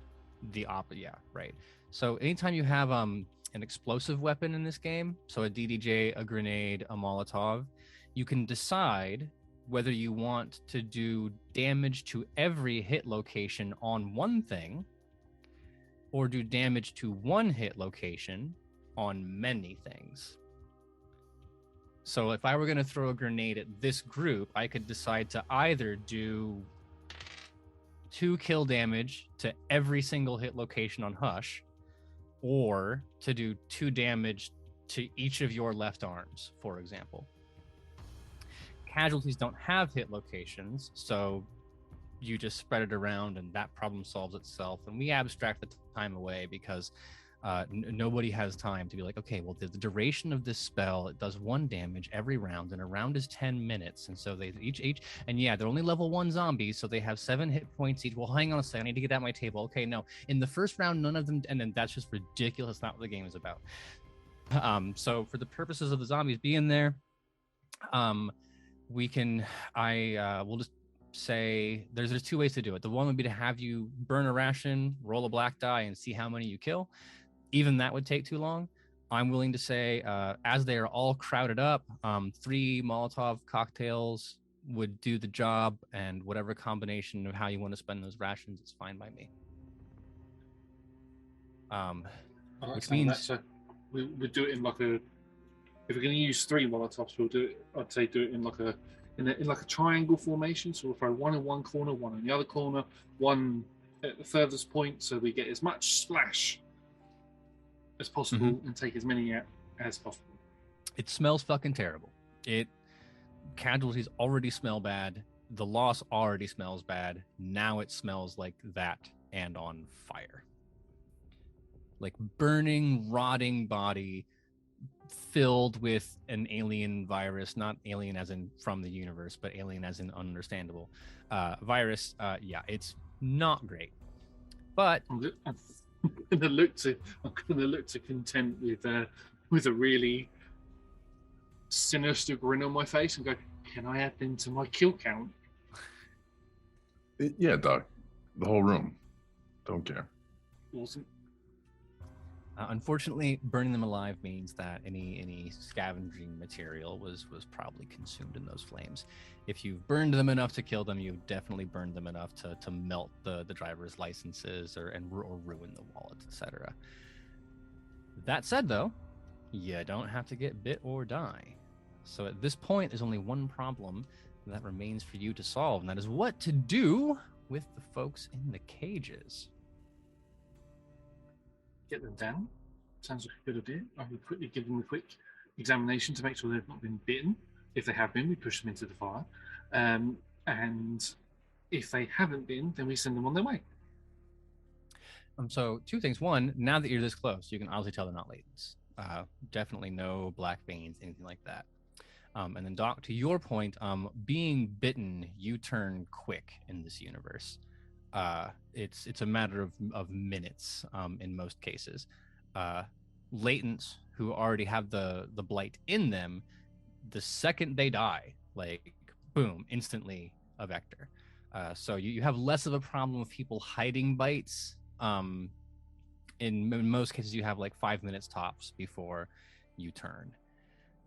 the opposite. Yeah, right. So anytime you have an explosive weapon in this game, so a DDJ, a grenade, a Molotov, you can decide whether you want to do damage to every hit location on one thing, or do damage to one hit location on many things. So if I were going to throw a grenade at this group, I could decide to either do 2 kill damage to every single hit location on Hush, or to do 2 damage to each of your left arms, for example. Casualties don't have hit locations, so you just spread it around and that problem solves itself. And we abstract the time away because nobody has time to be like, okay, well, the duration of this spell, it does 1 damage every round, and a round is 10 minutes. And so they each, and yeah, they're only level 1 zombies, so they have 7 hit points each. Well, hang on a second, I need to get at my table. Okay, no, in the first round, none of them, and then that's just ridiculous. That's not what the game is about. So for the purposes of the zombies being there, we'll just say there's 2 ways to do it. The one would be to have you burn a ration, roll a black die, and see how many you kill. Even that would take too long. I'm willing to say, as they are all crowded up, 3 Molotov cocktails would do the job, and whatever combination of how you want to spend those rations is fine by me. Which means we would do it in like a. If we're going to use 3 Molotovs, we'll do it. I'd say do it in like a triangle formation. So we'll throw 1 in one corner, 1 in the other corner, 1 at the furthest point, so we get as much splash as possible and take as many out as possible. It smells fucking terrible. Casualties already smell bad. the loss already smells bad. Now it smells like that and on fire. Like burning, rotting body filled with an alien virus, not alien as in from the universe, but alien as in understandable virus. Yeah, it's not great. But I'm gonna look to content with a really sinister grin on my face and go, can I add them to my kill count? Yeah, Doc. The whole room. Don't care. Awesome. Unfortunately, burning them alive means that any scavenging material was probably consumed in those flames. If you've burned them enough to kill them, you've definitely burned them enough to melt the driver's licenses or ruin the wallets, etc. That said, though, you don't have to get bit or die. So at this point, there's only one problem that remains for you to solve, and that is what to do with the folks in the cages. Get them down. Sounds like a good idea. I will quickly give them a quick examination to make sure they've not been bitten. If they have been, we push them into the fire. And if they haven't been, then we send them on their way. So two things. One, now that you're this close, you can obviously tell they're not latents. Definitely no black veins, anything like that. And then Doc, to your point, being bitten, you turn quick in this universe. It's a matter of minutes in most cases. Latents who already have the blight in them, the second they die, like boom, instantly a vector. So you have less of a problem with people hiding bites. In most cases, you have like 5 minutes tops before you turn.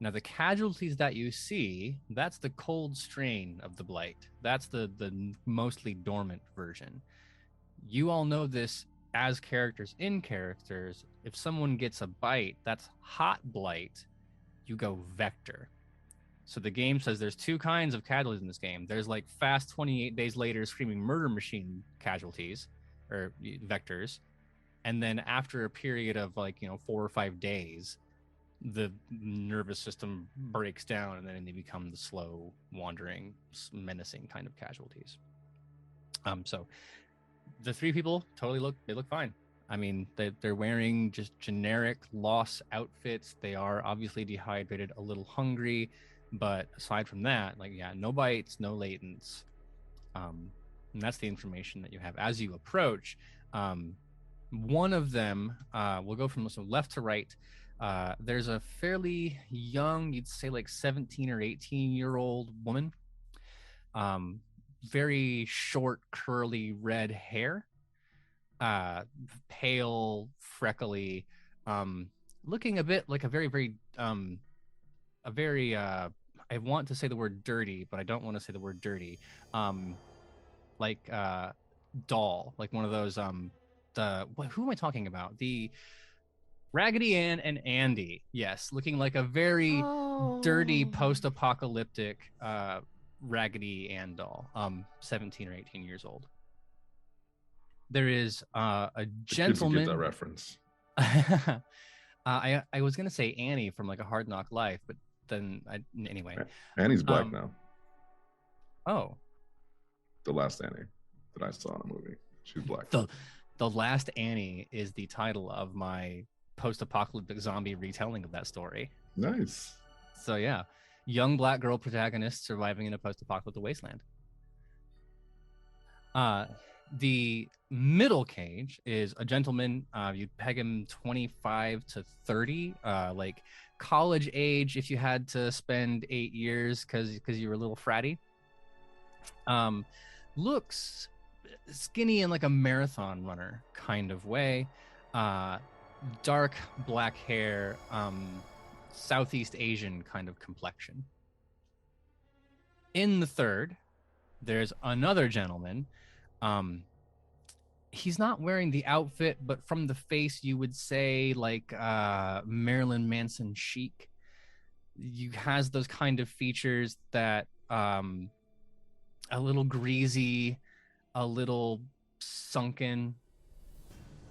Now, the casualties that you see, that's the cold strain of the blight. That's the mostly dormant version. You all know this as characters in characters. If someone gets a bite, that's hot blight, you go vector. So the game says there's two kinds of casualties in this game. There's like fast 28 days later screaming murder machine casualties or vectors. And then after a period of 4 or 5 days, the nervous system breaks down and then they become the slow, wandering, menacing kind of casualties. So the three people totally look fine. I mean, they're wearing just generic loss outfits. They are obviously dehydrated, a little hungry, but aside from that, no bites, no latents. And that's the information that you have as you approach. One of them, we'll go from left to right. There's a fairly young, you'd say like 17 or 18-year-old woman. Very short, curly red hair. Pale, freckly, looking a bit like a very I want to say the word dirty, but I don't want to say the word dirty. Doll, like one of those who am I talking about? The Raggedy Ann and Andy. Yes, looking like a very dirty post-apocalyptic Raggedy Ann doll. 17 or 18 years old. There is a gentleman. Get that reference. I was gonna say Annie from like A Hard Knock Life, but then anyway. Annie's black now. Oh. The last Annie that I saw in a movie. She's black. The Last Annie is the title of my post-apocalyptic zombie retelling of that story. Nice. So yeah, young black girl protagonist surviving in a post-apocalyptic wasteland. The middle cage is a gentleman. You'd peg him 25 to 30, like college age if you had to spend 8 years because you were a little fratty. Looks skinny in like a marathon runner kind of way. Dark black hair, Southeast Asian kind of complexion. In the third, there's another gentleman. He's not wearing the outfit, but from the face, you would say like Marilyn Manson chic. You has those kind of features that a little greasy, a little sunken,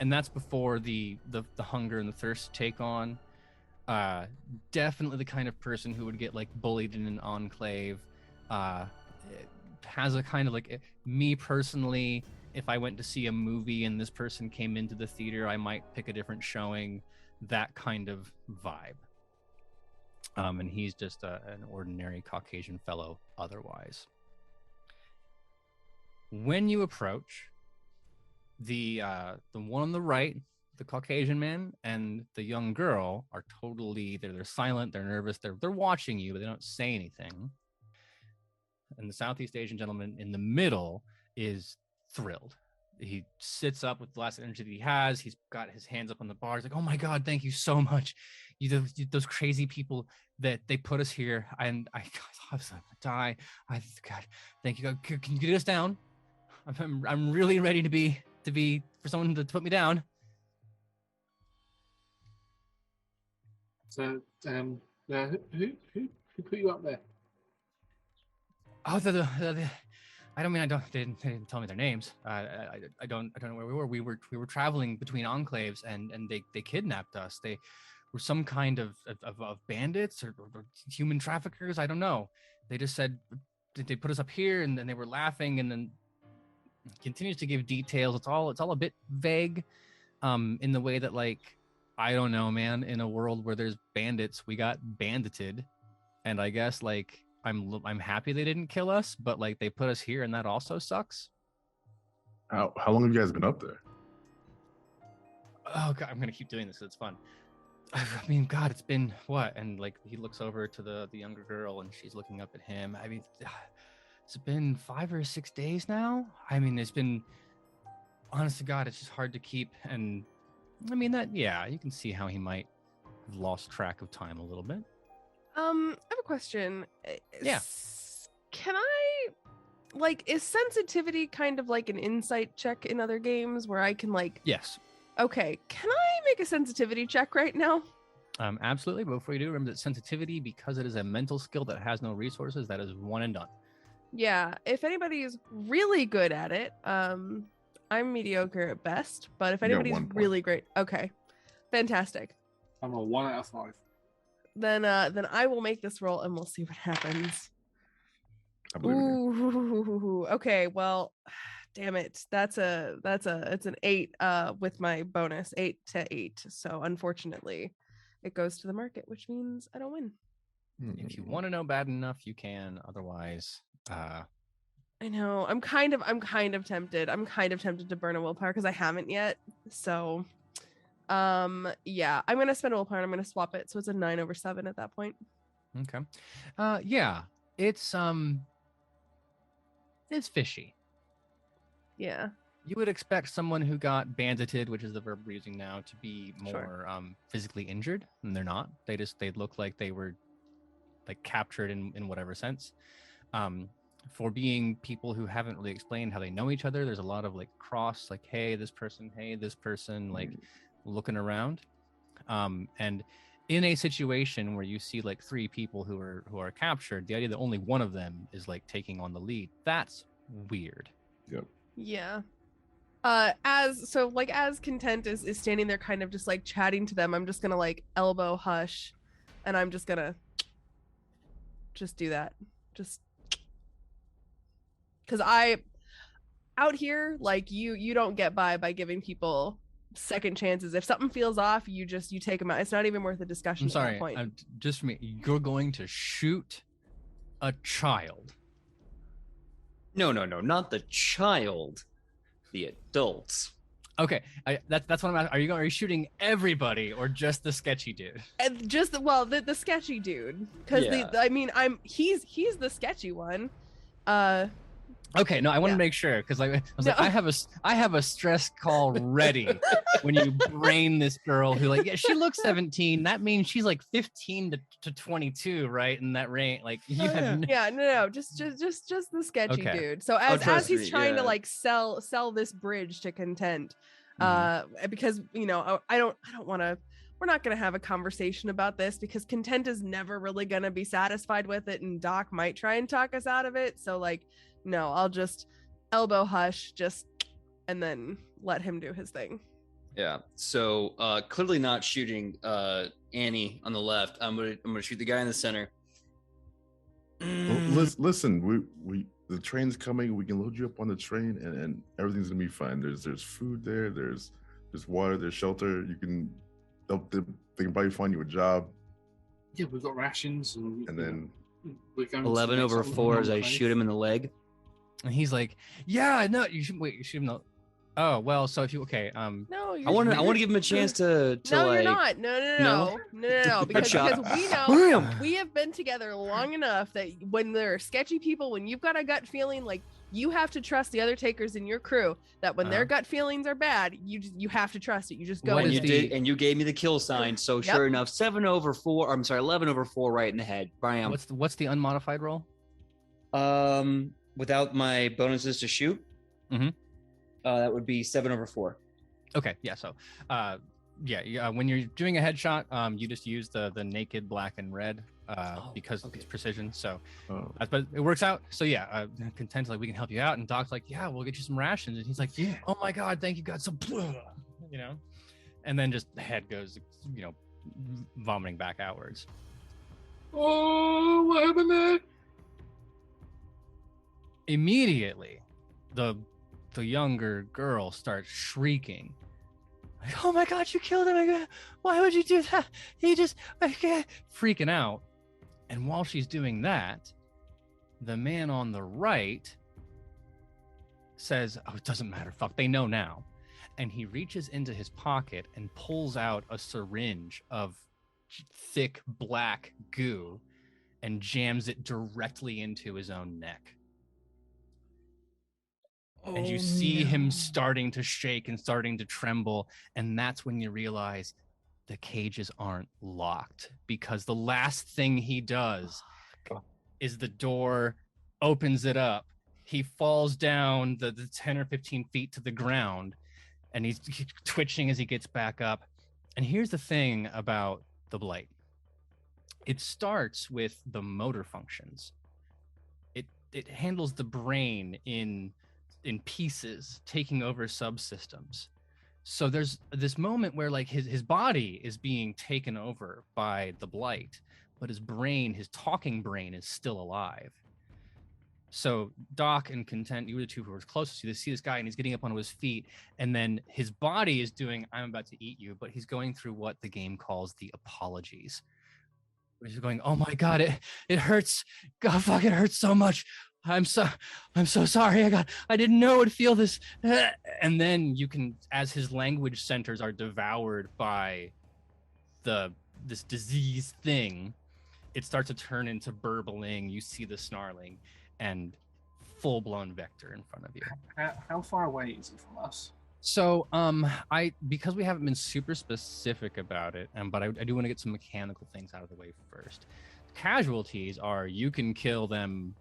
and that's before the hunger and the thirst take on. Definitely the kind of person who would get like bullied in an enclave. has a kind of like me personally. If I went to see a movie and this person came into the theater, I might pick a different showing. That kind of vibe. And he's just an ordinary Caucasian fellow otherwise. When you approach, the one on the right, the Caucasian man, and the young girl are totally they're silent, they're nervous, they're watching you, but they don't say anything. And the Southeast Asian gentleman in the middle is thrilled. He sits up with the last energy that he has. He's got his hands up on the bar. He's like, "Oh my God, thank you so much. Those crazy people that they put us here, and I was gonna die. God, thank you. Can you get us down? I'm really ready to be for someone to put me down." So, who put you up there? Oh, I don't mean they didn't tell me their names. I don't know where we were. We were traveling between enclaves, and they kidnapped us. They were some kind of bandits or human traffickers. I don't know. They just said they put us up here, and then they were laughing, and then continues to give details. It's all a bit vague, in the way that, like, I don't know, man. In a world where there's bandits, we got bandited, and I guess like. I'm happy they didn't kill us, but like they put us here, and that also sucks. How long have you guys been up there? Oh God, I'm gonna keep doing this. It's fun. I mean, God, it's been what? And like he looks over to the younger girl, and she's looking up at him. I mean, it's been 5 or 6 days now. I mean, it's been. Honest to God, it's just hard to keep. And I mean that. Yeah, you can see how he might have lost track of time a little bit. I have a question. Yeah. Can I, like, is sensitivity kind of like an insight check in other games where I can like? Yes. Okay. Can I make a sensitivity check right now? Absolutely. But before you do, remember that sensitivity, because it is a mental skill that has no resources, that is one and done. Yeah. If anybody is really good at it, I'm mediocre at best. But if You got anybody's 1 point. really great, okay, fantastic. I'm a 1 out of 5. Then I will make this roll, and we'll see what happens. I believe in you. Ooh, okay. Well, damn it. It's an 8 with my bonus, 8 to 8. So unfortunately, it goes to the market, which means I don't win. If you want to know bad enough, you can. Otherwise, I know. I'm kind of tempted. I'm kind of tempted to burn a willpower because I haven't yet. So yeah, I'm gonna spend a willpower and I'm gonna swap it. So it's a 9 over 7 at that point. okay. Yeah, it's fishy. Yeah. You would expect someone who got bandited, which is the verb we're using now, to be more Sure. Physically injured, and they're not. They look like they were like captured in whatever sense. For being people who haven't really explained how they know each other, there's a lot of like cross, like hey this person, like looking around. And in a situation where you see like 3 people who are captured, the idea that only one of them is like taking on the lead, that's weird. Yep. Yeah. As Content is standing there kind of just like chatting to them, I'm just gonna like elbow hush, and I'm just gonna just do that. Just because out here, like you don't get by giving people second chances. If something feels off, you take them out. It's not even worth a discussion. I'm sorry. At that point. Just for me, you're going to shoot a child? No, not the child, the adults. Okay, that's what I'm asking. Are you shooting everybody or just the sketchy dude? And just the sketchy dude, because Yeah. he's the sketchy one. Okay, no, I want to make sure because I was like, I have a stress call ready when you brain this girl who like, yeah, she looks 17. That means she's like 15 to 22, right? In that range, like you have. No, just the sketchy dude. So as he's trying to like sell this bridge to Content, because I don't want to. We're not going to have a conversation about this because Content is never really going to be satisfied with it, and Doc might try and talk us out of it. So like. No, I'll just elbow hush, and then let him do his thing. Yeah. So clearly not shooting Annie on the left. I'm gonna shoot the guy in the center. Let listen, we the train's coming. We can load you up on the train, and everything's gonna be fine. There's food there. There's water. There's shelter. You can they can probably find you a job. Yeah, we've got rations, and then we're going 11/4 as I shoot him in the leg. And he's like, "Yeah, no, you should wait. You shoot him." Oh well, so if you No, I want to give him a chance to no, like. you're not. No. Because we know Bam! we have been together long enough that when there are sketchy people, when you've got a gut feeling, like you have to trust the other takers in your crew. That when their gut feelings are bad, you have to trust it. You just go. What And is you and you gave me the kill sign. So Yep. sure enough, 7/4. I'm sorry, 11/4 right in the head. Bam. what's the unmodified roll? Without my bonuses to shoot. Mhm. That would be 7/4. Okay, yeah. So, when you're doing a headshot, you just use the naked black and red because it's precision. So, but it works out. So yeah, Content's like, we can help you out, and Doc's like, yeah, we'll get you some rations, and he's like, yeah, oh my god, thank you god, so and then just the head goes, vomiting back outwards. Oh, what happened there? Immediately, the younger girl starts shrieking, like, oh my god, you killed him. Why would you do that? He just freaking out. And while she's doing that, the man on the right says, oh, it doesn't matter, fuck, they know now. And he reaches into his pocket and pulls out a syringe of thick black goo and jams it directly into his own neck. And you see him starting to shake and starting to tremble. And that's when you realize the cages aren't locked, because the last thing he does is the door opens it up. He falls down the 10 or 15 feet to the ground, and he's twitching as he gets back up. And here's the thing about the Blight. It starts with the motor functions. It handles the brain in pieces, taking over subsystems. So there's this moment where like his body is being taken over by the Blight, but his brain, his talking brain, is still alive. So Doc and Content, you were the two who were closest to this, see this guy, and he's getting up onto his feet, and then his body is doing, I'm about to eat you, but he's going through what the game calls the apologies. He's going, oh my god, it hurts. God, fuck, it hurts so much. I'm so sorry. I didn't know it would feel this. And then you can, as his language centers are devoured by this disease thing, it starts to turn into burbling. You see the snarling and full-blown Vector in front of you. How far away is it from us? So because we haven't been super specific about it, but I do want to get some mechanical things out of the way first. Casualties are, you can kill them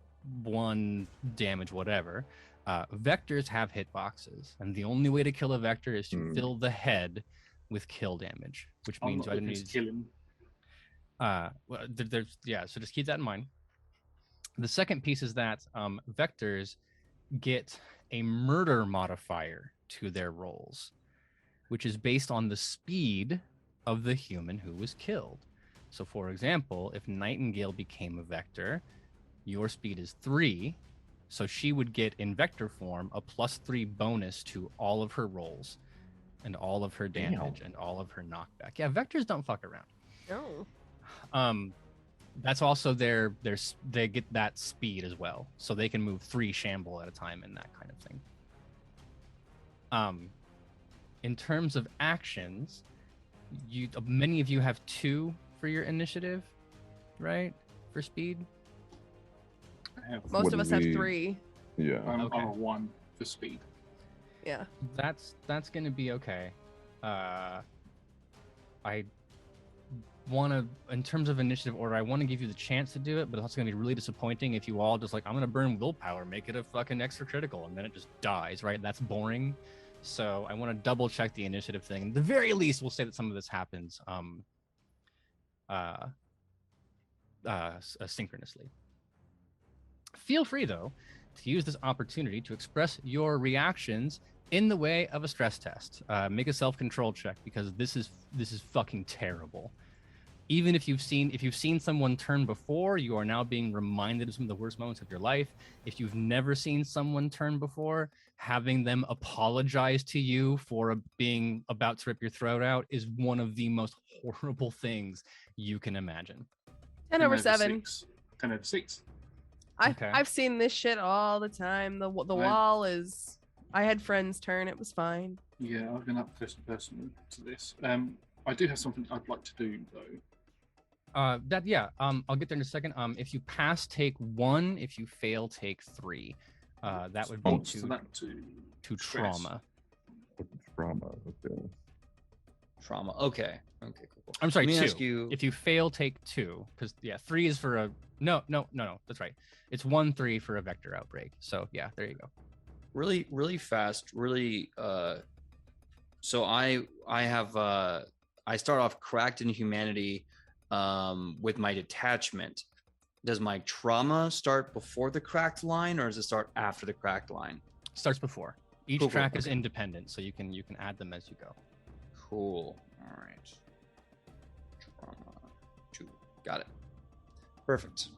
1 damage, whatever. Vectors have hitboxes, and the only way to kill a Vector is to fill the head with kill damage, which means I need to kill him. So just keep that in mind. The second piece is that Vectors get a murder modifier to their rolls, which is based on the speed of the human who was killed. So for example, if Nightingale became a Vector, your speed is 3, so she would get in Vector form a +3 bonus to all of her rolls and all of her damage and all of her knockback. Yeah, Vectors don't fuck around. No. That's also they get that speed as well, so they can move 3 shamble at a time and that kind of thing. In terms of actions, many of you have 2 for your initiative, right? For speed. Most of us have 3. Yeah. I'm a 1 for speed. Yeah. That's gonna be okay. I want to, in terms of initiative order, I want to give you the chance to do it, but it's also gonna be really disappointing if you all just like, I'm gonna burn willpower, make it a fucking extra critical, and then it just dies, right? That's boring. So I want to double check the initiative thing. At the very least, we'll say that some of this happens synchronously. Feel free, though, to use this opportunity to express your reactions in the way of a stress test. Make a self-control check, because this is fucking terrible. even if you've seen someone turn before, you are now being reminded of some of the worst moments of your life. If you've never seen someone turn before, having them apologize to you for being about to rip your throat out is one of the most horrible things you can imagine. 10 over 7. 10 over 6. Okay. I've seen this shit all the time. The wall is. I had friends turn. It was fine. Yeah, I've been up close and personal to this. I do have something I'd like to do though. I'll get there in a second. If you pass, take 1. If you fail, take 3. That would be to trauma. Trauma. Okay. Trauma. Okay. Okay. Cool. I'm sorry. Let me 2. ask you. If you fail, take 2. Because 3 is for a no. That's right. It's 1-3 for a vector outbreak. So yeah, there you go. Really fast. Really. So I have. I start off cracked in humanity. With my detachment, does my trauma start before the cracked line, or does it start after the cracked line? Starts before. Each Cool. track is independent, so you can add them as you go. Cool. All right. Trauma 2. Got it. Perfect.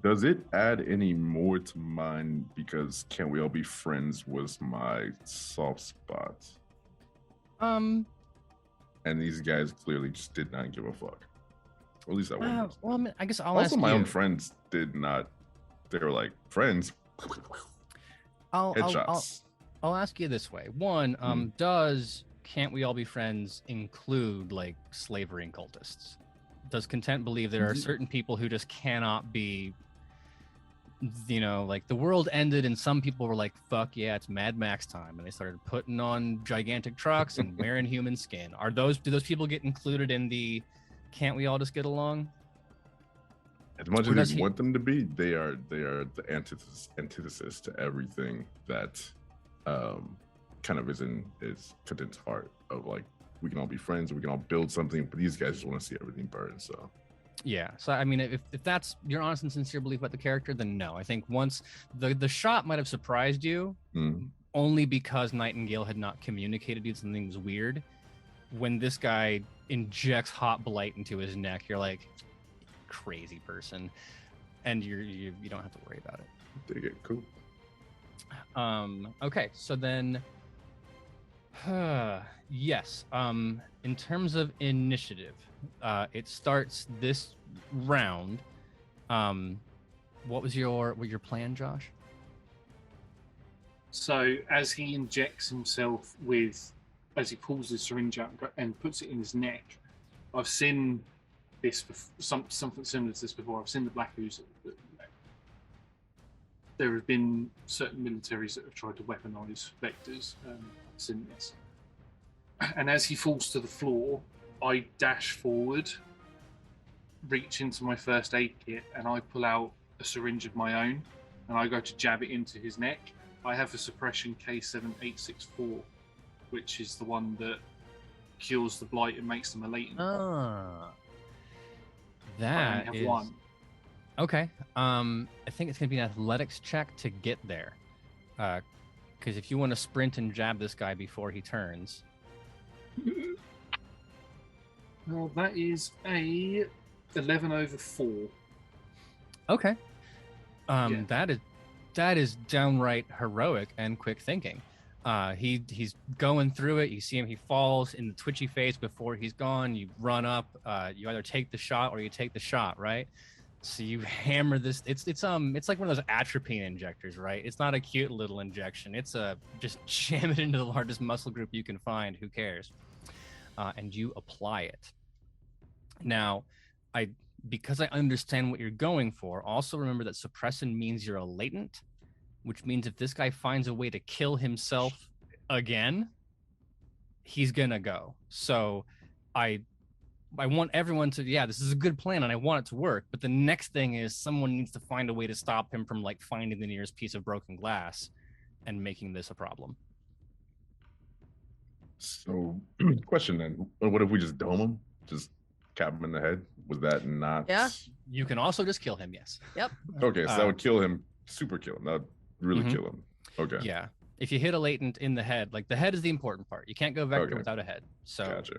Does it add any more to mine because Can't We All Be Friends was my soft spot? Um. And these guys clearly just did not give a fuck. Or at least I wouldn't. Well, I mean, I guess I'll also, ask my you. own friends did not. They were like, friends. Headshots. I'll ask you this way. One, does Can't We All Be Friends include like slavery and cultists? Does Content believe there are certain people who just cannot be, like the world ended and some people were like, fuck yeah, it's Mad Max time, and they started putting on gigantic trucks and wearing human skin. Do those people get included in the Can't We All Just Get Along? As much as we want them to be, they are the antithesis to everything that kind of is Content's heart of like, we can all be friends, we can all build something, but these guys just want to see everything burn. So yeah, so I mean, if that's your honest and sincere belief about the character, then no. I think once the shot might have surprised you, only because Nightingale had not communicated something was weird. When this guy injects hot blight into his neck, you're like, crazy person, and you don't have to worry about it. They get cool. Okay, so then yes, in terms of initiative, it starts this round. What was your plan, Josh? So as he injects himself as he pulls the syringe out and puts it in his neck, I've seen this something similar to this before. I've seen the Black Ooze. There have been certain militaries that have tried to weaponize vectors. I've seen this. And as he falls to the floor, I dash forward, reach into my first aid kit, and I pull out a syringe of my own, and I go to jab it into his neck. I have a suppression K7864, which is the one that cures the blight and makes them a latent. That I is one. Okay. I think it's gonna be an athletics check to get there, because if you want to sprint and jab this guy before he turns. Well, that is a 11 over 4. Okay. Yeah. That is downright heroic and quick thinking. He's going through it. You see him. He falls in the twitchy phase before he's gone. You run up. You either take the shot or you take the shot, right? So you hammer this. It's like one of those atropine injectors, right? It's not a cute little injection. It's just jam it into the largest muscle group you can find. Who cares? And you apply it. Now, because I understand what you're going for, also remember that suppressant means you're a latent, which means if this guy finds a way to kill himself again, he's gonna go. So I want everyone to, this is a good plan and I want it to work. But the next thing is someone needs to find a way to stop him from like finding the nearest piece of broken glass and making this a problem. So, question then: what if we just dome him, just cap him in the head? Was that not? Yeah. You can also just kill him. Yes. Yep. Okay, so that would kill him, super kill him. That would really kill him. Okay. Yeah. If you hit a latent in the head, like the head is the important part. You can't go vector without a head. So gotcha.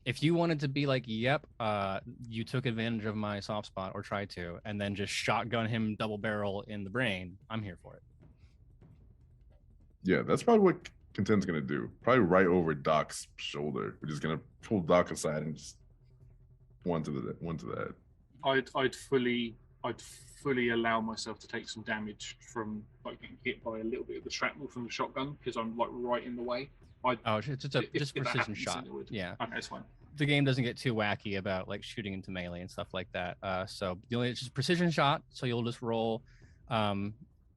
If you wanted to be like, yep, you took advantage of my soft spot or tried to, and then just shotgun him double barrel in the brain, I'm here for it. Yeah, that's probably what Content's gonna do. Probably right over Doc's shoulder. We're just gonna pull Doc aside and just one to the head. I'd fully allow myself to take some damage from like getting hit by a little bit of the shrapnel from the shotgun because I'm like right in the way. It's just if that precision happens, shot. then it would. Yeah. Okay, it's fine. The game doesn't get too wacky about like shooting into melee and stuff like that. So it's just precision shot. So you'll just roll.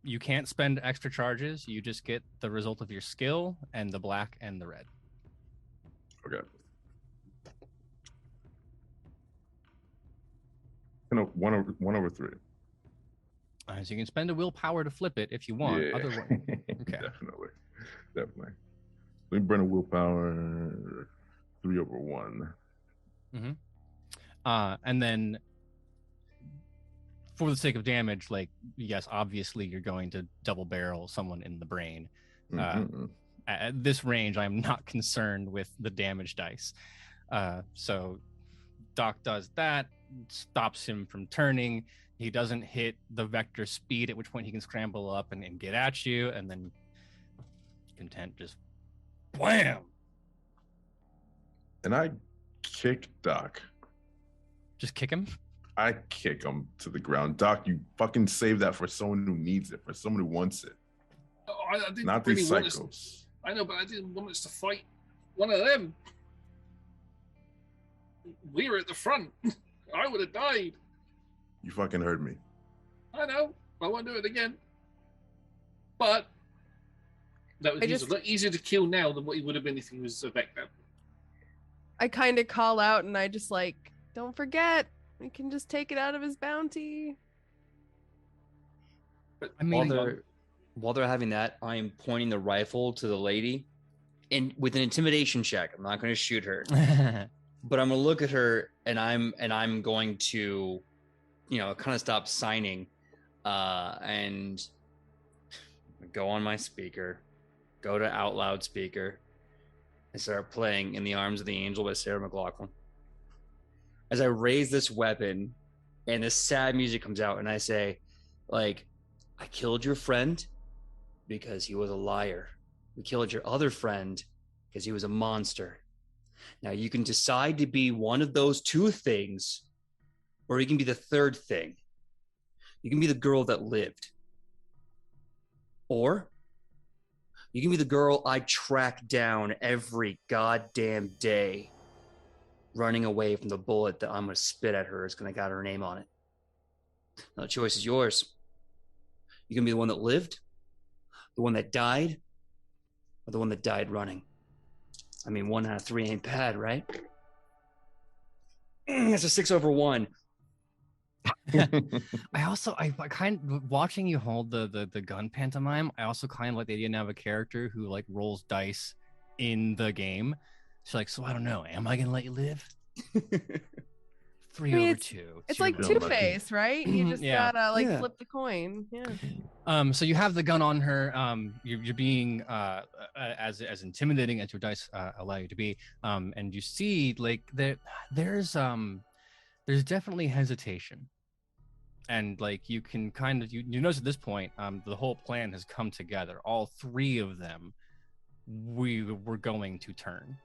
You can't spend extra charges. You just get the result of your skill and the black and the red. Okay. One over 3. So you can spend a willpower to flip it if you want. Yeah. Otherwise, okay. Definitely. Let me burn a willpower 3 over 1. And then for the sake of damage, like, yes, obviously you're going to double barrel someone in the brain. At this range, I'm not concerned with the damage dice. So Doc does that, stops him from turning. He doesn't hit the vector speed, at which point he can scramble up and get at you, and then Content just blam. And I kick Doc. Just kick him? I kick him to the ground. Doc, you fucking save that for someone who needs it, for someone who wants it. I didn't Not really these want psychos. us, I know, but I didn't want us to fight one of them. We were at the front. I would have died. You fucking heard me. I know. I won't do it again. But he's a lot easier to kill now than what he would have been if he was a Vector. I kind of call out and I just like, don't forget, we can just take it out of his bounty. But I mean, while they're having that, I am pointing the rifle to the lady, and with an intimidation check. I'm not going to shoot her, but I'm going to look at her, and I'm going to, kind of stop signing, and go on my speaker, go to out loud speaker, and start playing "In the Arms of the Angel" by Sarah McLachlan. As I raise this weapon, and this sad music comes out, and I say, like, I killed your friend because he was a liar. We killed your other friend because he was a monster. Now you can decide to be one of those two things, or you can be the third thing. You can be the girl that lived. Or you can be the girl I track down every goddamn day, running away from the bullet that I'm going to spit at her is going to got her name on it. Now the choice is yours. You can be the one that lived, the one that died, or the one that died running. I mean, 1 out of 3 ain't bad, right? It's a 6 over 1. I kind of, watching you hold the gun pantomime, I also kind of like the idea now of a character who like rolls dice in the game. She's like, so I don't know, am I gonna let you live? 3 over 2. It's like your Two-Face, right? You just Yeah. gotta flip the coin. Yeah. So you have the gun on her. You're being as intimidating as your dice allow you to be. And you see like there's definitely hesitation. And like you can kind of you notice at this point, the whole plan has come together. All 3 of them we were going to turn.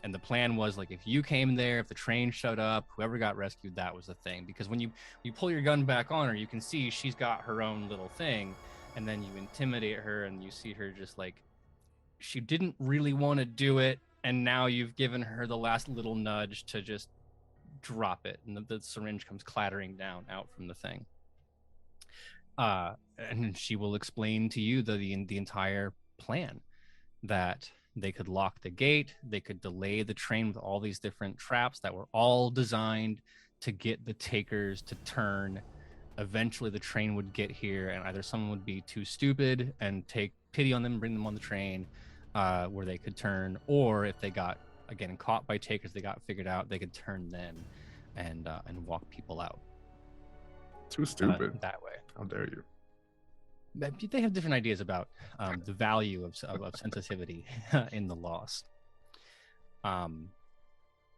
And the plan was like, if you came there, if the train showed up, whoever got rescued, that was the thing. Because when you pull your gun back on her, you can see she's got her own little thing. And then you intimidate her and you see her just like, she didn't really want to do it. And now you've given her the last little nudge to just drop it. And the syringe comes clattering down out from the thing. And she will explain to you the entire plan, that they could lock the gate, they could delay the train with all these different traps that were all designed to get the takers to turn. Eventually the train would get here and either someone would be too stupid and take pity on them and bring them on the train where they could turn, or if they got, again, caught by takers, they got figured out, they could turn then and walk people out. Too stupid. That way. How dare you? They have different ideas about the value of sensitivity in the Lost.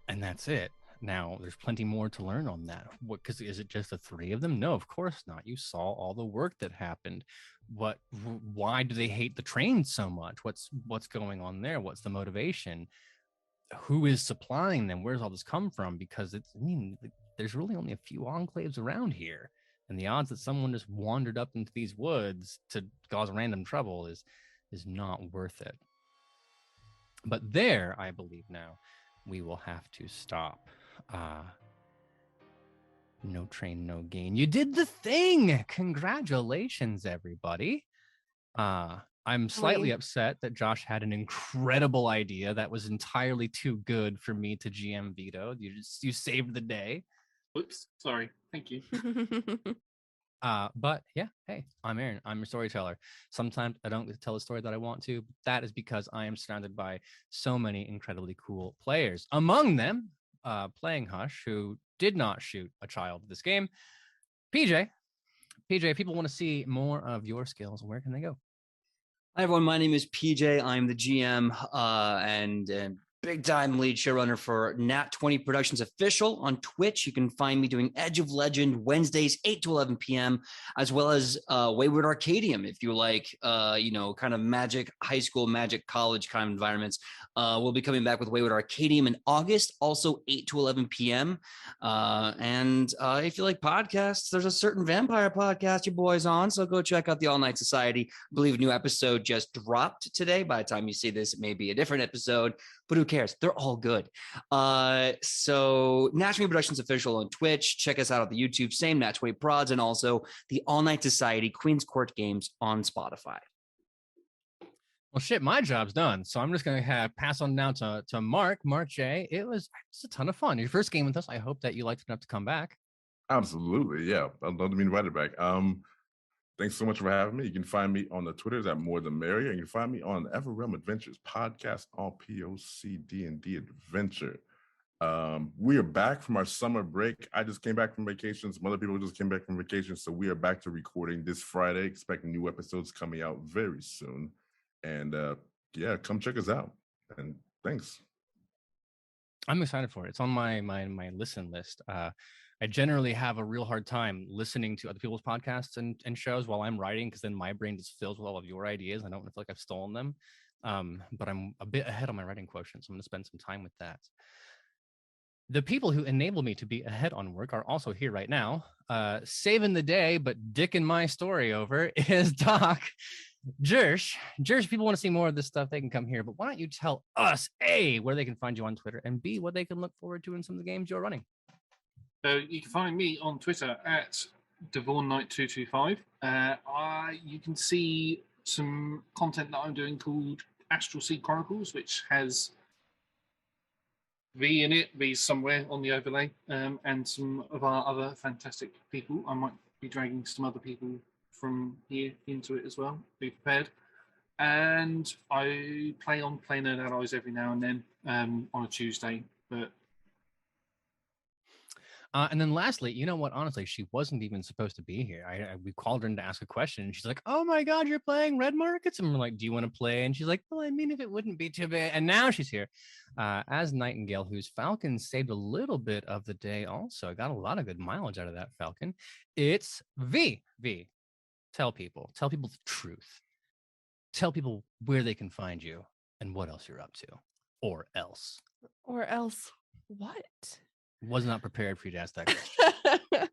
And that's it. Now, there's plenty more to learn on that. What? Because is it just the three of them? No, of course not. You saw all the work that happened. Why do they hate the train so much? What's going on there? What's the motivation? Who is supplying them? Where's all this come from? Because there's really only a few enclaves around here, and the odds that someone just wandered up into these woods to cause random trouble is not worth it. But there, I believe now, we will have to stop. No train, no gain. You did the thing. Congratulations, everybody. I'm slightly upset that Josh had an incredible idea that was entirely too good for me to GM veto. You saved the day. Whoops, sorry. Thank you. But yeah, hey, I'm Aaron. I'm your storyteller. Sometimes I don't get to tell the story that I want to, but that is because I am surrounded by so many incredibly cool players. Among them, playing Hush, who did not shoot a child this game. PJ, if people want to see more of your skills, where can they go? Hi, everyone. My name is PJ. I'm the GM and big time lead showrunner for Nat 20 Productions Official on Twitch. You can find me doing Edge of Legend Wednesdays, 8 to 11 p.m., as well as Wayward Arcadium. If you like, kind of magic, high school, magic, college kind of environments. We'll be coming back with Wayward Arcadium in August, also 8 to 11 p.m. And if you like podcasts, there's a certain vampire podcast your boy's on, so go check out the All Night Society. I believe a new episode just dropped today. By the time you see this, it may be a different episode, but who cares? They're all good. So Nat 20 Productions Official on Twitch. Check us out on the YouTube, same Nat 20 Prods, and also the All Night Society Queen's Court Games on Spotify. Well, shit, my job's done. So I'm just going to pass on now to Mark J. It was a ton of fun. Your first game with us. I hope that you liked it enough to come back. Absolutely. Yeah. I'd love to be invited back. Thanks so much for having me. You can find me on the Twitters at More Than Merrier. And you can find me on Everrealm Adventures podcast, all POC D&D Adventure. We are back from our summer break. I just came back from vacation. Some other people just came back from vacation. So we are back to recording this Friday. Expect new episodes coming out very soon. And yeah, come check us out. And thanks. I'm excited for it. It's on my listen list. I generally have a real hard time listening to other people's podcasts and shows while I'm writing, because then my brain just fills with all of your ideas. I don't feel like I've stolen them. But I'm a bit ahead on my writing quotient, so I'm going to spend some time with that. The people who enable me to be ahead on work are also here right now. Saving the day, but dicking my story over is Doc. Jursh, if people want to see more of this stuff, they can come here. But why don't you tell us, A, where they can find you on Twitter, and B, what they can look forward to in some of the games you're running? So you can find me on Twitter at DevaughnKnight225. You can see some content that I'm doing called Astral Sea Chronicles, which has V in it, V's somewhere on the overlay, and some of our other fantastic people. I might be dragging some other people from here into it as well. Be prepared. And I play on Play Nerd Allies every now and then on a Tuesday. But and then lastly, you know what? Honestly, she wasn't even supposed to be here. We called her in to ask a question, and she's like, "Oh my God, you're playing Red Markets?" And we're like, "Do you want to play?" And she's like, "Well, I mean, if it wouldn't be too bad." And now she's here as Nightingale, whose Falcon saved a little bit of the day. Also, I got a lot of good mileage out of that Falcon. It's V. Tell people the truth. Tell people where they can find you and what else you're up to, or else. What? Was not prepared for you to ask that question.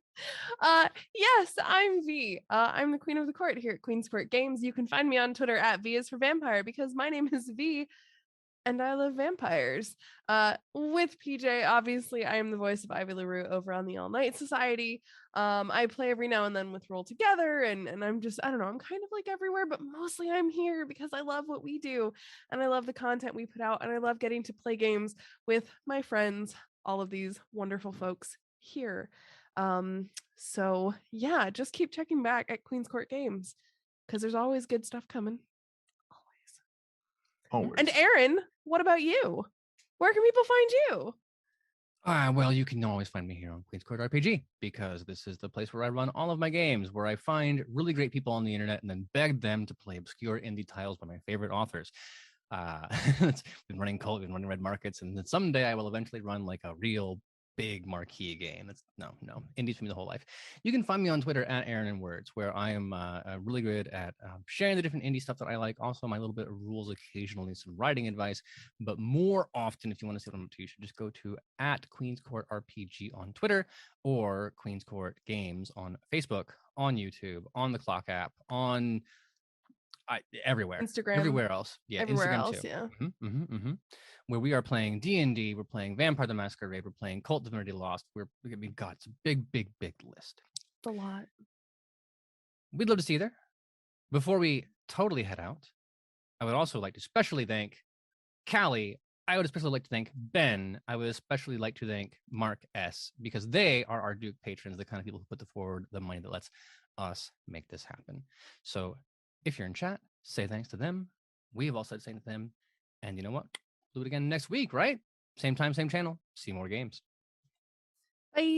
Yes, I'm V. I'm the Queen of the Court here at Queen's Court Games. You can find me on Twitter at V is for Vampire, because my name is V and I love vampires. With PJ, obviously, I am the voice of Ivy LaRue over on the All Night Society. I play every now and then with Roll Together, and I'm just, I don't know, I'm kind of like everywhere, but mostly I'm here because I love what we do, and I love the content we put out, and I love getting to play games with my friends, all of these wonderful folks here. So yeah, just keep checking back at Queen's Court Games, because there's always good stuff coming. Always. And Aaron, what about you? Where can people find you? Well, you can always find me here on Queen's Court RPG, because this is the place where I run all of my games, where I find really great people on the internet and then beg them to play obscure indie titles by my favorite authors. It's been running Cult, been running Red Markets, and then someday I will eventually run like a real big marquee game. That's no, indies for me the whole life. You can find me on Twitter at Aaron in Words, where I am really good at sharing the different indie stuff that I like. Also, my little bit of rules, occasionally some writing advice, but more often, if you want to see what I'm up to, you should just go to at Queen's Court RPG on Twitter or Queen's Court Games on Facebook, on YouTube, on the Clock app, on everywhere, Instagram, everywhere else. Yeah, everywhere Instagram else, too. yeah. Where we are playing D&D, we're playing Vampire the Masquerade, we're playing Cult Divinity Lost. God, it's a big list. It's a lot. We'd love to see you there. Before we totally head out, I would also like to especially thank Callie. I would especially like to thank Ben. I would especially like to thank Mark S. because they are our Duke patrons, the kind of people who put forward the money that lets us make this happen. So if you're in chat, say thanks to them. We have all said thanks to them. And you know what? We'll do it again next week, right? Same time, same channel. See more games. Bye.